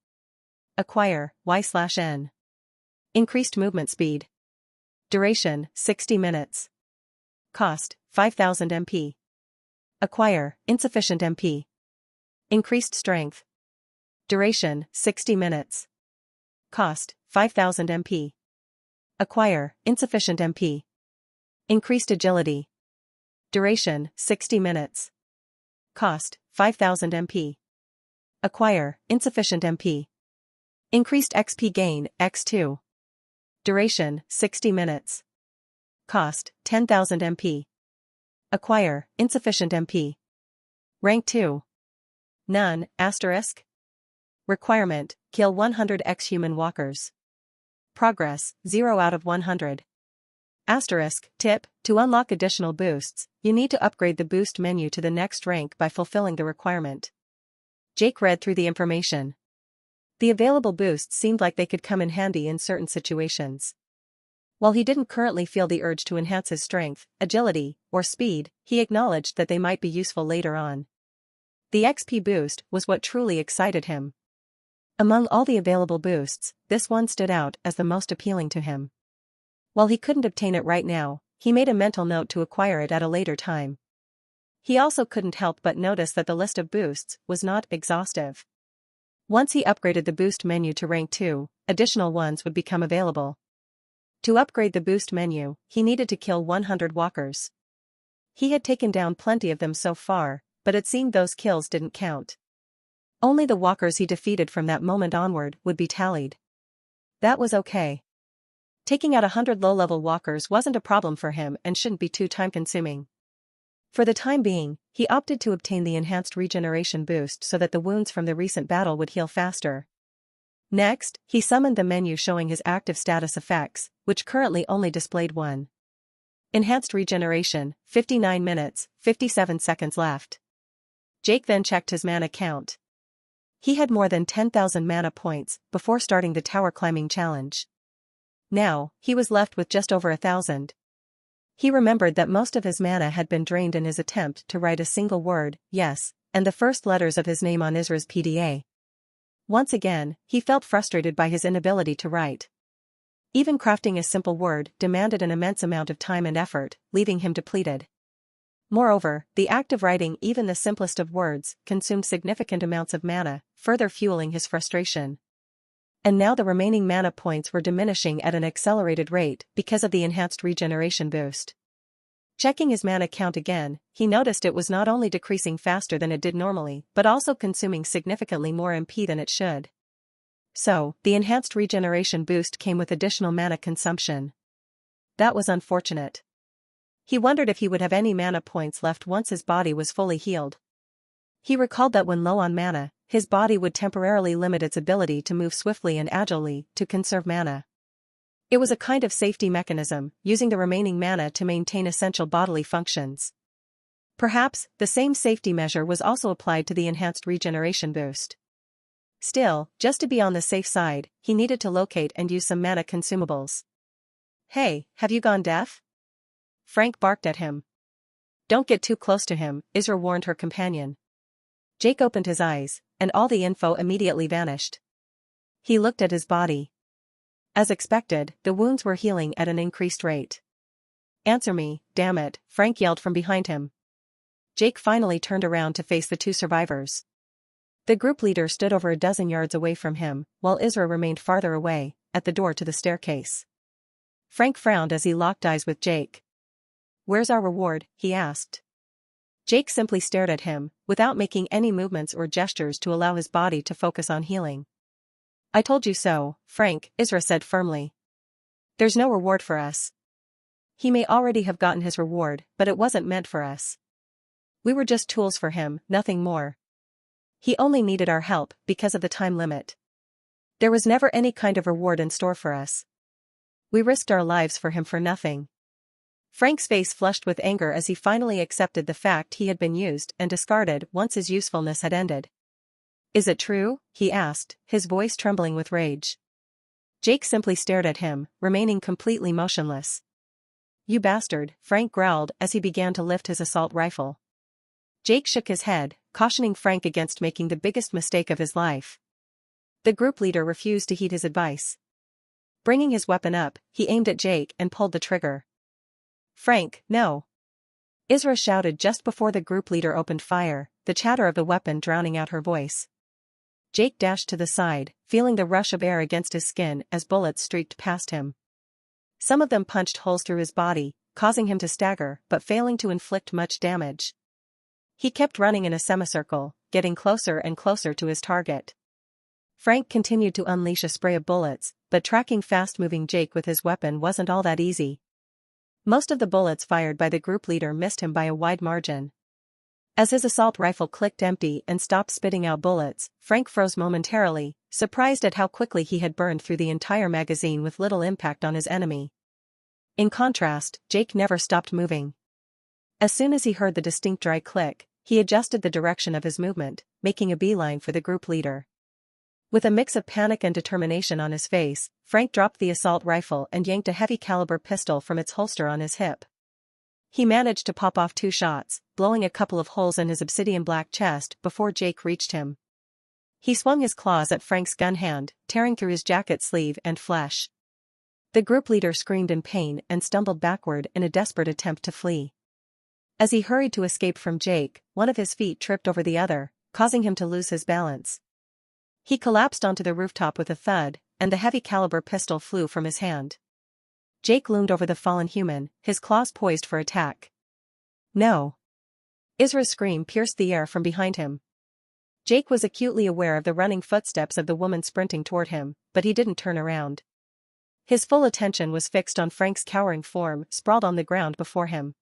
Acquire, Y/N. Increased movement speed. Duration, 60 minutes. Cost, 5000 MP. Acquire, insufficient MP. Increased strength. Duration, 60 minutes. Cost, 5000 MP. Acquire, insufficient MP. Increased agility. Duration, 60 minutes. Cost, 5000 MP. Acquire, insufficient MP. Increased XP gain, X2. Duration, 60 minutes. Cost, 10,000 MP. Acquire, insufficient MP. Rank 2. None, asterisk. Requirement, kill 100 ex-human walkers. Progress, 0 out of 100. Asterisk, tip, to unlock additional boosts, you need to upgrade the boost menu to the next rank by fulfilling the requirement. Jake read through the information. The available boosts seemed like they could come in handy in certain situations. While he didn't currently feel the urge to enhance his strength, agility, or speed, he acknowledged that they might be useful later on. The XP boost was what truly excited him. Among all the available boosts, this one stood out as the most appealing to him. While he couldn't obtain it right now, he made a mental note to acquire it at a later time. He also couldn't help but notice that the list of boosts was not exhaustive. Once he upgraded the boost menu to rank 2, additional ones would become available. To upgrade the boost menu, he needed to kill 100 walkers. He had taken down plenty of them so far, but it seemed those kills didn't count. Only the walkers he defeated from that moment onward would be tallied. That was okay. Taking out 100 low-level walkers wasn't a problem for him and shouldn't be too time-consuming. For the time being, he opted to obtain the enhanced regeneration boost so that the wounds from the recent battle would heal faster. Next, he summoned the menu showing his active status effects, which currently only displayed one. Enhanced regeneration, 59 minutes, 57 seconds left. Jake then checked his mana count. He had more than 10,000 mana points before starting the tower climbing challenge. Now, he was left with just over 1,000. He remembered that most of his mana had been drained in his attempt to write a single word, yes, and the first letters of his name on Isra's PDA. Once again, he felt frustrated by his inability to write. Even crafting a simple word demanded an immense amount of time and effort, leaving him depleted. Moreover, the act of writing even the simplest of words consumed significant amounts of mana, further fueling his frustration. And now the remaining mana points were diminishing at an accelerated rate because of the enhanced regeneration boost. Checking his mana count again, he noticed it was not only decreasing faster than it did normally, but also consuming significantly more MP than it should. So, the enhanced regeneration boost came with additional mana consumption. That was unfortunate. He wondered if he would have any mana points left once his body was fully healed. He recalled that when low on mana, his body would temporarily limit its ability to move swiftly and agilely to conserve mana. It was a kind of safety mechanism, using the remaining mana to maintain essential bodily functions. Perhaps, the same safety measure was also applied to the enhanced regeneration boost. Still, just to be on the safe side, he needed to locate and use some mana consumables. "Hey, have you gone deaf?" Frank barked at him. "Don't get too close to him," Isra warned her companion. Jake opened his eyes, and all the info immediately vanished. He looked at his body. As expected, the wounds were healing at an increased rate. "Answer me, damn it," Frank yelled from behind him. Jake finally turned around to face the two survivors. The group leader stood over a dozen yards away from him, while Isra remained farther away, at the door to the staircase. Frank frowned as he locked eyes with Jake. "Where's our reward?" he asked. Jake simply stared at him, without making any movements or gestures to allow his body to focus on healing. "I told you so, Frank," Isra said firmly. "There's no reward for us. He may already have gotten his reward, but it wasn't meant for us. We were just tools for him, nothing more. He only needed our help because of the time limit. There was never any kind of reward in store for us. We risked our lives for him for nothing." Frank's face flushed with anger as he finally accepted the fact he had been used and discarded once his usefulness had ended. "Is it true?" he asked, his voice trembling with rage. Jake simply stared at him, remaining completely motionless. "You bastard," Frank growled as he began to lift his assault rifle. Jake shook his head, cautioning Frank against making the biggest mistake of his life. The group leader refused to heed his advice. Bringing his weapon up, he aimed at Jake and pulled the trigger. "Frank, no!" Isra shouted just before the group leader opened fire, the chatter of the weapon drowning out her voice. Jake dashed to the side, feeling the rush of air against his skin as bullets streaked past him. Some of them punched holes through his body, causing him to stagger but failing to inflict much damage. He kept running in a semicircle, getting closer and closer to his target. Frank continued to unleash a spray of bullets, but tracking fast-moving Jake with his weapon wasn't all that easy. Most of the bullets fired by the group leader missed him by a wide margin. As his assault rifle clicked empty and stopped spitting out bullets, Frank froze momentarily, surprised at how quickly he had burned through the entire magazine with little impact on his enemy. In contrast, Jake never stopped moving. As soon as he heard the distinct dry click, he adjusted the direction of his movement, making a beeline for the group leader. With a mix of panic and determination on his face, Frank dropped the assault rifle and yanked a heavy-caliber pistol from its holster on his hip. He managed to pop off 2 shots, blowing a couple of holes in his obsidian-black chest before Jake reached him. He swung his claws at Frank's gun hand, tearing through his jacket sleeve and flesh. The group leader screamed in pain and stumbled backward in a desperate attempt to flee. As he hurried to escape from Jake, one of his feet tripped over the other, causing him to lose his balance. He collapsed onto the rooftop with a thud, and the heavy-caliber pistol flew from his hand. Jake loomed over the fallen human, his claws poised for attack. "No!" Isra's scream pierced the air from behind him. Jake was acutely aware of the running footsteps of the woman sprinting toward him, but he didn't turn around. His full attention was fixed on Frank's cowering form sprawled on the ground before him.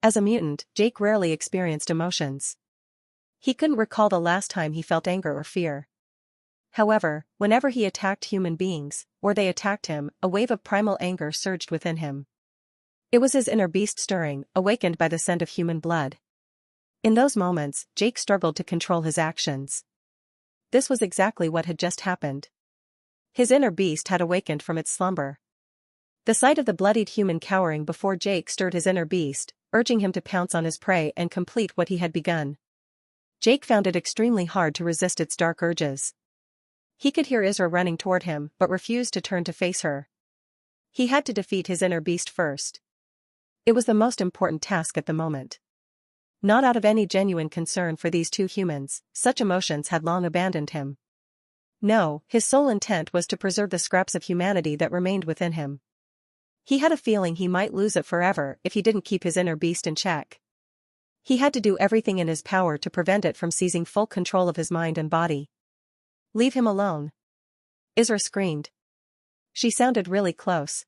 As a mutant, Jake rarely experienced emotions. He couldn't recall the last time he felt anger or fear. However, whenever he attacked human beings, or they attacked him, a wave of primal anger surged within him. It was his inner beast stirring, awakened by the scent of human blood. In those moments, Jake struggled to control his actions. This was exactly what had just happened. His inner beast had awakened from its slumber. The sight of the bloodied human cowering before Jake stirred his inner beast, urging him to pounce on his prey and complete what he had begun. Jake found it extremely hard to resist its dark urges. He could hear Isra running toward him but refused to turn to face her. He had to defeat his inner beast first. It was the most important task at the moment. Not out of any genuine concern for these two humans, such emotions had long abandoned him. No, his sole intent was to preserve the scraps of humanity that remained within him. He had a feeling he might lose it forever if he didn't keep his inner beast in check. He had to do everything in his power to prevent it from seizing full control of his mind and body. "Leave him alone!" Isra screamed. She sounded really close.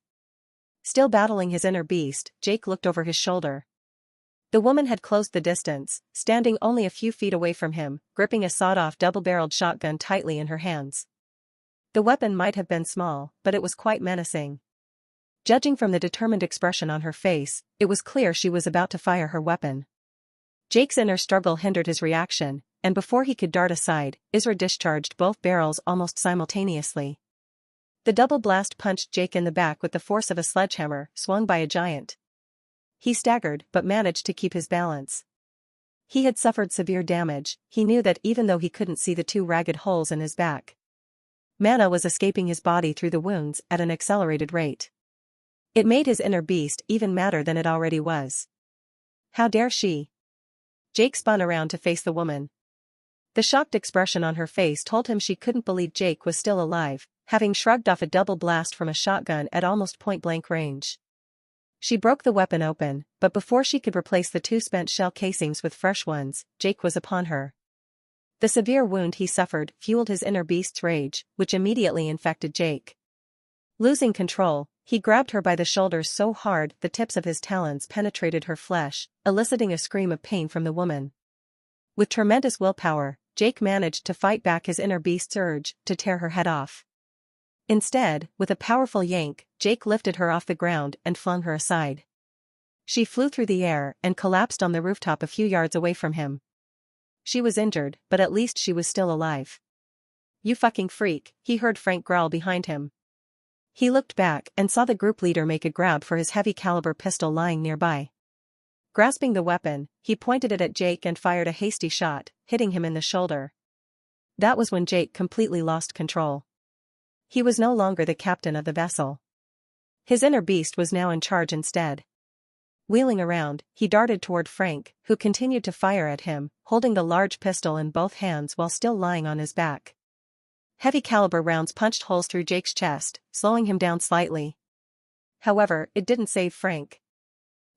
Still battling his inner beast, Jake looked over his shoulder. The woman had closed the distance, standing only a few feet away from him, gripping a sawed-off double-barreled shotgun tightly in her hands. The weapon might have been small, but it was quite menacing. Judging from the determined expression on her face, it was clear she was about to fire her weapon. Jake's inner struggle hindered his reaction, and before he could dart aside, Isra discharged both barrels almost simultaneously. The double blast punched Jake in the back with the force of a sledgehammer swung by a giant. He staggered but managed to keep his balance. He had suffered severe damage. He knew that even though he couldn't see the 2 ragged holes in his back. Mana was escaping his body through the wounds at an accelerated rate. It made his inner beast even madder than it already was. How dare she? Jake spun around to face the woman. The shocked expression on her face told him she couldn't believe Jake was still alive, having shrugged off a double blast from a shotgun at almost point-blank range. She broke the weapon open, but before she could replace the 2 spent shell casings with fresh ones, Jake was upon her. The severe wound he suffered fueled his inner beast's rage, which immediately infected Jake. Losing control, he grabbed her by the shoulders so hard the tips of his talons penetrated her flesh, eliciting a scream of pain from the woman. With tremendous willpower, Jake managed to fight back his inner beast's urge to tear her head off. Instead, with a powerful yank, Jake lifted her off the ground and flung her aside. She flew through the air and collapsed on the rooftop a few yards away from him. She was injured, but at least she was still alive. "You fucking freak," he heard Frank growl behind him. He looked back and saw the group leader make a grab for his heavy-caliber pistol lying nearby. Grasping the weapon, he pointed it at Jake and fired a hasty shot, hitting him in the shoulder. That was when Jake completely lost control. He was no longer the captain of the vessel. His inner beast was now in charge instead. Wheeling around, he darted toward Frank, who continued to fire at him, holding the large pistol in both hands while still lying on his back. Heavy-caliber rounds punched holes through Jake's chest, slowing him down slightly. However, it didn't save Frank.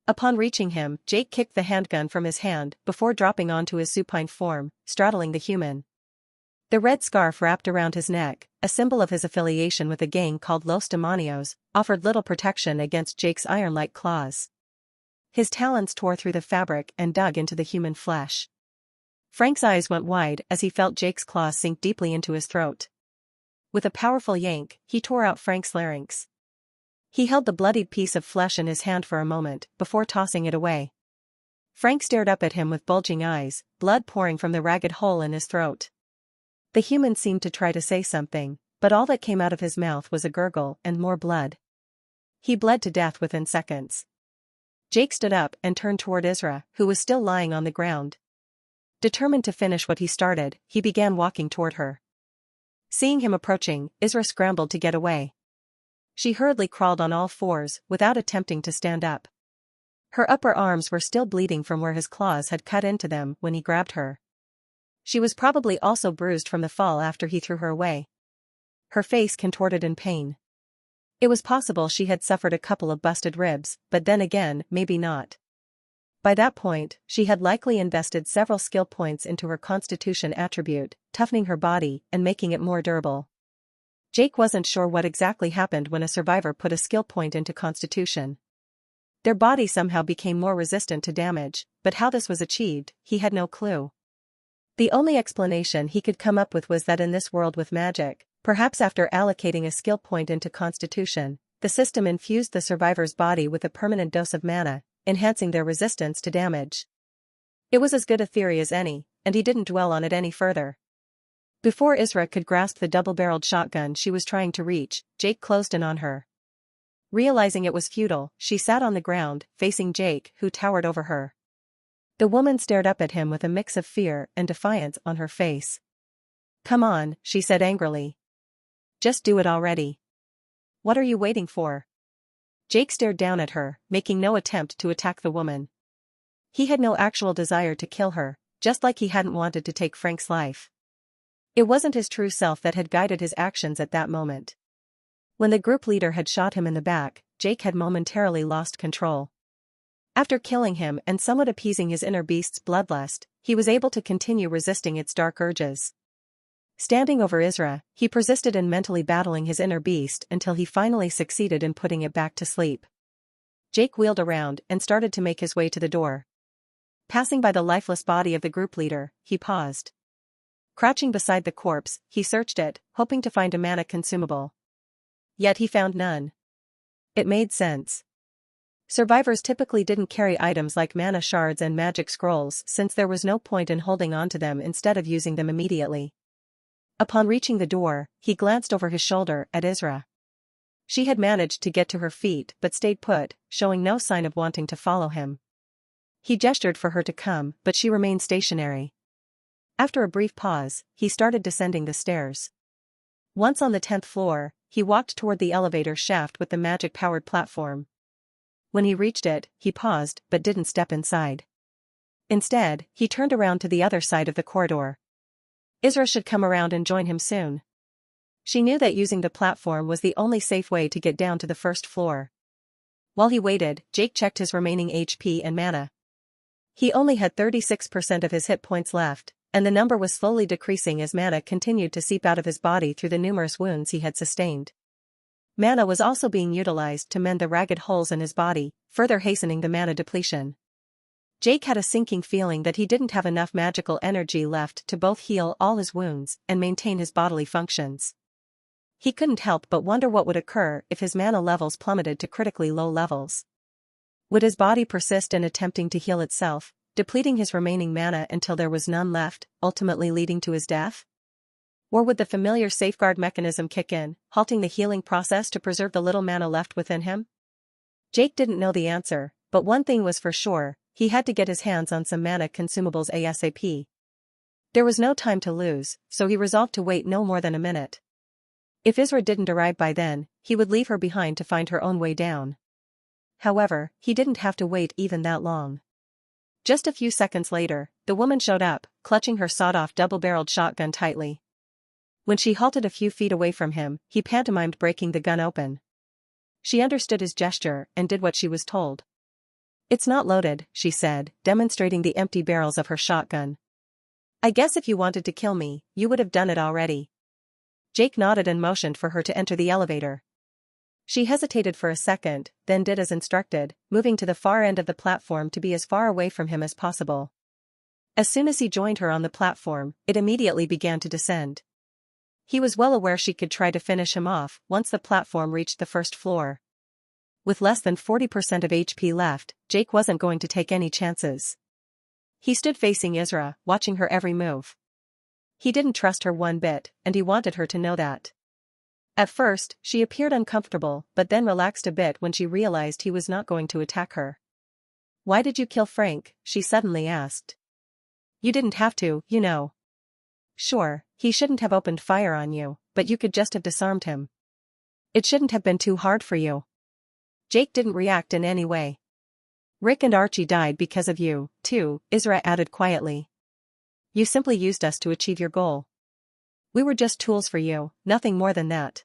Upon reaching him, Jake kicked the handgun from his hand before dropping onto his supine form, straddling the human. The red scarf wrapped around his neck, a symbol of his affiliation with a gang called Los Demonios, offered little protection against Jake's iron-like claws. His talons tore through the fabric and dug into the human flesh. Frank's eyes went wide as he felt Jake's claws sink deeply into his throat. With a powerful yank, he tore out Frank's larynx. He held the bloodied piece of flesh in his hand for a moment before tossing it away. Frank stared up at him with bulging eyes, blood pouring from the ragged hole in his throat. The human seemed to try to say something, but all that came out of his mouth was a gurgle and more blood. He bled to death within seconds. Jake stood up and turned toward Isra, who was still lying on the ground. Determined to finish what he started, he began walking toward her. Seeing him approaching, Isra scrambled to get away. She hurriedly crawled on all fours without attempting to stand up. Her upper arms were still bleeding from where his claws had cut into them when he grabbed her. She was probably also bruised from the fall after he threw her away. Her face contorted in pain. It was possible she had suffered a couple of busted ribs, but then again, maybe not. By that point, she had likely invested several skill points into her constitution attribute, toughening her body and making it more durable. Jake wasn't sure what exactly happened when a survivor put a skill point into constitution. Their body somehow became more resistant to damage, but how this was achieved, he had no clue. The only explanation he could come up with was that in this world with magic, perhaps after allocating a skill point into constitution, the system infused the survivor's body with a permanent dose of mana, enhancing their resistance to damage. It was as good a theory as any, and he didn't dwell on it any further. Before Isra could grasp the double-barreled shotgun she was trying to reach, Jake closed in on her. Realizing it was futile, she sat on the ground, facing Jake, who towered over her. The woman stared up at him with a mix of fear and defiance on her face. "Come on," she said angrily. "Just do it already. What are you waiting for?" Jake stared down at her, making no attempt to attack the woman. He had no actual desire to kill her, just like he hadn't wanted to take Frank's life. It wasn't his true self that had guided his actions at that moment. When the group leader had shot him in the back, Jake had momentarily lost control. After killing him and somewhat appeasing his inner beast's bloodlust, he was able to continue resisting its dark urges. Standing over Isra, he persisted in mentally battling his inner beast until he finally succeeded in putting it back to sleep. Jake wheeled around and started to make his way to the door. Passing by the lifeless body of the group leader, he paused. Crouching beside the corpse, he searched it, hoping to find a mana consumable. Yet he found none. It made sense. Survivors typically didn't carry items like mana shards and magic scrolls since there was no point in holding onto them instead of using them immediately. Upon reaching the door, he glanced over his shoulder at Isra. She had managed to get to her feet but stayed put, showing no sign of wanting to follow him. He gestured for her to come, but she remained stationary. After a brief pause, he started descending the stairs. Once on the 10th floor, he walked toward the elevator shaft with the magic-powered platform. When he reached it, he paused but didn't step inside. Instead, he turned around to the other side of the corridor. Isra should come around and join him soon. She knew that using the platform was the only safe way to get down to the first floor. While he waited, Jake checked his remaining HP and mana. He only had 36% of his hit points left, and the number was slowly decreasing as mana continued to seep out of his body through the numerous wounds he had sustained. Mana was also being utilized to mend the ragged holes in his body, further hastening the mana depletion. Jake had a sinking feeling that he didn't have enough magical energy left to both heal all his wounds and maintain his bodily functions. He couldn't help but wonder what would occur if his mana levels plummeted to critically low levels. Would his body persist in attempting to heal itself, depleting his remaining mana until there was none left, ultimately leading to his death? Or would the familiar safeguard mechanism kick in, halting the healing process to preserve the little mana left within him? Jake didn't know the answer, but one thing was for sure, he had to get his hands on some mana consumables ASAP. There was no time to lose, so he resolved to wait no more than a minute. If Isra didn't arrive by then, he would leave her behind to find her own way down. However, he didn't have to wait even that long. Just a few seconds later, the woman showed up, clutching her sawed-off double-barreled shotgun tightly. When she halted a few feet away from him, he pantomimed breaking the gun open. She understood his gesture and did what she was told. "It's not loaded," she said, demonstrating the empty barrels of her shotgun. "I guess if you wanted to kill me, you would have done it already." Jake nodded and motioned for her to enter the elevator. She hesitated for a second, then did as instructed, moving to the far end of the platform to be as far away from him as possible. As soon as he joined her on the platform, it immediately began to descend. He was well aware she could try to finish him off once the platform reached the first floor. With less than 40% of HP left, Jake wasn't going to take any chances. He stood facing Isra, watching her every move. He didn't trust her one bit, and he wanted her to know that. At first, she appeared uncomfortable but then relaxed a bit when she realized he was not going to attack her. "Why did you kill Frank?" she suddenly asked. "You didn't have to, you know." "Sure, he shouldn't have opened fire on you, but you could just have disarmed him. It shouldn't have been too hard for you." Jake didn't react in any way. "Rick and Archie died because of you, too," Isra added quietly. "You simply used us to achieve your goal. We were just tools for you, nothing more than that.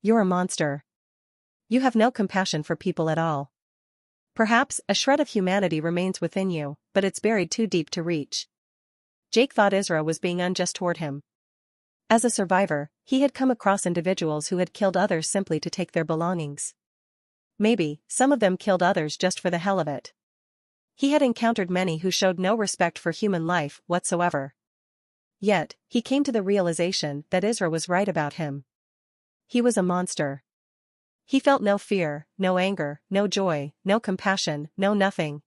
You're a monster. You have no compassion for people at all. Perhaps a shred of humanity remains within you, but it's buried too deep to reach." Jake thought Isra was being unjust toward him. As a survivor, he had come across individuals who had killed others simply to take their belongings. Maybe, some of them killed others just for the hell of it. He had encountered many who showed no respect for human life whatsoever. Yet, he came to the realization that Isra was right about him. He was a monster. He felt no fear, no anger, no joy, no compassion, no nothing.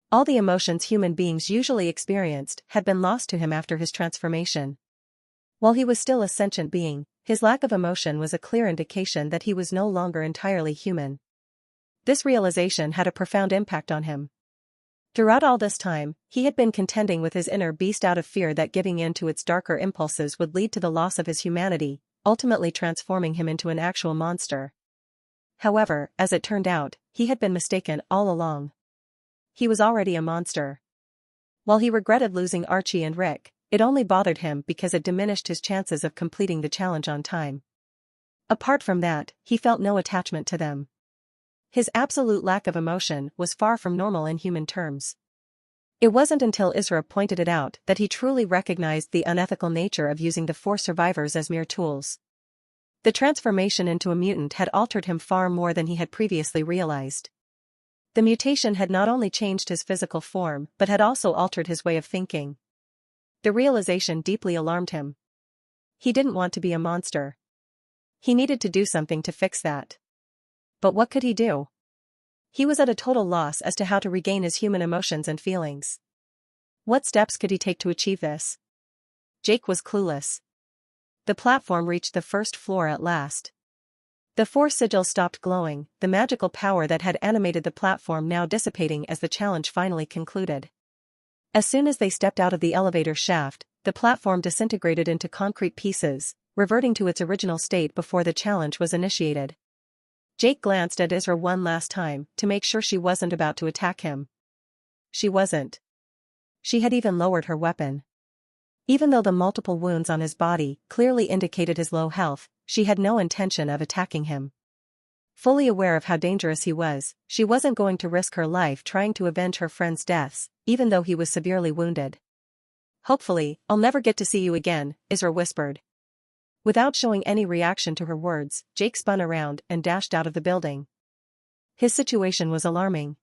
All the emotions human beings usually experienced had been lost to him after his transformation. While he was still a sentient being, his lack of emotion was a clear indication that he was no longer entirely human. This realization had a profound impact on him. Throughout all this time, he had been contending with his inner beast out of fear that giving in to its darker impulses would lead to the loss of his humanity, ultimately transforming him into an actual monster. However, as it turned out, he had been mistaken all along. He was already a monster. While he regretted losing Archie and Rick, it only bothered him because it diminished his chances of completing the challenge on time. Apart from that, he felt no attachment to them. His absolute lack of emotion was far from normal in human terms. It wasn't until Isra pointed it out that he truly recognized the unethical nature of using the 4 survivors as mere tools. The transformation into a mutant had altered him far more than he had previously realized. The mutation had not only changed his physical form but had also altered his way of thinking. The realization deeply alarmed him. He didn't want to be a monster. He needed to do something to fix that. But what could he do? He was at a total loss as to how to regain his human emotions and feelings. What steps could he take to achieve this? Jake was clueless. The platform reached the first floor at last. The 4 sigils stopped glowing, the magical power that had animated the platform now dissipating as the challenge finally concluded. As soon as they stepped out of the elevator shaft, the platform disintegrated into concrete pieces, reverting to its original state before the challenge was initiated. Jake glanced at Isra one last time to make sure she wasn't about to attack him. She wasn't. She had even lowered her weapon. Even though the multiple wounds on his body clearly indicated his low health, she had no intention of attacking him. Fully aware of how dangerous he was, she wasn't going to risk her life trying to avenge her friend's deaths, even though he was severely wounded. "Hopefully, I'll never get to see you again," Isra whispered. Without showing any reaction to her words, Jake spun around and dashed out of the building. His situation was alarming.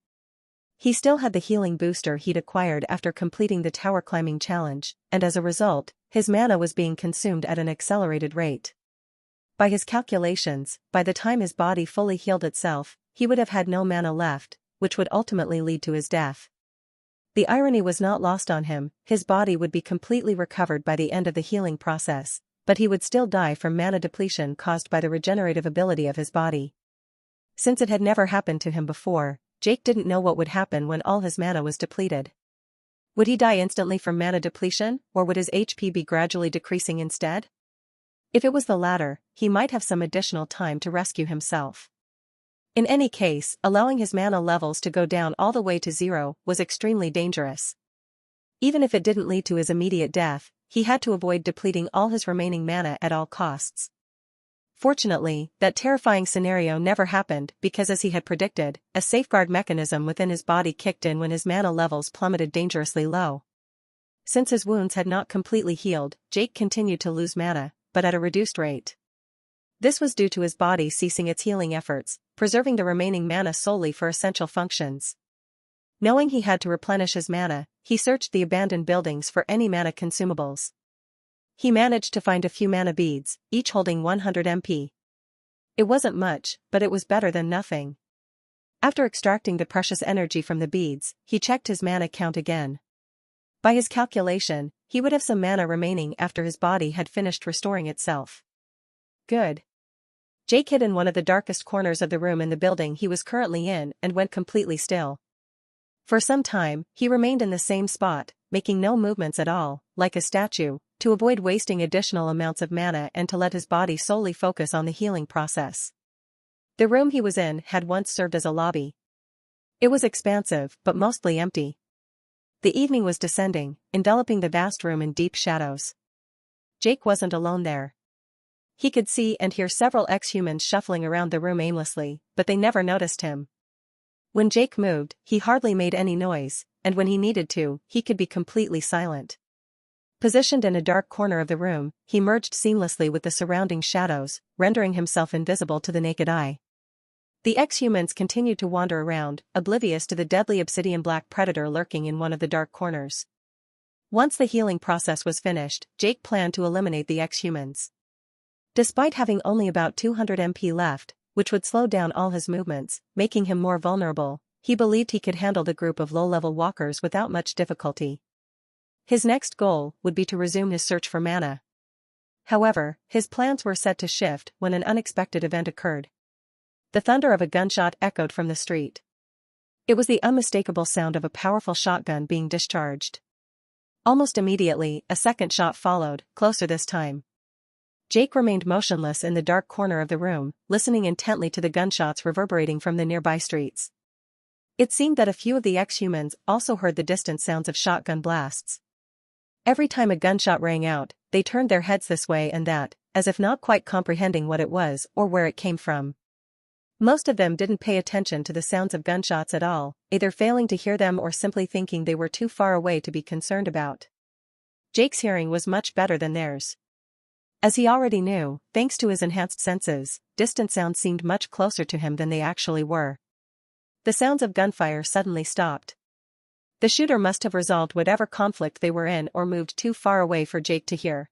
He still had the healing booster he'd acquired after completing the tower climbing challenge, and as a result, his mana was being consumed at an accelerated rate. By his calculations, by the time his body fully healed itself, he would have had no mana left, which would ultimately lead to his death. The irony was not lost on him, his body would be completely recovered by the end of the healing process, but he would still die from mana depletion caused by the regenerative ability of his body. Since it had never happened to him before, Jake didn't know what would happen when all his mana was depleted. Would he die instantly from mana depletion, or would his HP be gradually decreasing instead? If it was the latter, he might have some additional time to rescue himself. In any case, allowing his mana levels to go down all the way to 0 was extremely dangerous. Even if it didn't lead to his immediate death, he had to avoid depleting all his remaining mana at all costs. Fortunately, that terrifying scenario never happened because, as he had predicted, a safeguard mechanism within his body kicked in when his mana levels plummeted dangerously low. Since his wounds had not completely healed, Jake continued to lose mana, but at a reduced rate. This was due to his body ceasing its healing efforts, preserving the remaining mana solely for essential functions. Knowing he had to replenish his mana, he searched the abandoned buildings for any mana consumables. He managed to find a few mana beads, each holding 100 MP. It wasn't much, but it was better than nothing. After extracting the precious energy from the beads, he checked his mana count again. By his calculation, he would have some mana remaining after his body had finished restoring itself. Good. Jake hid in one of the darkest corners of the room in the building he was currently in and went completely still. For some time, he remained in the same spot, making no movements at all, like a statue, to avoid wasting additional amounts of mana and to let his body solely focus on the healing process. The room he was in had once served as a lobby. It was expansive, but mostly empty. The evening was descending, enveloping the vast room in deep shadows. Jake wasn't alone there. He could see and hear several ex-humans shuffling around the room aimlessly, but they never noticed him. When Jake moved, he hardly made any noise, and when he needed to, he could be completely silent. Positioned in a dark corner of the room, he merged seamlessly with the surrounding shadows, rendering himself invisible to the naked eye. The ex-humans continued to wander around, oblivious to the deadly obsidian-black predator lurking in one of the dark corners. Once the healing process was finished, Jake planned to eliminate the ex-humans. Despite having only about 200 MP left, which would slow down all his movements, making him more vulnerable, he believed he could handle the group of low-level walkers without much difficulty. His next goal would be to resume his search for mana. However, his plans were set to shift when an unexpected event occurred. The thunder of a gunshot echoed from the street. It was the unmistakable sound of a powerful shotgun being discharged. Almost immediately, a second shot followed, closer this time. Jake remained motionless in the dark corner of the room, listening intently to the gunshots reverberating from the nearby streets. It seemed that a few of the ex-humans also heard the distant sounds of shotgun blasts. Every time a gunshot rang out, they turned their heads this way and that, as if not quite comprehending what it was or where it came from. Most of them didn't pay attention to the sounds of gunshots at all, either failing to hear them or simply thinking they were too far away to be concerned about. Jake's hearing was much better than theirs. As he already knew, thanks to his enhanced senses, distant sounds seemed much closer to him than they actually were. The sounds of gunfire suddenly stopped. The shooter must have resolved whatever conflict they were in or moved too far away for Jake to hear.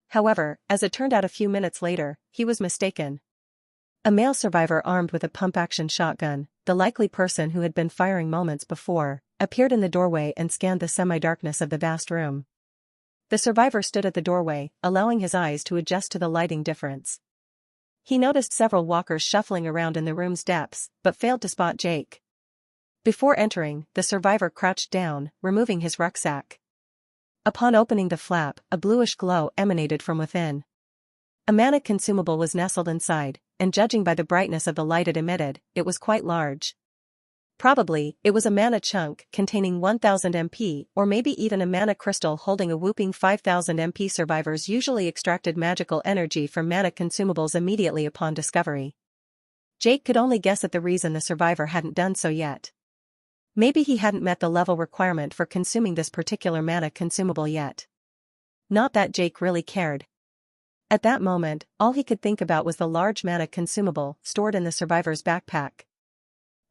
However, as it turned out a few minutes later, he was mistaken. A male survivor armed with a pump-action shotgun, the likely person who had been firing moments before, appeared in the doorway and scanned the semi-darkness of the vast room. The survivor stood at the doorway, allowing his eyes to adjust to the lighting difference. He noticed several walkers shuffling around in the room's depths, but failed to spot Jake. Before entering, the survivor crouched down, removing his rucksack. Upon opening the flap, a bluish glow emanated from within. A mana consumable was nestled inside, and judging by the brightness of the light it emitted, it was quite large. Probably, it was a mana chunk containing 1000 MP or maybe even a mana crystal holding a whooping 5000 MP. Survivors usually extracted magical energy from mana consumables immediately upon discovery. Jake could only guess at the reason the survivor hadn't done so yet. Maybe he hadn't met the level requirement for consuming this particular mana consumable yet. Not that Jake really cared. At that moment, all he could think about was the large mana consumable stored in the survivor's backpack.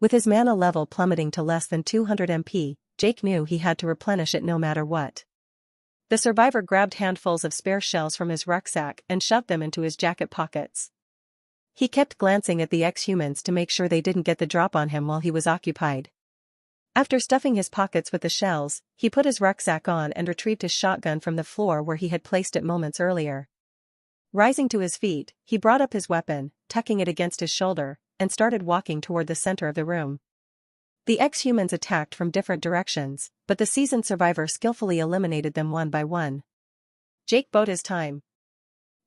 With his mana level plummeting to less than 200 MP, Jake knew he had to replenish it no matter what. The survivor grabbed handfuls of spare shells from his rucksack and shoved them into his jacket pockets. He kept glancing at the ex-humans to make sure they didn't get the drop on him while he was occupied. After stuffing his pockets with the shells, he put his rucksack on and retrieved his shotgun from the floor where he had placed it moments earlier. Rising to his feet, he brought up his weapon, tucking it against his shoulder, and started walking toward the center of the room. The ex-humans attacked from different directions, but the seasoned survivor skillfully eliminated them one by one. Jake bode his time.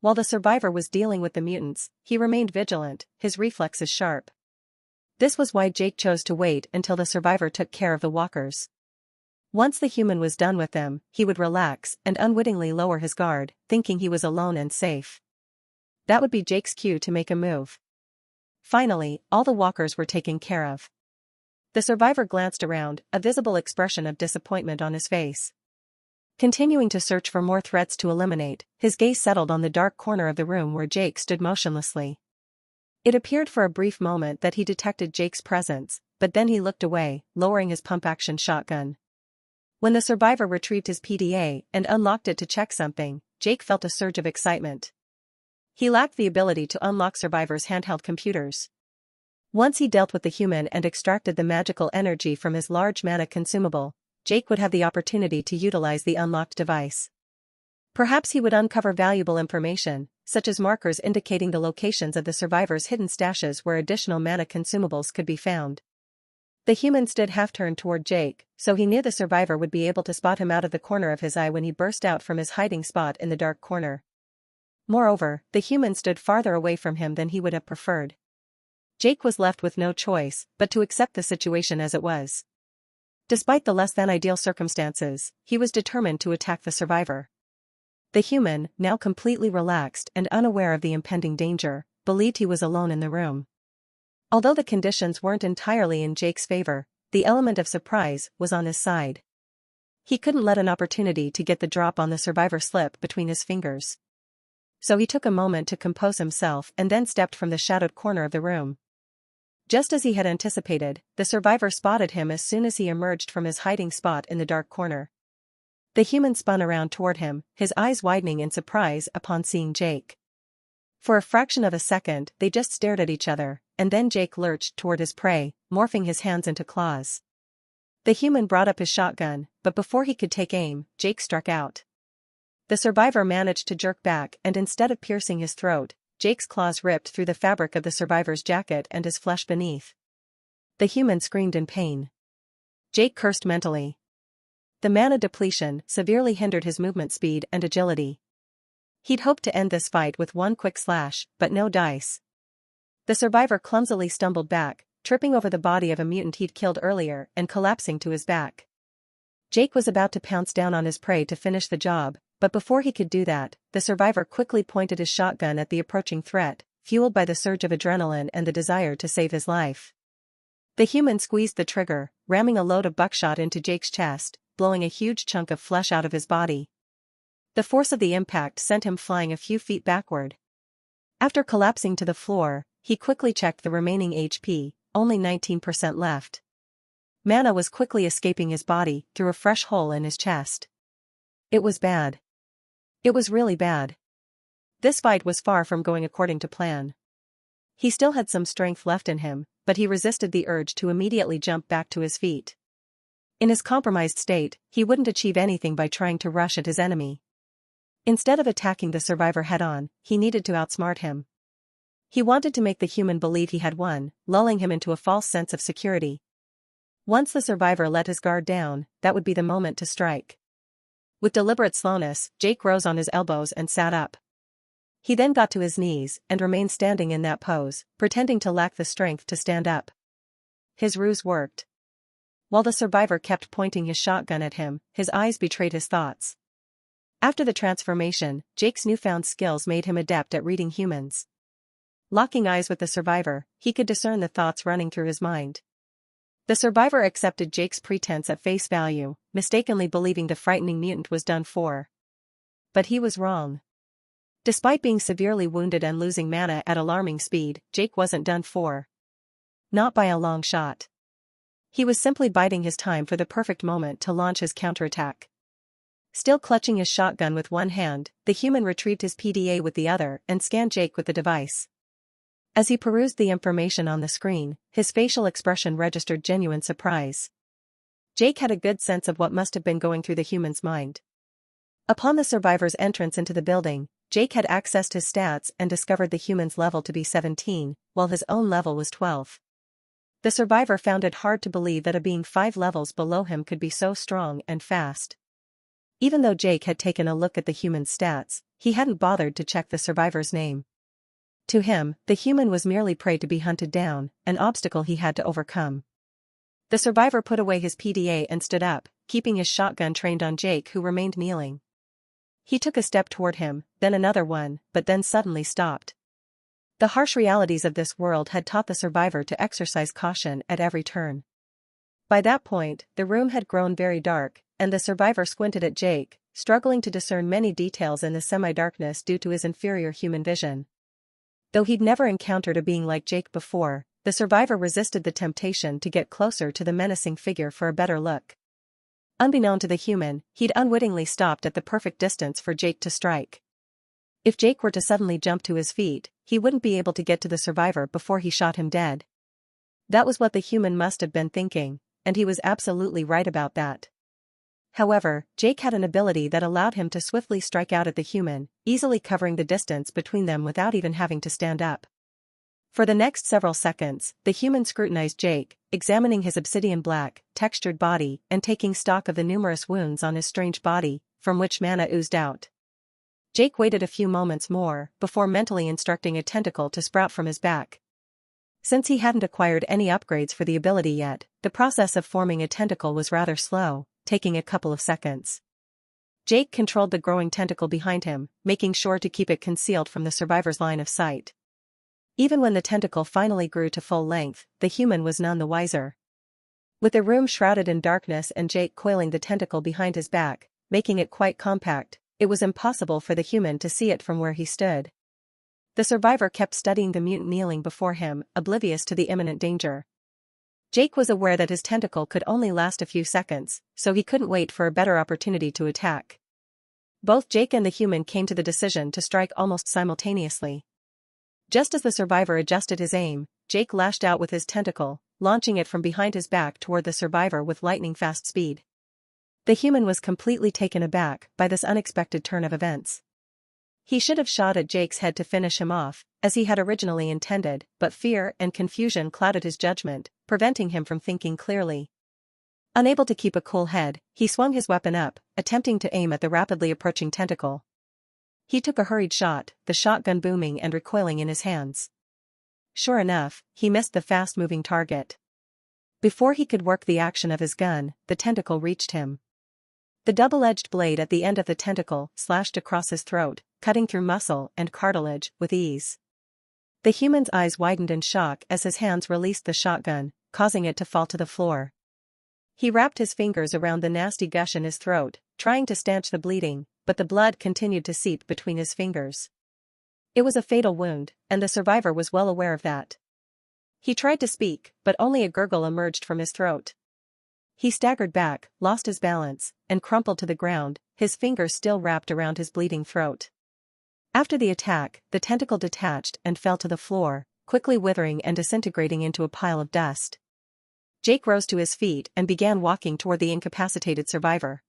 While the survivor was dealing with the mutants, he remained vigilant, his reflexes sharp. This was why Jake chose to wait until the survivor took care of the walkers. Once the human was done with them, he would relax and unwittingly lower his guard, thinking he was alone and safe. That would be Jake's cue to make a move. Finally, all the walkers were taken care of. The survivor glanced around, a visible expression of disappointment on his face. Continuing to search for more threats to eliminate, his gaze settled on the dark corner of the room where Jake stood motionlessly. It appeared for a brief moment that he detected Jake's presence, but then he looked away, lowering his pump-action shotgun. When the survivor retrieved his PDA and unlocked it to check something, Jake felt a surge of excitement. He lacked the ability to unlock survivors' handheld computers. Once he dealt with the human and extracted the magical energy from his large mana consumable, Jake would have the opportunity to utilize the unlocked device. Perhaps he would uncover valuable information, such as markers indicating the locations of the survivors' hidden stashes where additional mana consumables could be found. The human stood half-turned toward Jake, so he knew the survivor would be able to spot him out of the corner of his eye when he burst out from his hiding spot in the dark corner. Moreover, the human stood farther away from him than he would have preferred. Jake was left with no choice but to accept the situation as it was. Despite the less-than-ideal circumstances, he was determined to attack the survivor. The human, now completely relaxed and unaware of the impending danger, believed he was alone in the room. Although the conditions weren't entirely in Jake's favor, the element of surprise was on his side. He couldn't let an opportunity to get the drop on the survivor slip between his fingers. So he took a moment to compose himself and then stepped from the shadowed corner of the room. Just as he had anticipated, the survivor spotted him as soon as he emerged from his hiding spot in the dark corner. The human spun around toward him, his eyes widening in surprise upon seeing Jake. For a fraction of a second, they just stared at each other, and then Jake lurched toward his prey, morphing his hands into claws. The human brought up his shotgun, but before he could take aim, Jake struck out. The survivor managed to jerk back, and instead of piercing his throat, Jake's claws ripped through the fabric of the survivor's jacket and his flesh beneath. The human screamed in pain. Jake cursed mentally. The mana depletion severely hindered his movement speed and agility. He'd hoped to end this fight with one quick slash, but no dice. The survivor clumsily stumbled back, tripping over the body of a mutant he'd killed earlier and collapsing to his back. Jake was about to pounce down on his prey to finish the job, but before he could do that, the survivor quickly pointed his shotgun at the approaching threat, fueled by the surge of adrenaline and the desire to save his life. The human squeezed the trigger, ramming a load of buckshot into Jake's chest, blowing a huge chunk of flesh out of his body. The force of the impact sent him flying a few feet backward. After collapsing to the floor, he quickly checked the remaining HP, only 19% left. Mana was quickly escaping his body through a fresh hole in his chest. It was bad. It was really bad. This fight was far from going according to plan. He still had some strength left in him, but he resisted the urge to immediately jump back to his feet. In his compromised state, he wouldn't achieve anything by trying to rush at his enemy. Instead of attacking the survivor head-on, he needed to outsmart him. He wanted to make the human believe he had won, lulling him into a false sense of security. Once the survivor let his guard down, that would be the moment to strike. With deliberate slowness, Jake rose on his elbows and sat up. He then got to his knees and remained standing in that pose, pretending to lack the strength to stand up. His ruse worked. While the survivor kept pointing his shotgun at him, his eyes betrayed his thoughts. After the transformation, Jake's newfound skills made him adept at reading humans. Locking eyes with the survivor, he could discern the thoughts running through his mind. The survivor accepted Jake's pretense at face value, mistakenly believing the frightening mutant was done for. But he was wrong. Despite being severely wounded and losing mana at alarming speed, Jake wasn't done for. Not by a long shot. He was simply biding his time for the perfect moment to launch his counterattack. Still clutching his shotgun with one hand, the human retrieved his PDA with the other and scanned Jake with the device. As he perused the information on the screen, his facial expression registered genuine surprise. Jake had a good sense of what must have been going through the human's mind. Upon the survivor's entrance into the building, Jake had accessed his stats and discovered the human's level to be 17, while his own level was 12. The survivor found it hard to believe that a being 5 levels below him could be so strong and fast. Even though Jake had taken a look at the human's stats, he hadn't bothered to check the survivor's name. To him, the human was merely prey to be hunted down, an obstacle he had to overcome. The survivor put away his PDA and stood up, keeping his shotgun trained on Jake, who remained kneeling. He took a step toward him, then another one, but then suddenly stopped. The harsh realities of this world had taught the survivor to exercise caution at every turn. By that point, the room had grown very dark, and the survivor squinted at Jake, struggling to discern many details in the semi-darkness due to his inferior human vision. Though he'd never encountered a being like Jake before, the survivor resisted the temptation to get closer to the menacing figure for a better look. Unbeknown to the human, he'd unwittingly stopped at the perfect distance for Jake to strike. If Jake were to suddenly jump to his feet, he wouldn't be able to get to the survivor before he shot him dead. That was what the human must have been thinking, and he was absolutely right about that. However, Jake had an ability that allowed him to swiftly strike out at the human, easily covering the distance between them without even having to stand up. For the next several seconds, the human scrutinized Jake, examining his obsidian black, textured body and taking stock of the numerous wounds on his strange body, from which mana oozed out. Jake waited a few moments more before mentally instructing a tentacle to sprout from his back. Since he hadn't acquired any upgrades for the ability yet, the process of forming a tentacle was rather slow, taking a couple of seconds. Jake controlled the growing tentacle behind him, making sure to keep it concealed from the survivor's line of sight. Even when the tentacle finally grew to full length, the human was none the wiser. With the room shrouded in darkness and Jake coiling the tentacle behind his back, making it quite compact, it was impossible for the human to see it from where he stood. The survivor kept studying the mutant kneeling before him, oblivious to the imminent danger. Jake was aware that his tentacle could only last a few seconds, so he couldn't wait for a better opportunity to attack. Both Jake and the human came to the decision to strike almost simultaneously. Just as the survivor adjusted his aim, Jake lashed out with his tentacle, launching it from behind his back toward the survivor with lightning-fast speed. The human was completely taken aback by this unexpected turn of events. He should have shot at Jake's head to finish him off, as he had originally intended, but fear and confusion clouded his judgment, preventing him from thinking clearly. Unable to keep a cool head, he swung his weapon up, attempting to aim at the rapidly approaching tentacle. He took a hurried shot, the shotgun booming and recoiling in his hands. Sure enough, he missed the fast-moving target. Before he could work the action of his gun, the tentacle reached him. The double-edged blade at the end of the tentacle slashed across his throat, cutting through muscle and cartilage with ease. The human's eyes widened in shock as his hands released the shotgun, causing it to fall to the floor. He wrapped his fingers around the nasty gush in his throat, trying to stanch the bleeding, but the blood continued to seep between his fingers. It was a fatal wound, and the survivor was well aware of that. He tried to speak, but only a gurgle emerged from his throat. He staggered back, lost his balance, and crumpled to the ground, his fingers still wrapped around his bleeding throat. After the attack, the tentacle detached and fell to the floor, quickly withering and disintegrating into a pile of dust. Jake rose to his feet and began walking toward the incapacitated survivor.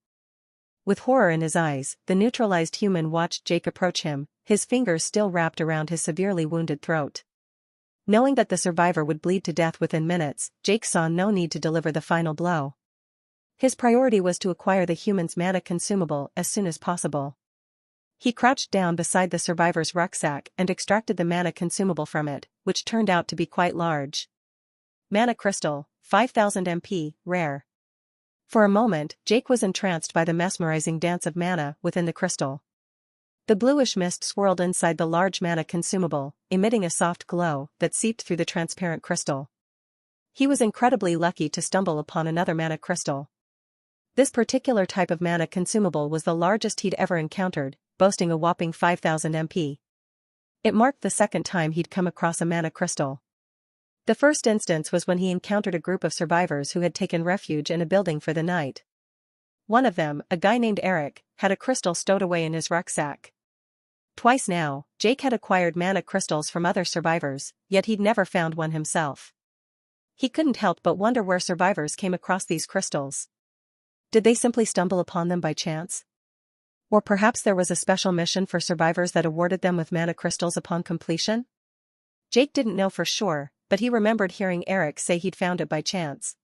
With horror in his eyes, the neutralized human watched Jake approach him, his fingers still wrapped around his severely wounded throat. Knowing that the survivor would bleed to death within minutes, Jake saw no need to deliver the final blow. His priority was to acquire the human's mana consumable as soon as possible. He crouched down beside the survivor's rucksack and extracted the mana consumable from it, which turned out to be quite large. Mana crystal, 5000 MP, rare. For a moment, Jake was entranced by the mesmerizing dance of mana within the crystal. The bluish mist swirled inside the large mana consumable, emitting a soft glow that seeped through the transparent crystal. He was incredibly lucky to stumble upon another mana crystal. This particular type of mana consumable was the largest he'd ever encountered, boasting a whopping 5000 MP. It marked the second time he'd come across a mana crystal. The first instance was when he encountered a group of survivors who had taken refuge in a building for the night. One of them, a guy named Eric, had a crystal stowed away in his rucksack. Twice now, Jake had acquired mana crystals from other survivors, yet he'd never found one himself. He couldn't help but wonder where survivors came across these crystals. Did they simply stumble upon them by chance? Or perhaps there was a special mission for survivors that awarded them with mana crystals upon completion? Jake didn't know for sure, but he remembered hearing Eric say he'd found it by chance.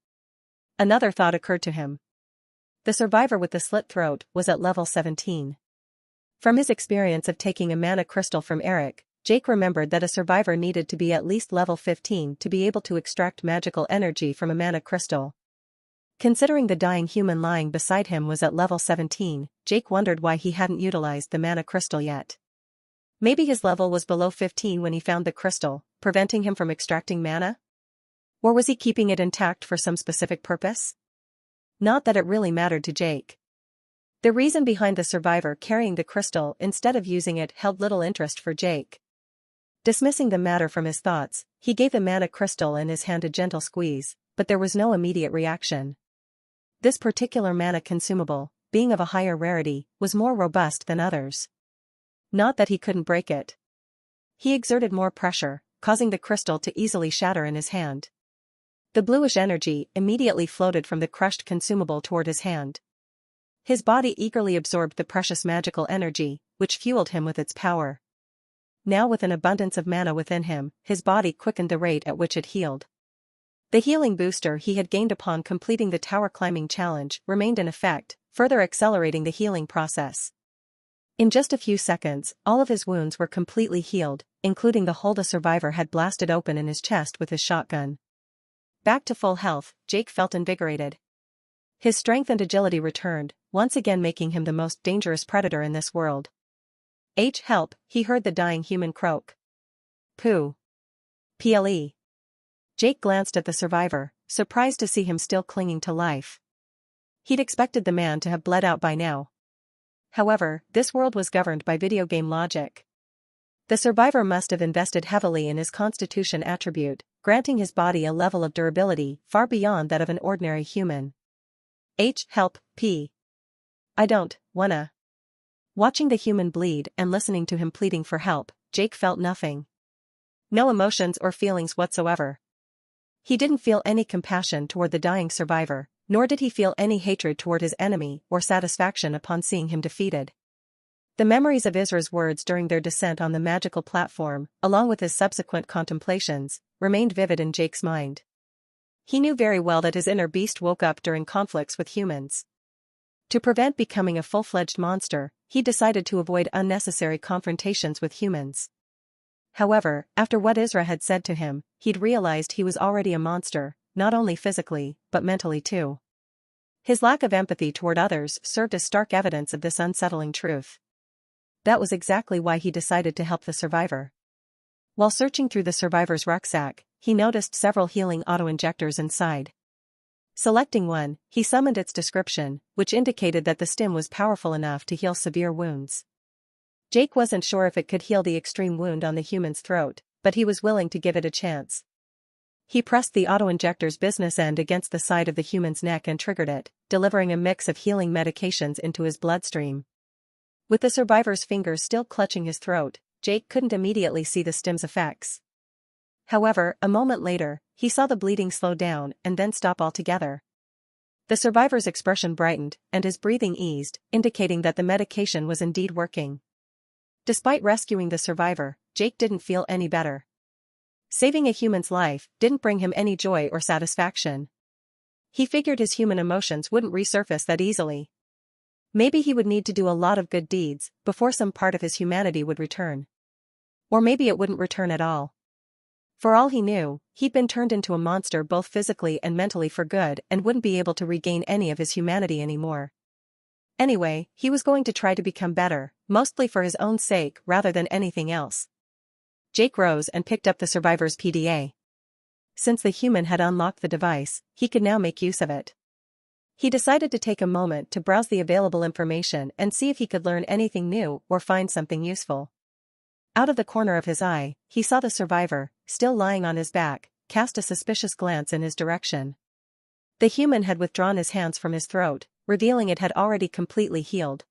Another thought occurred to him. The survivor with the slit throat was at level 17. From his experience of taking a mana crystal from Eric, Jake remembered that a survivor needed to be at least level 15 to be able to extract magical energy from a mana crystal. Considering the dying human lying beside him was at level 17, Jake wondered why he hadn't utilized the mana crystal yet. Maybe his level was below 15 when he found the crystal, preventing him from extracting mana? Or was he keeping it intact for some specific purpose? Not that it really mattered to Jake. The reason behind the survivor carrying the crystal instead of using it held little interest for Jake. Dismissing the matter from his thoughts, he gave the mana crystal in his hand a gentle squeeze, but there was no immediate reaction. This particular mana consumable, being of a higher rarity, was more robust than others. Not that he couldn't break it. He exerted more pressure, causing the crystal to easily shatter in his hand. The bluish energy immediately floated from the crushed consumable toward his hand. His body eagerly absorbed the precious magical energy, which fueled him with its power. Now with an abundance of mana within him, his body quickened the rate at which it healed. The healing booster he had gained upon completing the tower climbing challenge remained in effect, further accelerating the healing process. In just a few seconds, all of his wounds were completely healed, including the hole the survivor had blasted open in his chest with his shotgun. Back to full health, Jake felt invigorated. His strength and agility returned, once again making him the most dangerous predator in this world. Help, he heard the dying human croak. Pooh. Ple. Jake glanced at the survivor, surprised to see him still clinging to life. He'd expected the man to have bled out by now. However, this world was governed by video game logic. The survivor must have invested heavily in his constitution attribute, granting his body a level of durability far beyond that of an ordinary human. Help, P. I don't wanna. Watching the human bleed and listening to him pleading for help, Jake felt nothing. No emotions or feelings whatsoever. He didn't feel any compassion toward the dying survivor, nor did he feel any hatred toward his enemy or satisfaction upon seeing him defeated. The memories of Isra's words during their descent on the magical platform, along with his subsequent contemplations, remained vivid in Jake's mind. He knew very well that his inner beast woke up during conflicts with humans. To prevent becoming a full-fledged monster, he decided to avoid unnecessary confrontations with humans. However, after what Isra had said to him, he'd realized he was already a monster, not only physically, but mentally too. His lack of empathy toward others served as stark evidence of this unsettling truth. That was exactly why he decided to help the survivor. While searching through the survivor's rucksack, he noticed several healing auto-injectors inside. Selecting one, he summoned its description, which indicated that the stim was powerful enough to heal severe wounds. Jake wasn't sure if it could heal the extreme wound on the human's throat, but he was willing to give it a chance. He pressed the auto-injector's business end against the side of the human's neck and triggered it, delivering a mix of healing medications into his bloodstream. With the survivor's fingers still clutching his throat, Jake couldn't immediately see the stim's effects. However, a moment later, he saw the bleeding slow down and then stop altogether. The survivor's expression brightened, and his breathing eased, indicating that the medication was indeed working. Despite rescuing the survivor, Jake didn't feel any better. Saving a human's life didn't bring him any joy or satisfaction. He figured his human emotions wouldn't resurface that easily. Maybe he would need to do a lot of good deeds before some part of his humanity would return. Or maybe it wouldn't return at all. For all he knew, he'd been turned into a monster both physically and mentally for good and wouldn't be able to regain any of his humanity anymore. Anyway, he was going to try to become better, mostly for his own sake rather than anything else. Jake rose and picked up the survivor's PDA. Since the human had unlocked the device, he could now make use of it. He decided to take a moment to browse the available information and see if he could learn anything new or find something useful. Out of the corner of his eye, he saw the survivor, still lying on his back, cast a suspicious glance in his direction. The human had withdrawn his hands from his throat, revealing it had already completely healed.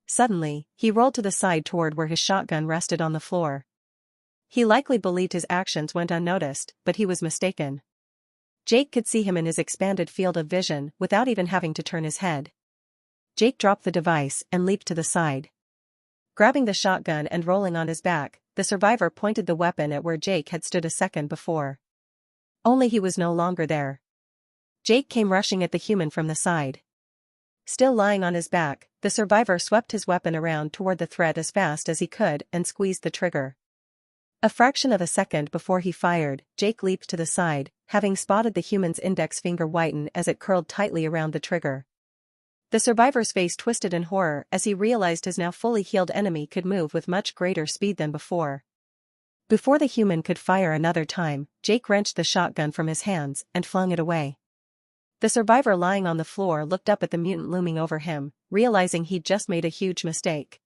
Suddenly, he rolled to the side toward where his shotgun rested on the floor. He likely believed his actions went unnoticed, but he was mistaken. Jake could see him in his expanded field of vision without even having to turn his head. Jake dropped the device and leaped to the side. Grabbing the shotgun and rolling on his back, the survivor pointed the weapon at where Jake had stood a second before. Only he was no longer there. Jake came rushing at the human from the side. Still lying on his back, the survivor swept his weapon around toward the threat as fast as he could and squeezed the trigger. A fraction of a second before he fired, Jake leaped to the side, having spotted the human's index finger whiten as it curled tightly around the trigger. The survivor's face twisted in horror as he realized his now fully healed enemy could move with much greater speed than before. Before the human could fire another time, Jake wrenched the shotgun from his hands and flung it away. The survivor lying on the floor looked up at the mutant looming over him, realizing he'd just made a huge mistake.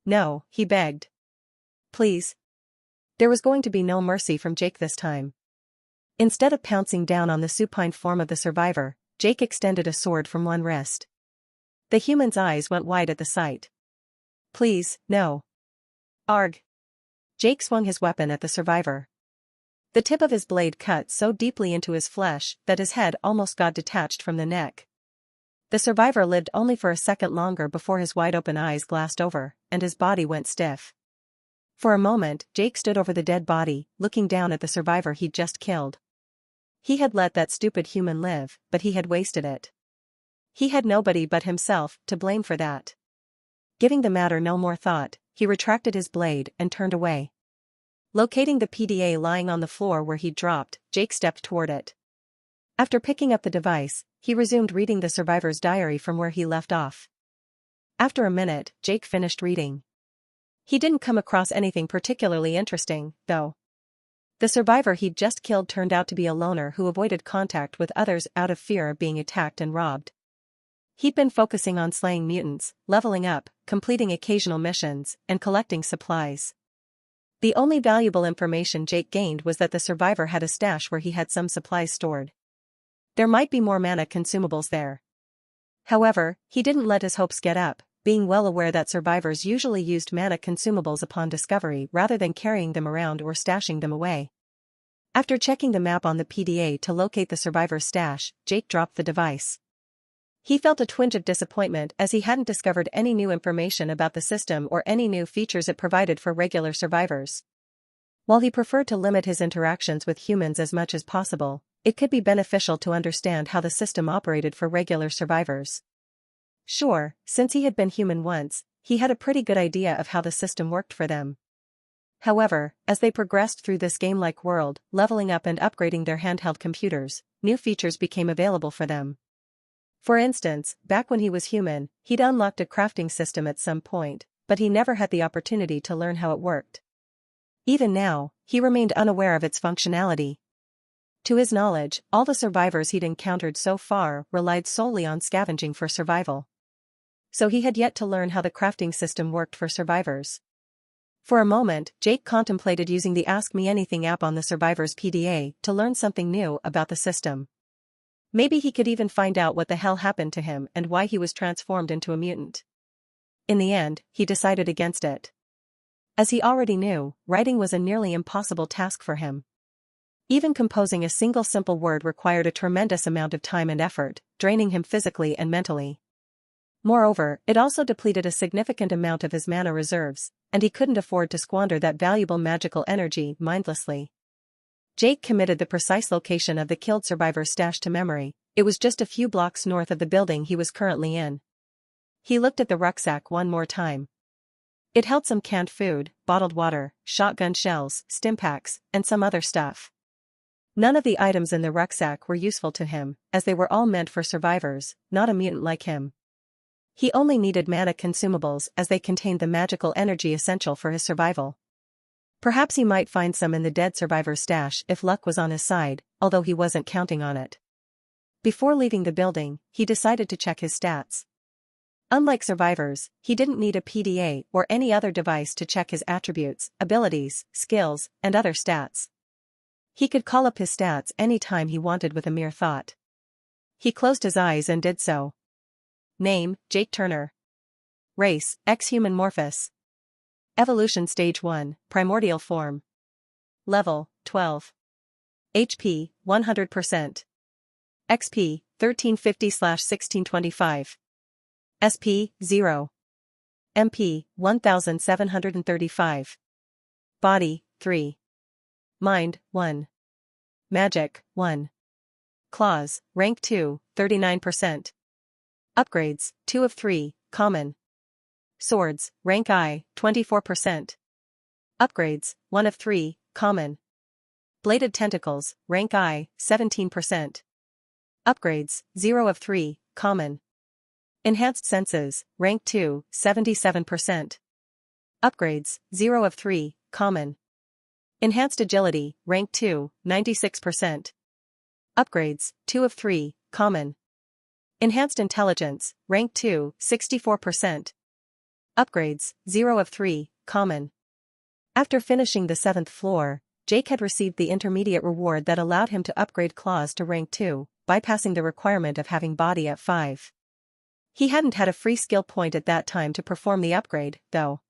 "No," he begged. "Please." There was going to be no mercy from Jake this time. Instead of pouncing down on the supine form of the survivor, Jake extended a sword from one wrist. The human's eyes went wide at the sight. "Please, no." "Arg." Jake swung his weapon at the survivor. The tip of his blade cut so deeply into his flesh that his head almost got detached from the neck. The survivor lived only for a second longer before his wide-open eyes glassed over, and his body went stiff. For a moment, Jake stood over the dead body, looking down at the survivor he'd just killed. He had let that stupid human live, but he had wasted it. He had nobody but himself to blame for that. Giving the matter no more thought, he retracted his blade and turned away. Locating the PDA lying on the floor where he'd dropped, Jake stepped toward it. After picking up the device, he resumed reading the survivor's diary from where he left off. After a minute, Jake finished reading. He didn't come across anything particularly interesting, though. The survivor he'd just killed turned out to be a loner who avoided contact with others out of fear of being attacked and robbed. He'd been focusing on slaying mutants, leveling up, completing occasional missions, and collecting supplies. The only valuable information Jake gained was that the survivor had a stash where he had some supplies stored. There might be more mana consumables there. However, he didn't let his hopes get up, being well aware that survivors usually used mana consumables upon discovery rather than carrying them around or stashing them away. After checking the map on the PDA to locate the survivor's stash, Jake dropped the device. He felt a twinge of disappointment as he hadn't discovered any new information about the system or any new features it provided for regular survivors. While he preferred to limit his interactions with humans as much as possible, it could be beneficial to understand how the system operated for regular survivors. Sure, since he had been human once, he had a pretty good idea of how the system worked for them. However, as they progressed through this game-like world, leveling up and upgrading their handheld computers, new features became available for them. For instance, back when he was human, he'd unlocked a crafting system at some point, but he never had the opportunity to learn how it worked. Even now, he remained unaware of its functionality. To his knowledge, all the survivors he'd encountered so far relied solely on scavenging for survival. So he had yet to learn how the crafting system worked for survivors. For a moment, Jake contemplated using the Ask Me Anything app on the survivor's PDA to learn something new about the system. Maybe he could even find out what the hell happened to him and why he was transformed into a mutant. In the end, he decided against it. As he already knew, writing was a nearly impossible task for him. Even composing a single simple word required a tremendous amount of time and effort, draining him physically and mentally. Moreover, it also depleted a significant amount of his mana reserves, and he couldn't afford to squander that valuable magical energy mindlessly. Jake committed the precise location of the killed survivor's stash to memory. It was just a few blocks north of the building he was currently in. He looked at the rucksack one more time. It held some canned food, bottled water, shotgun shells, stimpaks, and some other stuff. None of the items in the rucksack were useful to him, as they were all meant for survivors, not a mutant like him. He only needed mana consumables as they contained the magical energy essential for his survival. Perhaps he might find some in the dead survivor's stash if luck was on his side, although he wasn't counting on it. Before leaving the building, he decided to check his stats. Unlike survivors, he didn't need a PDA or any other device to check his attributes, abilities, skills, and other stats. He could call up his stats any time he wanted with a mere thought. He closed his eyes and did so. Name, Jake Turner. Race, Human Morphus. Evolution Stage 1, Primordial Form. Level, 12. HP, 100%. XP, 1350/1625. SP, 0. MP, 1735. Body, 3. Mind, 1. Magic, 1. Claws, Rank 2, 39%. Upgrades, 2 of 3, Common. Swords, Rank I, 24%. Upgrades, 1 of 3, Common. Bladed Tentacles, Rank I, 17%. Upgrades, 0 of 3, Common. Enhanced Senses, Rank 2, 77%. Upgrades, 0 of 3, Common. Enhanced Agility, Rank 2, 96%. Upgrades, 2 of 3, Common. Enhanced Intelligence, Rank 2, 64%. Upgrades, 0 of 3, Common. After finishing the 7th floor, Jake had received the intermediate reward that allowed him to upgrade Claws to Rank 2, bypassing the requirement of having Body at 5. He hadn't had a free skill point at that time to perform the upgrade, though.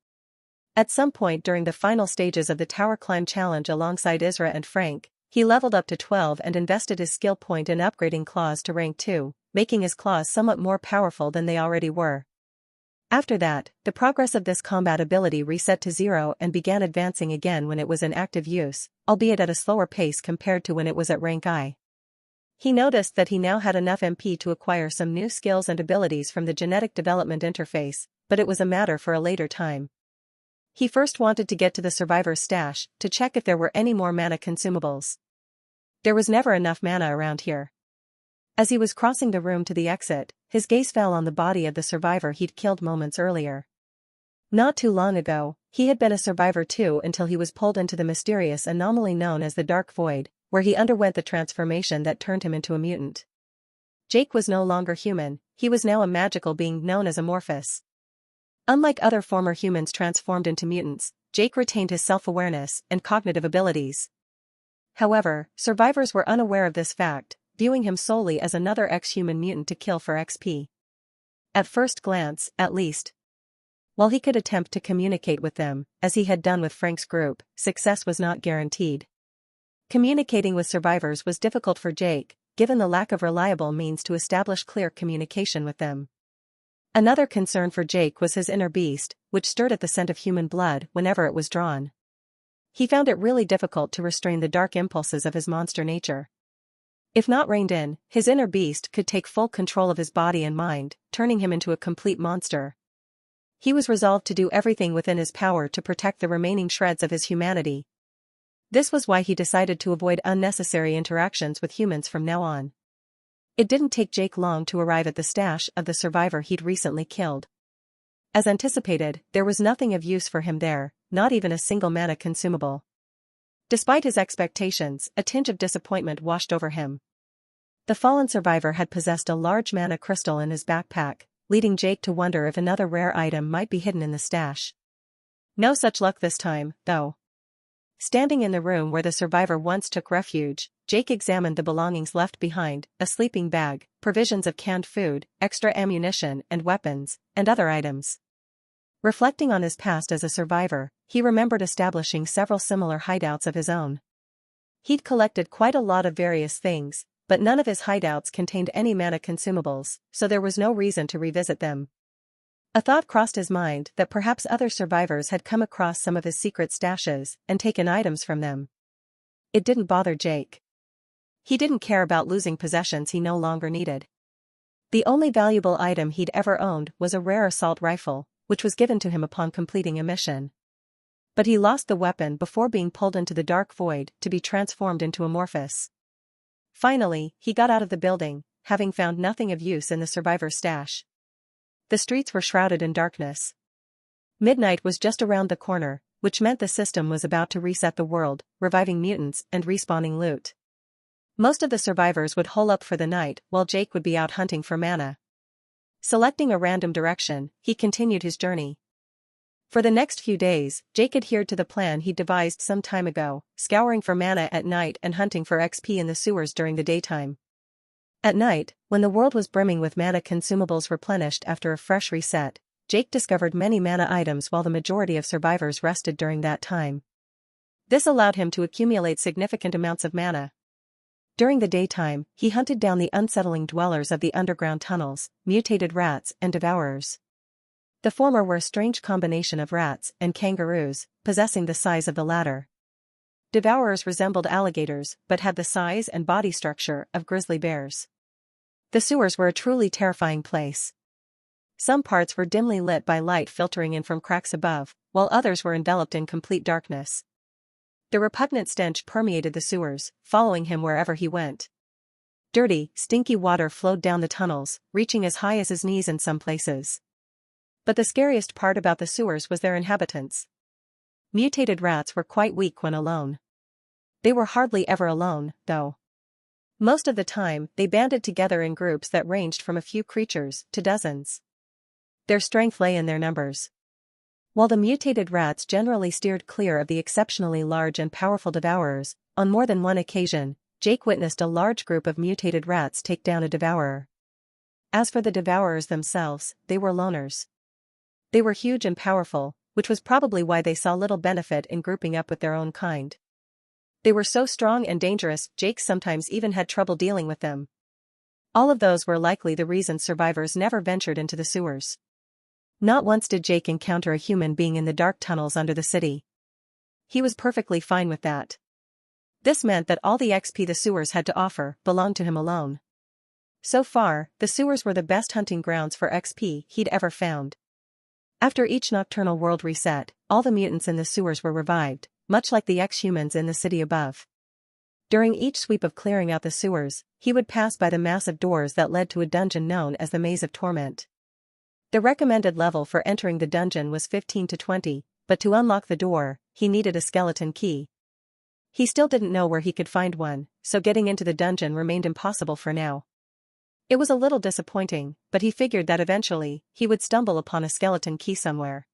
At some point during the final stages of the Tower Climb Challenge alongside Isra and Frank, he leveled up to 12 and invested his skill point in upgrading Claws to Rank 2, making his claws somewhat more powerful than they already were. After that, the progress of this combat ability reset to 0 and began advancing again when it was in active use, albeit at a slower pace compared to when it was at Rank I. He noticed that he now had enough MP to acquire some new skills and abilities from the genetic development interface, but it was a matter for a later time. He first wanted to get to the survivor's stash to check if there were any more mana consumables. There was never enough mana around here. As he was crossing the room to the exit, his gaze fell on the body of the survivor he'd killed moments earlier. Not too long ago, he had been a survivor too until he was pulled into the mysterious anomaly known as the Dark Void, where he underwent the transformation that turned him into a mutant. Jake was no longer human, he was now a magical being known as a Morphus. Unlike other former humans transformed into mutants, Jake retained his self-awareness and cognitive abilities. However, survivors were unaware of this fact, viewing him solely as another ex-human mutant to kill for XP. At first glance, at least. While he could attempt to communicate with them, as he had done with Frank's group, success was not guaranteed. Communicating with survivors was difficult for Jake, given the lack of reliable means to establish clear communication with them. Another concern for Jake was his inner beast, which stirred at the scent of human blood whenever it was drawn. He found it really difficult to restrain the dark impulses of his monster nature. If not reined in, his inner beast could take full control of his body and mind, turning him into a complete monster. He was resolved to do everything within his power to protect the remaining shreds of his humanity. This was why he decided to avoid unnecessary interactions with humans from now on. It didn't take Jake long to arrive at the stash of the survivor he'd recently killed. As anticipated, there was nothing of use for him there, not even a single mana consumable. Despite his expectations, a tinge of disappointment washed over him. The fallen survivor had possessed a large mana crystal in his backpack, leading Jake to wonder if another rare item might be hidden in the stash. No such luck this time, though. Standing in the room where the survivor once took refuge, Jake examined the belongings left behind: a sleeping bag, provisions of canned food, extra ammunition and weapons, and other items. Reflecting on his past as a survivor, he remembered establishing several similar hideouts of his own. He'd collected quite a lot of various things, but none of his hideouts contained any mana consumables, so there was no reason to revisit them. A thought crossed his mind that perhaps other survivors had come across some of his secret stashes and taken items from them. It didn't bother Jake. He didn't care about losing possessions he no longer needed. The only valuable item he'd ever owned was a rare assault rifle, which was given to him upon completing a mission. But he lost the weapon before being pulled into the dark void to be transformed into a Morphus. Finally, he got out of the building, having found nothing of use in the survivor's stash. The streets were shrouded in darkness. Midnight was just around the corner, which meant the system was about to reset the world, reviving mutants and respawning loot. Most of the survivors would hole up for the night while Jake would be out hunting for mana. Selecting a random direction, he continued his journey. For the next few days, Jake adhered to the plan he devised some time ago, scouring for mana at night and hunting for XP in the sewers during the daytime. At night, when the world was brimming with mana consumables replenished after a fresh reset, Jake discovered many mana items while the majority of survivors rested during that time. This allowed him to accumulate significant amounts of mana. During the daytime, he hunted down the unsettling dwellers of the underground tunnels, mutated rats and devourers. The former were a strange combination of rats and kangaroos, possessing the size of the latter. Devourers resembled alligators but had the size and body structure of grizzly bears. The sewers were a truly terrifying place. Some parts were dimly lit by light filtering in from cracks above, while others were enveloped in complete darkness. The repugnant stench permeated the sewers, following him wherever he went. Dirty, stinky water flowed down the tunnels, reaching as high as his knees in some places. But the scariest part about the sewers was their inhabitants. Mutated rats were quite weak when alone. They were hardly ever alone, though. Most of the time, they banded together in groups that ranged from a few creatures to dozens. Their strength lay in their numbers. While the mutated rats generally steered clear of the exceptionally large and powerful devourers, on more than one occasion, Jake witnessed a large group of mutated rats take down a devourer. As for the devourers themselves, they were loners. They were huge and powerful, which was probably why they saw little benefit in grouping up with their own kind. They were so strong and dangerous, Jake sometimes even had trouble dealing with them. All of those were likely the reasons survivors never ventured into the sewers. Not once did Jake encounter a human being in the dark tunnels under the city. He was perfectly fine with that. This meant that all the XP the sewers had to offer belonged to him alone. So far, the sewers were the best hunting grounds for XP he'd ever found. After each nocturnal world reset, all the mutants in the sewers were revived, much like the ex-humans in the city above. During each sweep of clearing out the sewers, he would pass by the massive doors that led to a dungeon known as the Maze of Torment. The recommended level for entering the dungeon was 15 to 20, but to unlock the door, he needed a skeleton key. He still didn't know where he could find one, so getting into the dungeon remained impossible for now. It was a little disappointing, but he figured that eventually, he would stumble upon a skeleton key somewhere.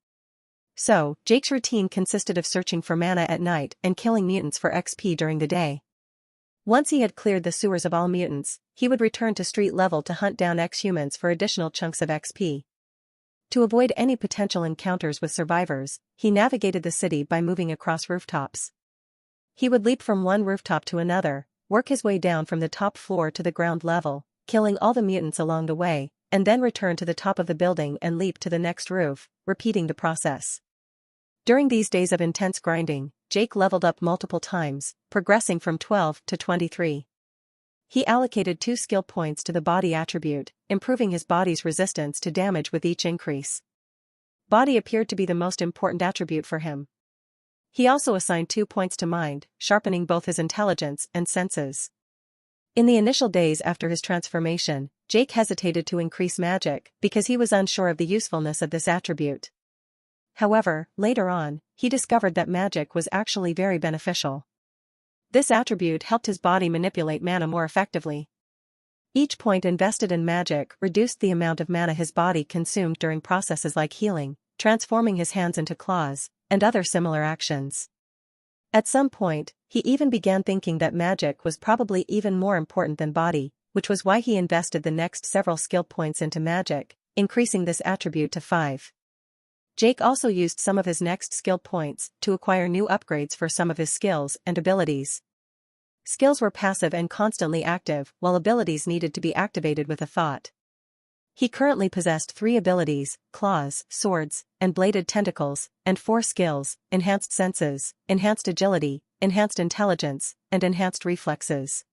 So, Jake's routine consisted of searching for mana at night and killing mutants for XP during the day. Once he had cleared the sewers of all mutants, he would return to street level to hunt down ex-humans for additional chunks of XP. To avoid any potential encounters with survivors, he navigated the city by moving across rooftops. He would leap from one rooftop to another, work his way down from the top floor to the ground level, killing all the mutants along the way, and then return to the top of the building and leap to the next roof, repeating the process. During these days of intense grinding, Jake leveled up multiple times, progressing from 12 to 23. He allocated 2 skill points to the body attribute, improving his body's resistance to damage with each increase. Body appeared to be the most important attribute for him. He also assigned 2 points to mind, sharpening both his intelligence and senses. In the initial days after his transformation, Jake hesitated to increase magic because he was unsure of the usefulness of this attribute. However, later on, he discovered that magic was actually very beneficial. This attribute helped his body manipulate mana more effectively. Each point invested in magic reduced the amount of mana his body consumed during processes like healing, transforming his hands into claws, and other similar actions. At some point, he even began thinking that magic was probably even more important than body, which was why he invested the next several skill points into magic, increasing this attribute to 5. Jake also used some of his next skill points to acquire new upgrades for some of his skills and abilities. Skills were passive and constantly active, while abilities needed to be activated with a thought. He currently possessed 3 abilities: claws, swords, and bladed tentacles, and 4 skills: enhanced senses, enhanced agility, enhanced intelligence, and enhanced reflexes.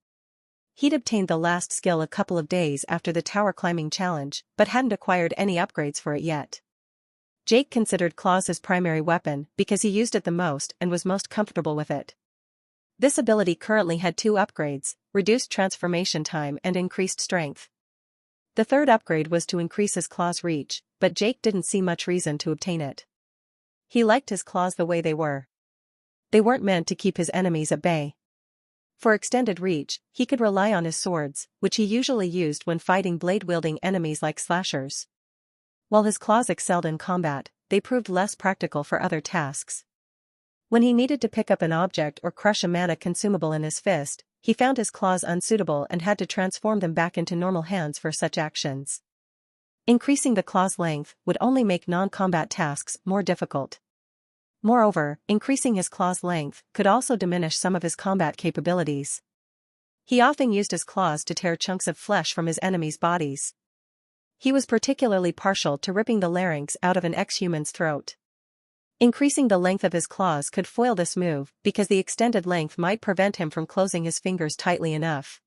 He'd obtained the last skill a couple of days after the tower climbing challenge, but hadn't acquired any upgrades for it yet. Jake considered claws his primary weapon because he used it the most and was most comfortable with it. This ability currently had 2 upgrades, reduced transformation time and increased strength. The third upgrade was to increase his claws' reach, but Jake didn't see much reason to obtain it. He liked his claws the way they were. They weren't meant to keep his enemies at bay. For extended reach, he could rely on his swords, which he usually used when fighting blade-wielding enemies like slashers. While his claws excelled in combat, they proved less practical for other tasks. When he needed to pick up an object or crush a mana consumable in his fist, he found his claws unsuitable and had to transform them back into normal hands for such actions. Increasing the claw's length would only make non-combat tasks more difficult. Moreover, increasing his claw's length could also diminish some of his combat capabilities. He often used his claws to tear chunks of flesh from his enemies' bodies. He was particularly partial to ripping the larynx out of an ex-human's throat. Increasing the length of his claws could foil this move because the extended length might prevent him from closing his fingers tightly enough.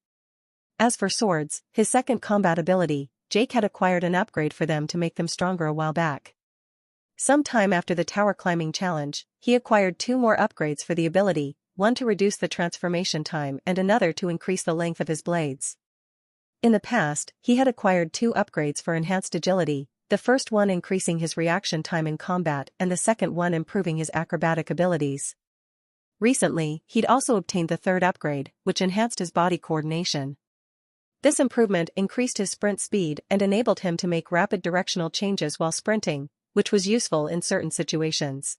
As for swords, his second combat ability, Jake had acquired an upgrade for them to make them stronger a while back. Some time after the tower climbing challenge, he acquired 2 more upgrades for the ability, one to reduce the transformation time and another to increase the length of his blades. In the past, he had acquired 2 upgrades for enhanced agility, the first one increasing his reaction time in combat and the second one improving his acrobatic abilities. Recently, he'd also obtained the third upgrade, which enhanced his body coordination. This improvement increased his sprint speed and enabled him to make rapid directional changes while sprinting, which was useful in certain situations.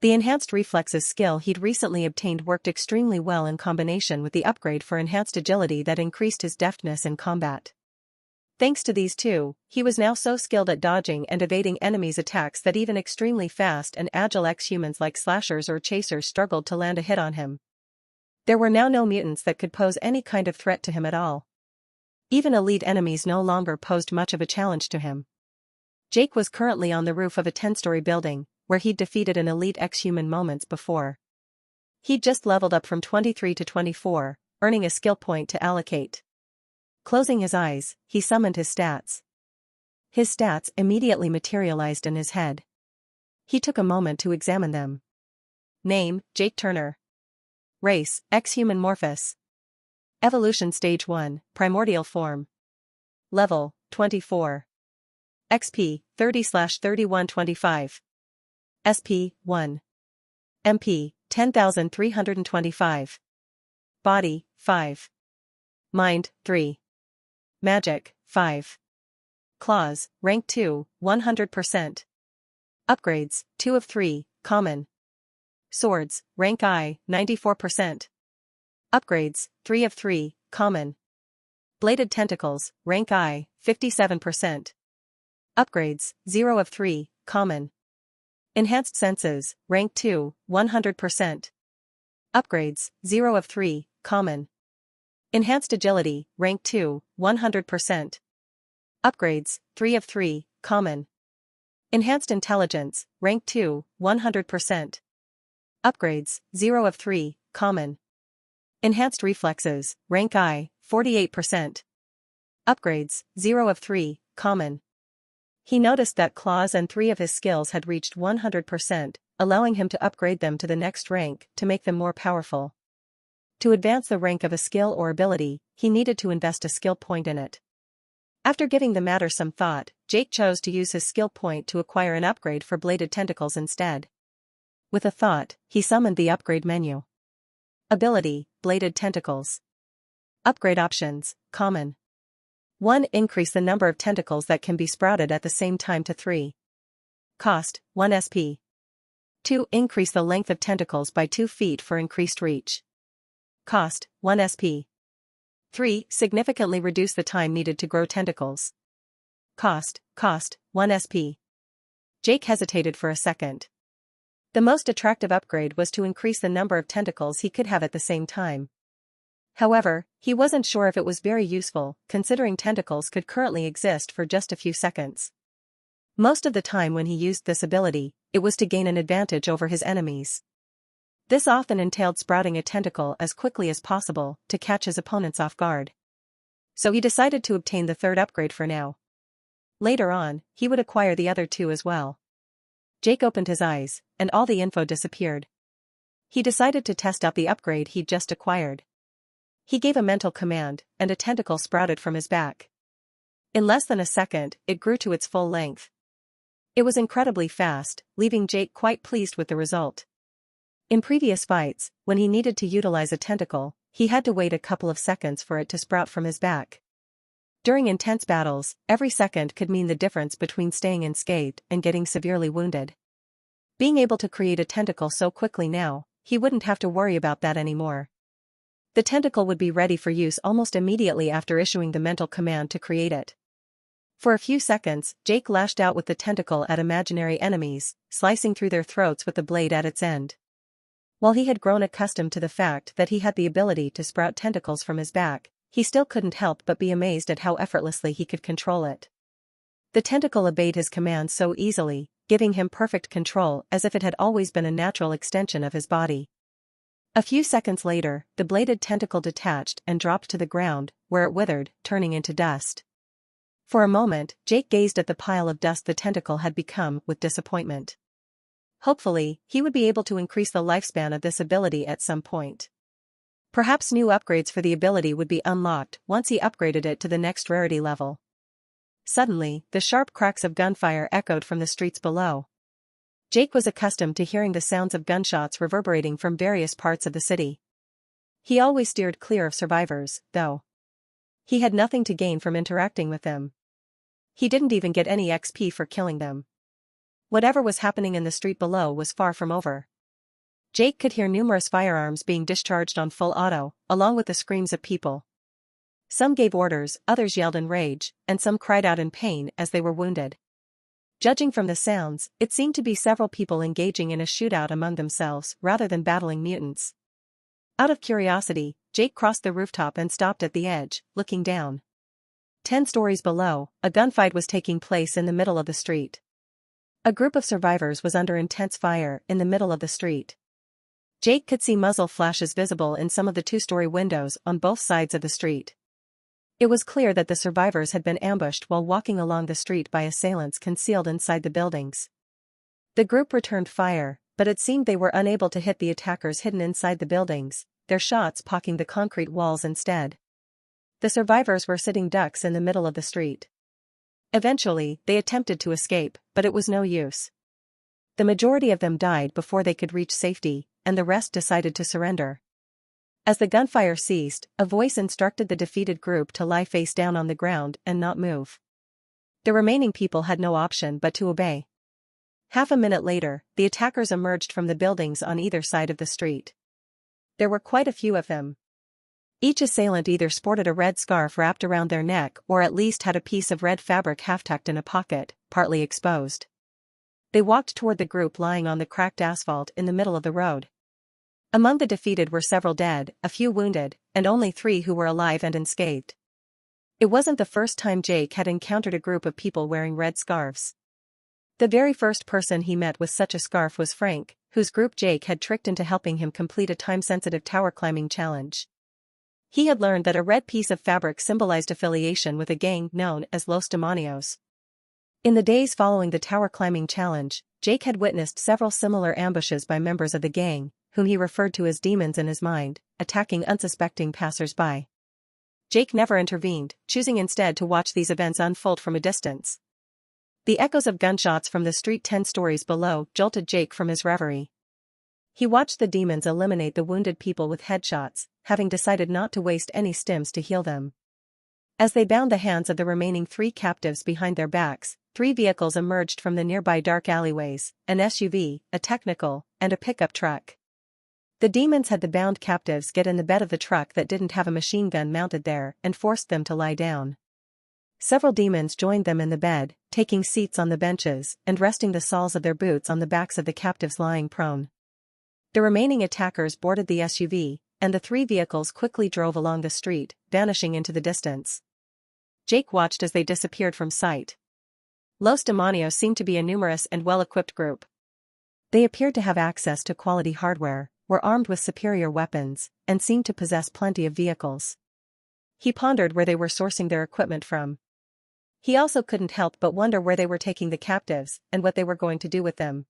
The enhanced reflexes skill he'd recently obtained worked extremely well in combination with the upgrade for enhanced agility that increased his deftness in combat. Thanks to these 2, he was now so skilled at dodging and evading enemies' attacks that even extremely fast and agile ex-humans like slashers or chasers struggled to land a hit on him. There were now no mutants that could pose any kind of threat to him at all. Even elite enemies no longer posed much of a challenge to him. Jake was currently on the roof of a 10-story building, where he'd defeated an elite ex-human moments before. He'd just leveled up from 23 to 24, earning a skill point to allocate. Closing his eyes, he summoned his stats. His stats immediately materialized in his head. He took a moment to examine them. Name, Jake Turner. Race, ex-Human Morphus. Evolution Stage 1, Primordial Form. Level, 24. XP, 30/3125. SP, 1. MP, 10,325. Body, 5. Mind, 3. Magic, 5. Claws, Rank 2, 100%. Upgrades, 2 of 3, Common. Swords, Rank I, 94%. Upgrades, 3 of 3, Common. Bladed Tentacles, Rank I, 57%. Upgrades, 0 of 3, Common. Enhanced Senses, Rank 2, 100%. Upgrades, 0 of 3, Common. Enhanced Agility, Rank 2, 100%. Upgrades, 3 of 3, Common. Enhanced Intelligence, Rank 2, 100%. Upgrades, 0 of 3, Common. Enhanced Reflexes, Rank I, 48%. Upgrades, 0 of 3, Common. He noticed that claws and 3 of his skills had reached 100%, allowing him to upgrade them to the next rank to make them more powerful. To advance the rank of a skill or ability, he needed to invest a skill point in it. After giving the matter some thought, Jake chose to use his skill point to acquire an upgrade for Bladed Tentacles instead. With a thought, he summoned the upgrade menu. Ability, Bladed Tentacles. Upgrade options, Common. 1. Increase the number of tentacles that can be sprouted at the same time to 3. Cost, 1 SP. 2. Increase the length of tentacles by 2 feet for increased reach. Cost, 1 SP. 3. Significantly reduce the time needed to grow tentacles. Cost, 1 SP. Jake hesitated for a second. The most attractive upgrade was to increase the number of tentacles he could have at the same time. However, he wasn't sure if it was very useful, considering tentacles could currently exist for just a few seconds. Most of the time when he used this ability, it was to gain an advantage over his enemies. This often entailed sprouting a tentacle as quickly as possible to catch his opponents off guard. So he decided to obtain the third upgrade for now. Later on, he would acquire the other two as well. Jake opened his eyes, and all the info disappeared. He decided to test out the upgrade he'd just acquired. He gave a mental command, and a tentacle sprouted from his back. In less than a second, it grew to its full length. It was incredibly fast, leaving Jake quite pleased with the result. In previous fights, when he needed to utilize a tentacle, he had to wait a couple of seconds for it to sprout from his back. During intense battles, every second could mean the difference between staying unscathed and getting severely wounded. Being able to create a tentacle so quickly now, he wouldn't have to worry about that anymore. The tentacle would be ready for use almost immediately after issuing the mental command to create it. For a few seconds, Jake lashed out with the tentacle at imaginary enemies, slicing through their throats with the blade at its end. While he had grown accustomed to the fact that he had the ability to sprout tentacles from his back, he still couldn't help but be amazed at how effortlessly he could control it. The tentacle obeyed his commands so easily, giving him perfect control as if it had always been a natural extension of his body. A few seconds later, the bladed tentacle detached and dropped to the ground, where it withered, turning into dust. For a moment, Jake gazed at the pile of dust the tentacle had become with disappointment. Hopefully, he would be able to increase the lifespan of this ability at some point. Perhaps new upgrades for the ability would be unlocked once he upgraded it to the next rarity level. Suddenly, the sharp cracks of gunfire echoed from the streets below. Jake was accustomed to hearing the sounds of gunshots reverberating from various parts of the city. He always steered clear of survivors, though. He had nothing to gain from interacting with them. He didn't even get any XP for killing them. Whatever was happening in the street below was far from over. Jake could hear numerous firearms being discharged on full auto, along with the screams of people. Some gave orders, others yelled in rage, and some cried out in pain as they were wounded. Judging from the sounds, it seemed to be several people engaging in a shootout among themselves rather than battling mutants. Out of curiosity, Jake crossed the rooftop and stopped at the edge, looking down. 10 stories below, a gunfight was taking place in the middle of the street. A group of survivors was under intense fire in the middle of the street. Jake could see muzzle flashes visible in some of the 2-story windows on both sides of the street. It was clear that the survivors had been ambushed while walking along the street by assailants concealed inside the buildings. The group returned fire, but it seemed they were unable to hit the attackers hidden inside the buildings, their shots pocking the concrete walls instead. The survivors were sitting ducks in the middle of the street. Eventually, they attempted to escape, but it was no use. The majority of them died before they could reach safety, and the rest decided to surrender. As the gunfire ceased, a voice instructed the defeated group to lie face down on the ground and not move. The remaining people had no option but to obey. Half a minute later, the attackers emerged from the buildings on either side of the street. There were quite a few of them. Each assailant either sported a red scarf wrapped around their neck or at least had a piece of red fabric half-tucked in a pocket, partly exposed. They walked toward the group lying on the cracked asphalt in the middle of the road. Among the defeated were several dead, a few wounded, and only 3 who were alive and unscathed. It wasn't the first time Jake had encountered a group of people wearing red scarves. The very first person he met with such a scarf was Frank, whose group Jake had tricked into helping him complete a time-sensitive tower climbing challenge. He had learned that a red piece of fabric symbolized affiliation with a gang known as Los Demonios. In the days following the tower climbing challenge, Jake had witnessed several similar ambushes by members of the gang, whom he referred to as demons in his mind, attacking unsuspecting passers-by. Jake never intervened, choosing instead to watch these events unfold from a distance. The echoes of gunshots from the street 10 stories below jolted Jake from his reverie. He watched the demons eliminate the wounded people with headshots, having decided not to waste any stims to heal them. As they bound the hands of the remaining 3 captives behind their backs, 3 vehicles emerged from the nearby dark alleyways, an SUV, a technical, and a pickup truck. The demons had the bound captives get in the bed of the truck that didn't have a machine gun mounted there and forced them to lie down. Several demons joined them in the bed, taking seats on the benches and resting the soles of their boots on the backs of the captives lying prone. The remaining attackers boarded the SUV, and the 3 vehicles quickly drove along the street, vanishing into the distance. Jake watched as they disappeared from sight. Los Demonios seemed to be a numerous and well-equipped group. They appeared to have access to quality hardware, were armed with superior weapons, and seemed to possess plenty of vehicles. He pondered where they were sourcing their equipment from. He also couldn't help but wonder where they were taking the captives and what they were going to do with them.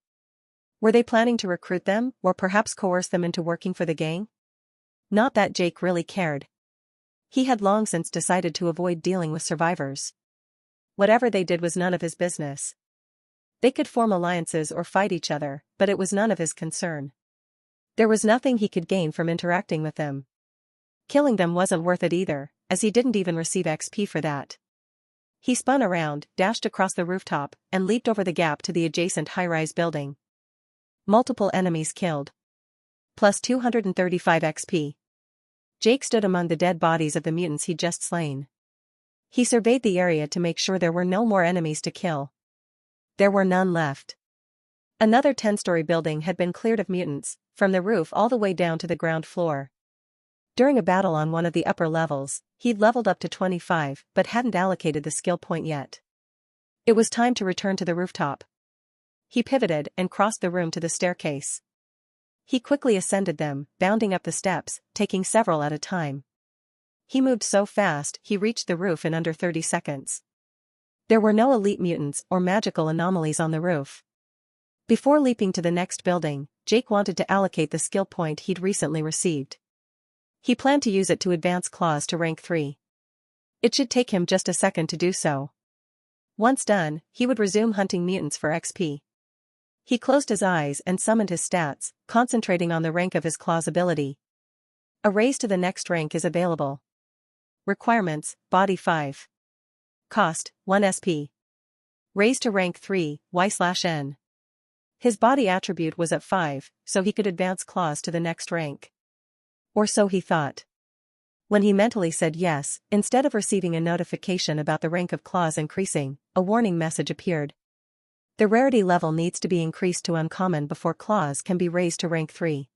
Were they planning to recruit them, or perhaps coerce them into working for the gang? Not that Jake really cared. He had long since decided to avoid dealing with survivors. Whatever they did was none of his business. They could form alliances or fight each other, but it was none of his concern. There was nothing he could gain from interacting with them. Killing them wasn't worth it either, as he didn't even receive XP for that. He spun around, dashed across the rooftop, and leaped over the gap to the adjacent high-rise building. Multiple enemies killed. Plus 235 XP. Jake stood among the dead bodies of the mutants he'd just slain. He surveyed the area to make sure there were no more enemies to kill. There were none left. Another 10-story building had been cleared of mutants, from the roof all the way down to the ground floor. During a battle on one of the upper levels, he'd leveled up to 25 but hadn't allocated the skill point yet. It was time to return to the rooftop. He pivoted and crossed the room to the staircase. He quickly ascended them, bounding up the steps, taking several at a time. He moved so fast he reached the roof in under 30 seconds. There were no elite mutants or magical anomalies on the roof. Before leaping to the next building, Jake wanted to allocate the skill point he'd recently received. He planned to use it to advance claws to rank 3. It should take him just a second to do so. Once done, he would resume hunting mutants for XP. He closed his eyes and summoned his stats, concentrating on the rank of his claws ability. A raise to the next rank is available. Requirements: Body 5. Cost: 1 SP. Raise to rank 3, Y/N. His body attribute was at 5, so he could advance claws to the next rank. Or so he thought. When he mentally said yes, instead of receiving a notification about the rank of claws increasing, a warning message appeared. The rarity level needs to be increased to uncommon before claws can be raised to rank 3.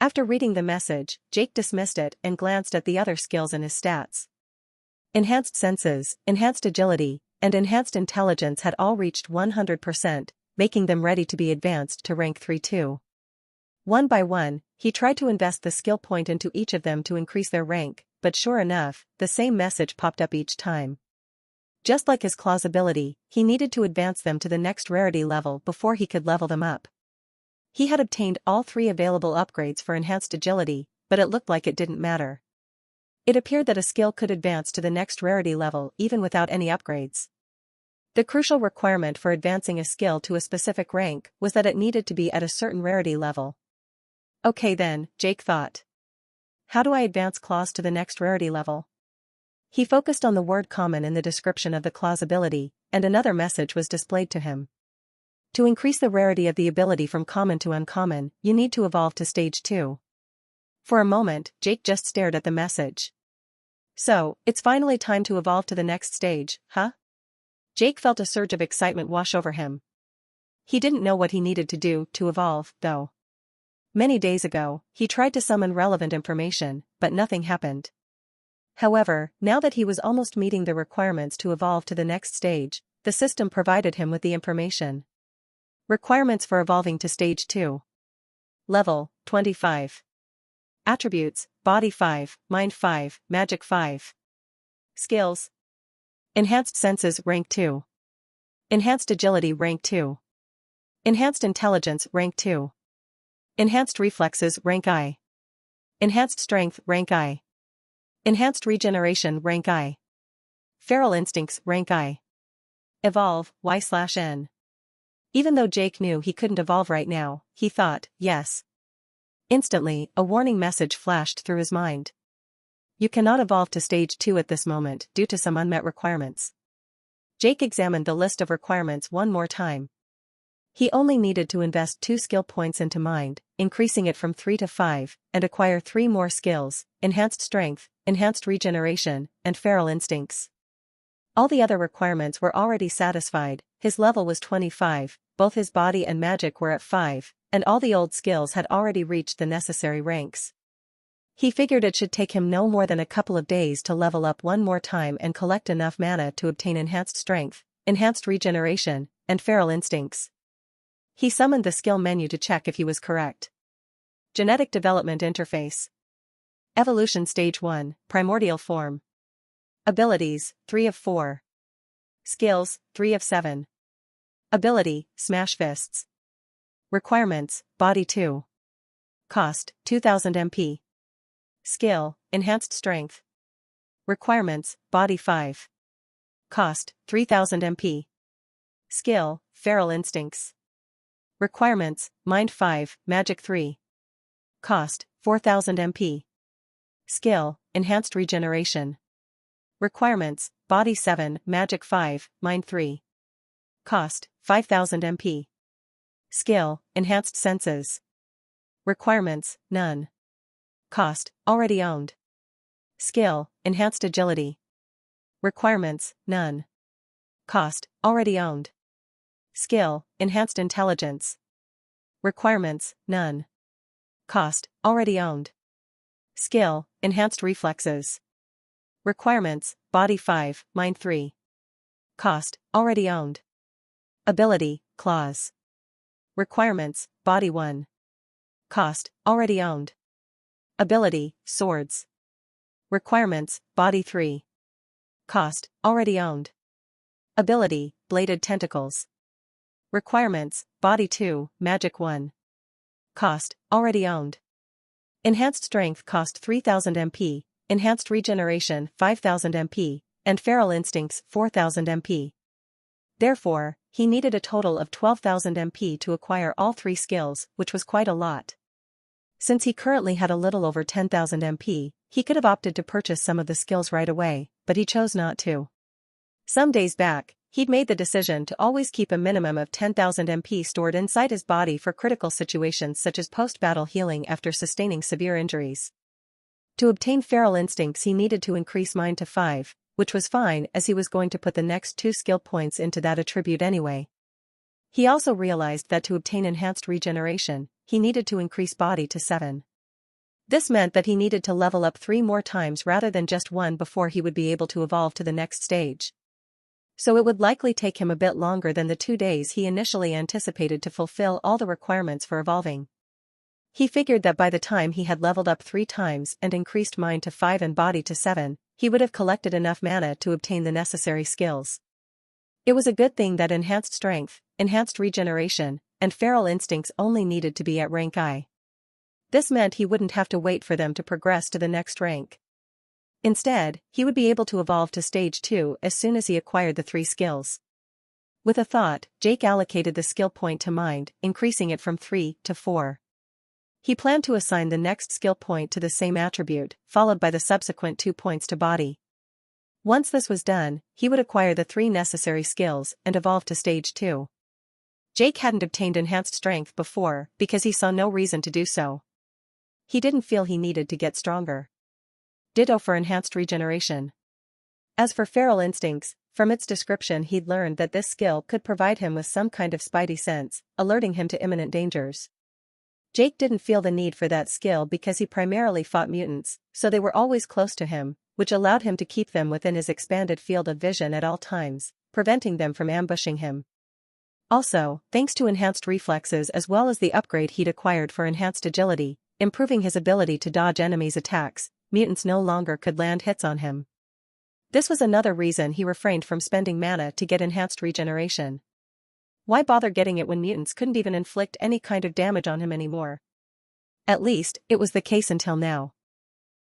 After reading the message, Jake dismissed it and glanced at the other skills in his stats. Enhanced senses, enhanced agility, and enhanced intelligence had all reached 100%, making them ready to be advanced to rank 3 too. One by one, he tried to invest the skill point into each of them to increase their rank, but sure enough, the same message popped up each time. Just like his claws ability, he needed to advance them to the next rarity level before he could level them up. He had obtained all 3 available upgrades for enhanced agility, but it looked like it didn't matter. It appeared that a skill could advance to the next rarity level even without any upgrades. The crucial requirement for advancing a skill to a specific rank was that it needed to be at a certain rarity level. Okay then, Jake thought. How do I advance claws to the next rarity level? He focused on the word common in the description of the claw's ability, and another message was displayed to him. To increase the rarity of the ability from common to uncommon, you need to evolve to stage 2. For a moment, Jake just stared at the message. So, it's finally time to evolve to the next stage, huh? Jake felt a surge of excitement wash over him. He didn't know what he needed to do to evolve, though. Many days ago, he tried to summon relevant information, but nothing happened. However, now that he was almost meeting the requirements to evolve to the next stage, the system provided him with the information. Requirements for evolving to stage 2. Level: 25. Attributes: Body 5, Mind 5, Magic 5. Skills: Enhanced Senses Rank 2. Enhanced Agility Rank 2. Enhanced Intelligence Rank 2. Enhanced Reflexes Rank I. Enhanced Strength Rank I. Enhanced Regeneration Rank I. Feral Instincts Rank I. Evolve, Y/N. Even though Jake knew he couldn't evolve right now, he thought, yes. Instantly, a warning message flashed through his mind. You cannot evolve to stage 2 at this moment due to some unmet requirements. Jake examined the list of requirements one more time. He only needed to invest 2 skill points into Mind, increasing it from 3 to 5, and acquire 3 more skills: Enhanced Strength, Enhanced Regeneration, and Feral Instincts. All the other requirements were already satisfied. His level was 25, both his body and magic were at 5, and all the old skills had already reached the necessary ranks. He figured it should take him no more than a couple of days to level up one more time and collect enough mana to obtain Enhanced Strength, Enhanced Regeneration, and Feral Instincts. He summoned the skill menu to check if he was correct. Genetic Development Interface. Evolution Stage 1, Primordial Form. Abilities, 3 of 4. Skills, 3 of 7. Ability, Smash Fists. Requirements, Body 2. Cost, 2000 MP. Skill, Enhanced Strength. Requirements, Body 5. Cost, 3000 MP. Skill, Feral Instincts. Requirements, Mind 5, Magic 3. Cost, 4000 MP. Skill, Enhanced Regeneration. Requirements, Body 7, Magic 5, Mind 3. Cost, 5000 MP. Skill, Enhanced Senses. Requirements, none. Cost, already owned. Skill, Enhanced Agility. Requirements, none. Cost, already owned. Skill, Enhanced Intelligence. Requirements, none. Cost, already owned. Skill, Enhanced Reflexes. Requirements, Body 5, Mind 3. Cost, already owned. Ability, Claws. Requirements, Body 1. Cost, already owned. Ability, Swords. Requirements, Body 3. Cost, already owned. Ability, Bladed Tentacles. Requirements, Body 2, Magic 1. Cost, already owned. Enhanced Strength cost 3000 MP, Enhanced Regeneration 5000 MP, and Feral Instincts 4000 MP. Therefore, he needed a total of 12,000 MP to acquire all 3 skills, which was quite a lot. Since he currently had a little over 10,000 MP, he could have opted to purchase some of the skills right away, but he chose not to. Some days back, he'd made the decision to always keep a minimum of 10,000 MP stored inside his body for critical situations such as post-battle healing after sustaining severe injuries. To obtain Feral Instincts he needed to increase Mind to 5, which was fine as he was going to put the next 2 skill points into that attribute anyway. He also realized that to obtain Enhanced Regeneration, he needed to increase Body to 7. This meant that he needed to level up 3 more times rather than just 1 before he would be able to evolve to the next stage. So it would likely take him a bit longer than the 2 days he initially anticipated to fulfill all the requirements for evolving. He figured that by the time he had leveled up 3 times and increased Mind to 5 and Body to 7, he would have collected enough mana to obtain the necessary skills. It was a good thing that Enhanced Strength, Enhanced Regeneration, and Feral Instincts only needed to be at rank I. This meant he wouldn't have to wait for them to progress to the next rank. Instead, he would be able to evolve to Stage 2 as soon as he acquired the 3 skills. With a thought, Jake allocated the skill point to Mind, increasing it from 3 to 4. He planned to assign the next skill point to the same attribute, followed by the subsequent 2 points to Body. Once this was done, he would acquire the 3 necessary skills and evolve to Stage 2. Jake hadn't obtained Enhanced Strength before because he saw no reason to do so. He didn't feel he needed to get stronger. Ditto for Enhanced Regeneration. As for Feral Instincts, from its description he'd learned that this skill could provide him with some kind of spidey sense, alerting him to imminent dangers. Jake didn't feel the need for that skill because he primarily fought mutants, so they were always close to him, which allowed him to keep them within his expanded field of vision at all times, preventing them from ambushing him. Also, thanks to Enhanced Reflexes as well as the upgrade he'd acquired for Enhanced Agility, improving his ability to dodge enemies' attacks, mutants no longer could land hits on him. This was another reason he refrained from spending mana to get Enhanced Regeneration. Why bother getting it when mutants couldn't even inflict any kind of damage on him anymore? At least, it was the case until now.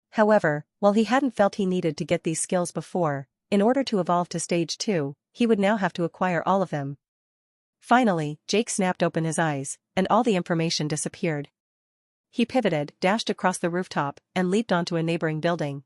However, while he hadn't felt he needed to get these skills before, in order to evolve to Stage 2, he would now have to acquire all of them. Finally, Jake snapped open his eyes, and all the information disappeared. He pivoted, dashed across the rooftop, and leaped onto a neighboring building.